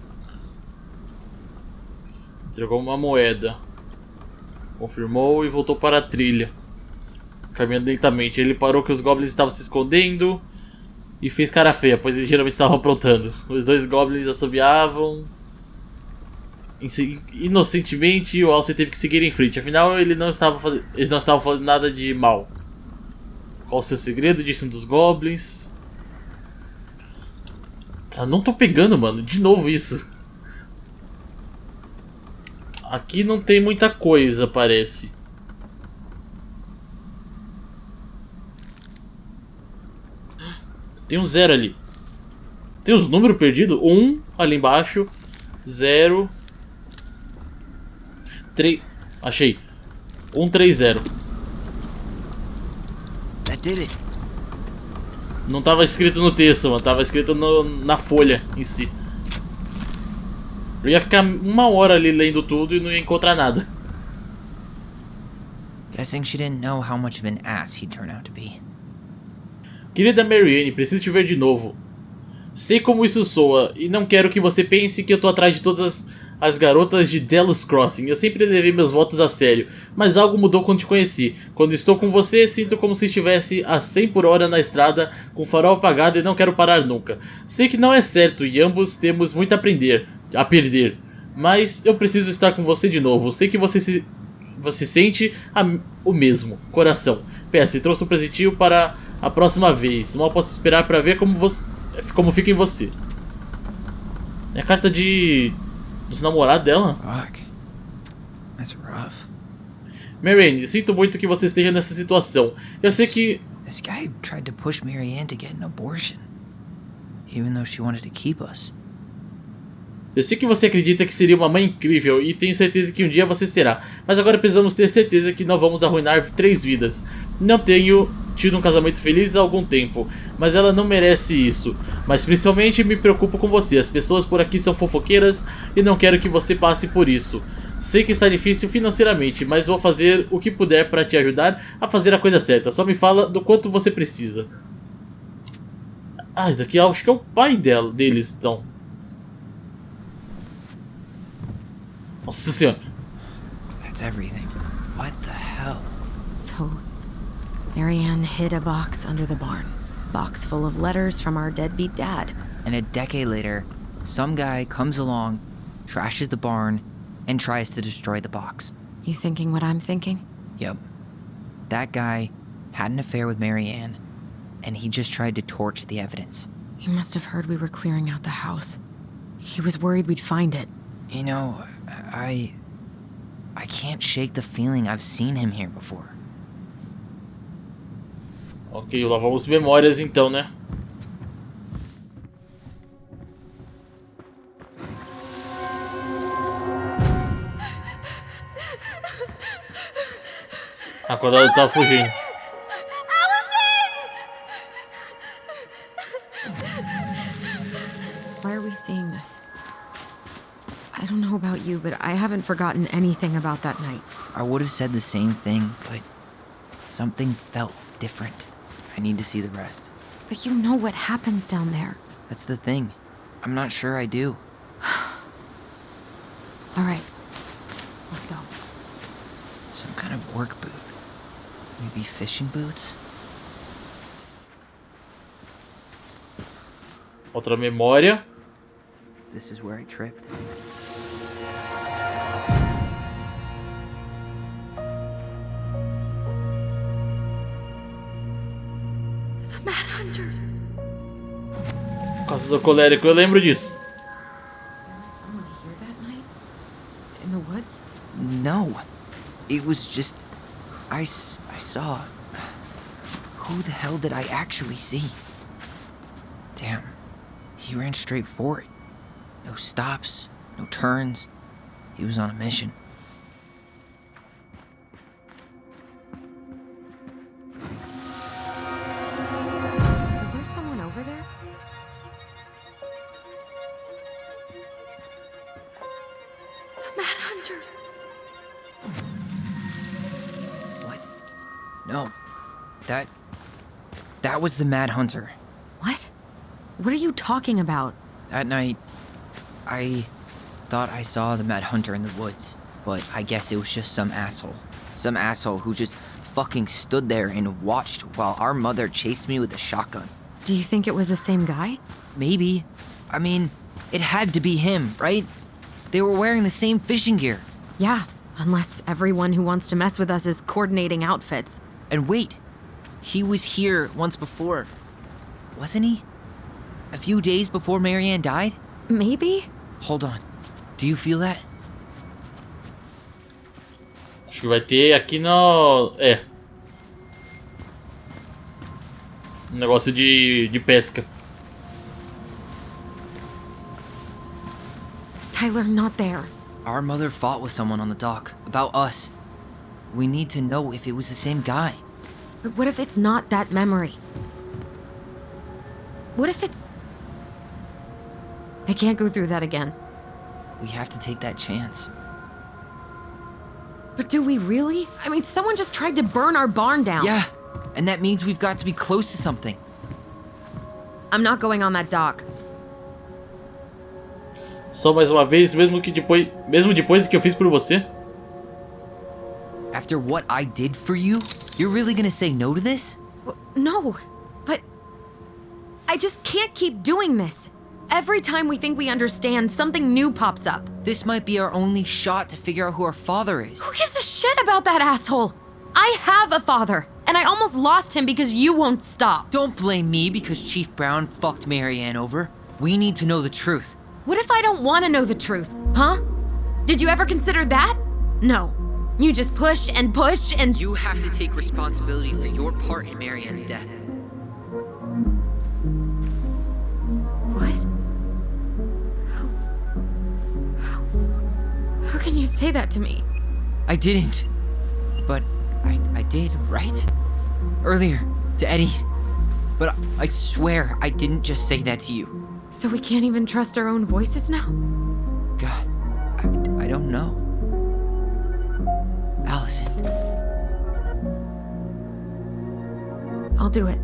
Entregou uma moeda. Confirmou e voltou para a trilha. Caminhando lentamente. Ele parou que os goblins estavam se escondendo e fez cara feia, pois eles geralmente estavam aprontando. Os 2 goblins assobiavam inocentemente e o Alce teve que seguir em frente. Afinal, eles não estavam fazendo nada de mal. Qual o seu segredo? Disse um dos goblins. Tá, não tô pegando, mano. De novo isso. Aqui não tem muita coisa, parece. Tem um 0 ali. Tem os números perdidos? 1 ali embaixo. 0. 3. Achei. 130. That did it. Não tava escrito no texto, mano. Tava escrito na folha em si. Eu ia ficar 1 hora ali lendo tudo e não ia encontrar nada. Guessing she didn't know how much of an ass he'd turn out to be. Querida Marianne, preciso te ver de novo. Sei como isso soa e não quero que você pense que eu tô atrás de todas as garotas de Delos Crossing. Eu sempre levei meus votos a sério, mas algo mudou quando te conheci. Quando estou com você, sinto como se estivesse a 100 por hora na estrada, com o farol apagado e não quero parar nunca. Sei que não é certo e ambos temos muito a perder, mas eu preciso estar com você de novo. Sei que você sente o mesmo, coração. PS, trouxe um presentinho para a próxima vez. Mal posso esperar para ver como fica em você. É a carta dos namorados dela. Fuck. That's rough. Marianne, sinto muito que você esteja nessa situação. Eu sei que... This guy tried to push Marianne to get an abortion. Even though she wanted to keep us. Eu sei que você acredita que seria uma mãe incrível e tenho certeza que um dia você será. Mas agora precisamos ter certeza que não vamos arruinar 3 vidas. Não tenho tido um casamento feliz há algum tempo, mas ela não merece isso. Mas principalmente me preocupo com você. As pessoas por aqui são fofoqueiras e não quero que você passe por isso. Sei que está difícil financeiramente, mas vou fazer o que puder para te ajudar a fazer a coisa certa. Só me fala do quanto você precisa. Ah, isso daqui acho que é o pai deles, então. Nossa senhora. That's everything. What the hell? So, Marianne hid a box under the barn. Box full of letters from our deadbeat dad. And a decade later, some guy comes along, trashes the barn, and tries to destroy the box. You thinking what I'm thinking? Yep. That guy had an affair with Marianne, and he just tried to torch the evidence. He must have heard we were clearing out the house. He was worried we'd find it. You know, I can't shake the feeling I've seen him here before. Ok, lá vamos memórias então, né? Ah, quando ela tava fugindo. Why are we seeing this? I don't know about you, but I haven't forgotten anything about that night. I would have said the same thing, but something felt different. I need to see the rest. But you know what happens down there. That's the thing. I'm not sure I do. All right, let's go. Some kind of work boot. Maybe fishing boots? Outra memória. This is where I tripped. The Mad Hunter. Caçador colérico, eu lembro disso. There was someone here that night? In the woods? No. It was just... I saw... Who the hell did I actually see? Damn. He ran straight for it. No stops, no turns. He was on a mission. Is there someone over there? The Mad Hunter. What? No. That was the Mad Hunter. What? What are you talking about? That night, I thought I saw the Mad Hunter in the woods, but I guess it was just some asshole. Some asshole who just fucking stood there and watched while our mother chased me with a shotgun. Do you think it was the same guy? Maybe. I mean, it had to be him, right? They were wearing the same fishing gear. Yeah, unless everyone who wants to mess with us is coordinating outfits. And wait, he was here once before, wasn't he? A few days before Marianne died? Maybe? Hold on. Do you feel that? Acho que vai ter aqui no... Um negócio de pesca. Tyler, not there. Our mother fought with someone on the dock about us. We need to know if it was the same guy. But what if it's not that memory? What if it's... I can't go through that again. We have to take that chance. But do we really? I mean, someone just tried to burn our barn down. Yeah, and that means we've got to be close to something. I'm not going on that dock. Só mais uma vez, mesmo depois do que eu fiz por você? After what I did for you, you're really gonna say no to this? No, but I just can't keep doing this. Every time we think we understand, something new pops up. This might be our only shot to figure out who our father is. Who gives a shit about that asshole? I have a father, and I almost lost him because you won't stop. Don't blame me because Chief Brown fucked Marianne over. We need to know the truth. What if I don't want to know the truth, huh? Did you ever consider that? No. You just push and push and... You have to take responsibility for your part in Marianne's death. What? How can you say that to me? I didn't. But I did, right? Earlier, to Eddie. But I swear I didn't just say that to you. So we can't even trust our own voices now? God, I don't know. Allison. I'll do it.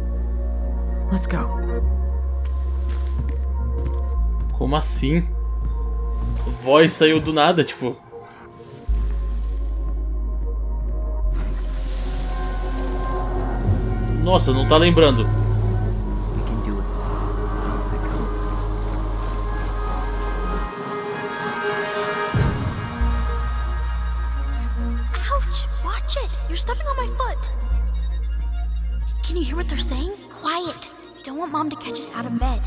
Let's go. Como assim? Voz saiu do nada, tipo... Nossa, não tá lembrando. Ouch! Watch it! You're stepping on my foot! Can you hear what they're saying? Quiet! We don't want Mom to catch us out of bed.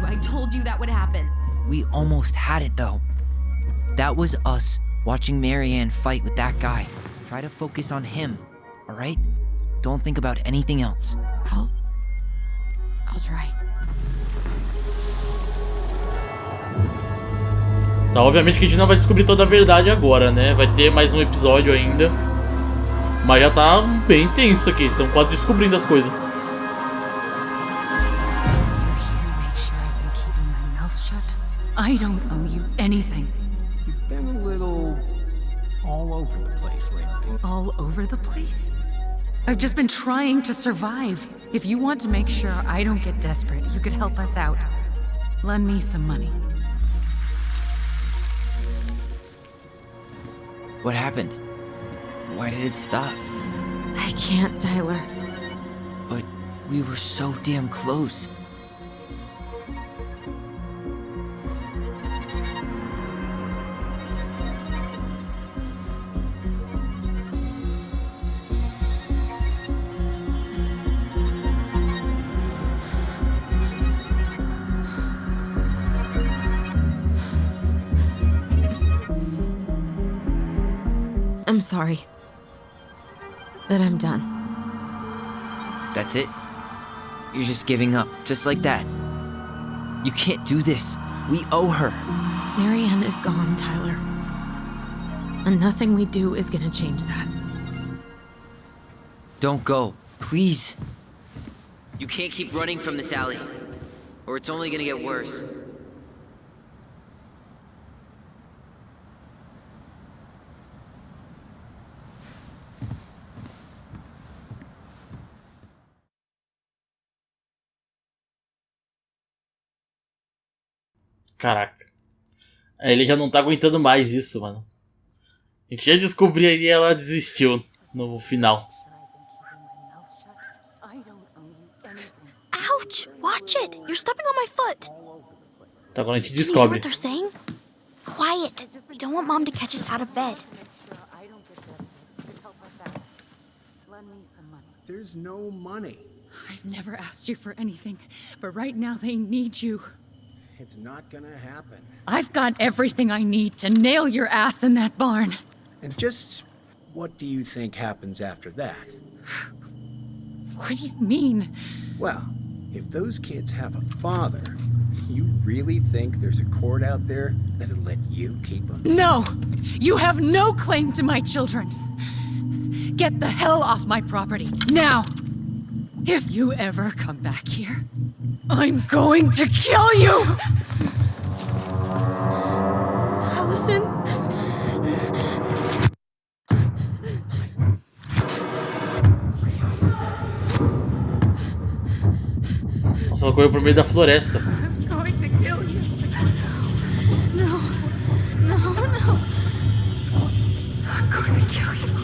I told you that would happen. We almost had it, though. That was us watching Marianne fight with that guy. Try to focus on him, all right? Don't think about anything else. I'll try. Tá, obviamente que a gente não vai descobrir toda a verdade agora, né? Vai ter mais um episódio ainda. Mas já tá bem tenso aqui, estão quase descobrindo as coisas. I don't owe you anything. You've been a little all over the place lately. All over the place? I've just been trying to survive. If you want to make sure I don't get desperate, you could help us out. Lend me some money. What happened? Why did it stop? I can't, Tyler. But we were so damn close. I'm sorry. But I'm done. That's it? You're just giving up, just like that. You can't do this. We owe her. Marianne is gone, Tyler. And nothing we do is gonna change that. Don't go, please. You can't keep running from this alley, or it's only gonna get worse. Caraca. Ele já não tá aguentando mais isso, mano. A gente já descobriu aí e ela desistiu no final. Ouch! Watch it! You're stepping on my foot! Tá, quando a gente Can you hear descobre. what they're saying? Quiet! We don't want Mom to catch us out of bed. There's no money. I've never asked you for anything, but right now they need you. It's not gonna happen. I've got everything I need to nail your ass in that barn. And just what do you think happens after that? What do you mean? Well, if those kids have a father, you really think there's a court out there that'll let you keep them? No! You have no claim to my children. Get the hell off my property, now! If you ever come back here, I'm going to kill you! Allison? Nossa, ela correu pro meio da floresta. I'm going to kill you. No. I'm going to kill you. I'm going to kill you.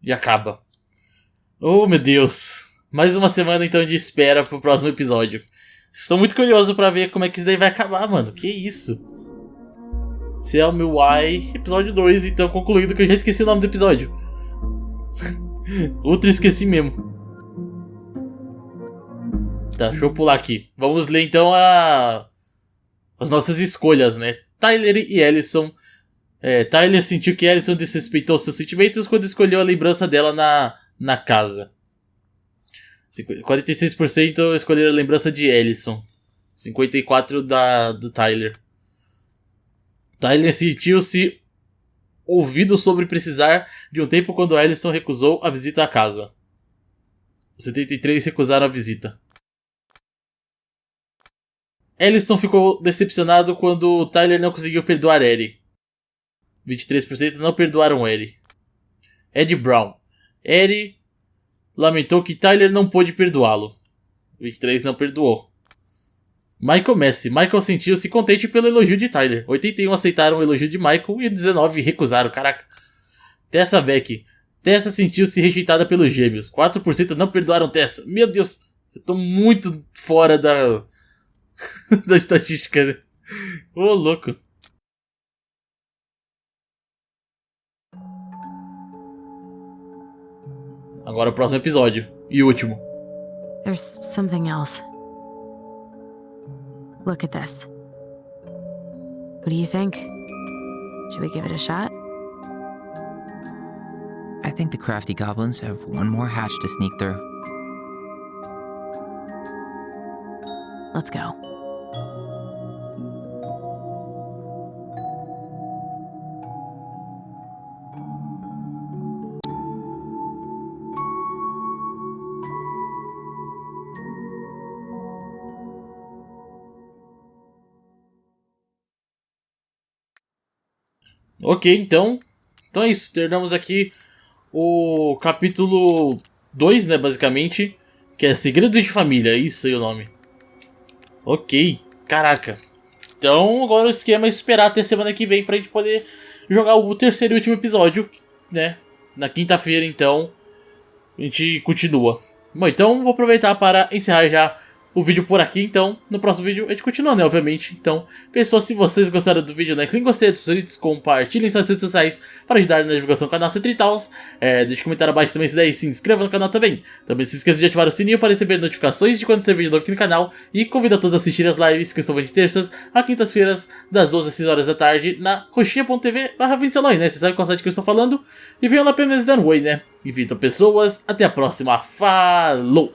E acaba. Oh, meu Deus. Mais uma semana então de espera pro próximo episódio. Estou muito curioso pra ver como é que isso daí vai acabar, mano. Que isso? Tell Me Why, episódio 2, então concluído, que eu já esqueci o nome do episódio. Ultra esqueci mesmo. Tá, deixa eu pular aqui. Vamos ler então as nossas escolhas, né? Tyler e Allison. Tyler sentiu que Allison desrespeitou seus sentimentos quando escolheu a lembrança dela na casa. 46% escolheram a lembrança de Allison. 54% do Tyler. Tyler sentiu-se ouvido sobre precisar de um tempo quando Allison recusou a visita à casa. 73% recusaram a visita. Allison ficou decepcionado quando Tyler não conseguiu perdoar Ellie. 23% não perdoaram Ellie. Ed Brown. Ellie lamentou que Tyler não pôde perdoá-lo. 23% não perdoou. Michael Messi. Michael sentiu-se contente pelo elogio de Tyler. 81 aceitaram o elogio de Michael e 19 recusaram. Caraca. Tessa Beck. Tessa sentiu-se rejeitada pelos gêmeos. 4% não perdoaram Tessa. Meu Deus. Eu tô muito fora da da estatística, né? Ô, louco. Agora o próximo episódio. E o último. There's something else. Look at this. What do you think? Should we give it a shot? I think the crafty goblins have one more hatch to sneak through. Let's go. Ok, então é isso. Terminamos aqui o capítulo 2, né, basicamente. Que é Segredos de Família, isso aí o nome. Ok, caraca. Então agora o esquema é esperar até semana que vem pra gente poder jogar o terceiro e último episódio, né. Na quinta-feira, então, a gente continua. Bom, então vou aproveitar para encerrar já o vídeo por aqui, então no próximo vídeo a gente continua, né, obviamente. Então, pessoal, se vocês gostaram do vídeo, né, clique em gostei, compartilhem em suas redes sociais para ajudar na divulgação do canal Seja, deixe um comentário abaixo também se der e se inscreva no canal também. Também se esqueça de ativar o sininho para receber notificações de quando sair vídeo novo aqui no canal e convido a todos a assistirem as lives que estão de terças a quintas-feiras das 12 às 6 horas da tarde na coxinha.tv/findseloy, né, você sabe qual site que eu estou falando e venham lá apenas dar um oi, né. Enfim, então pessoas, até a próxima, falou!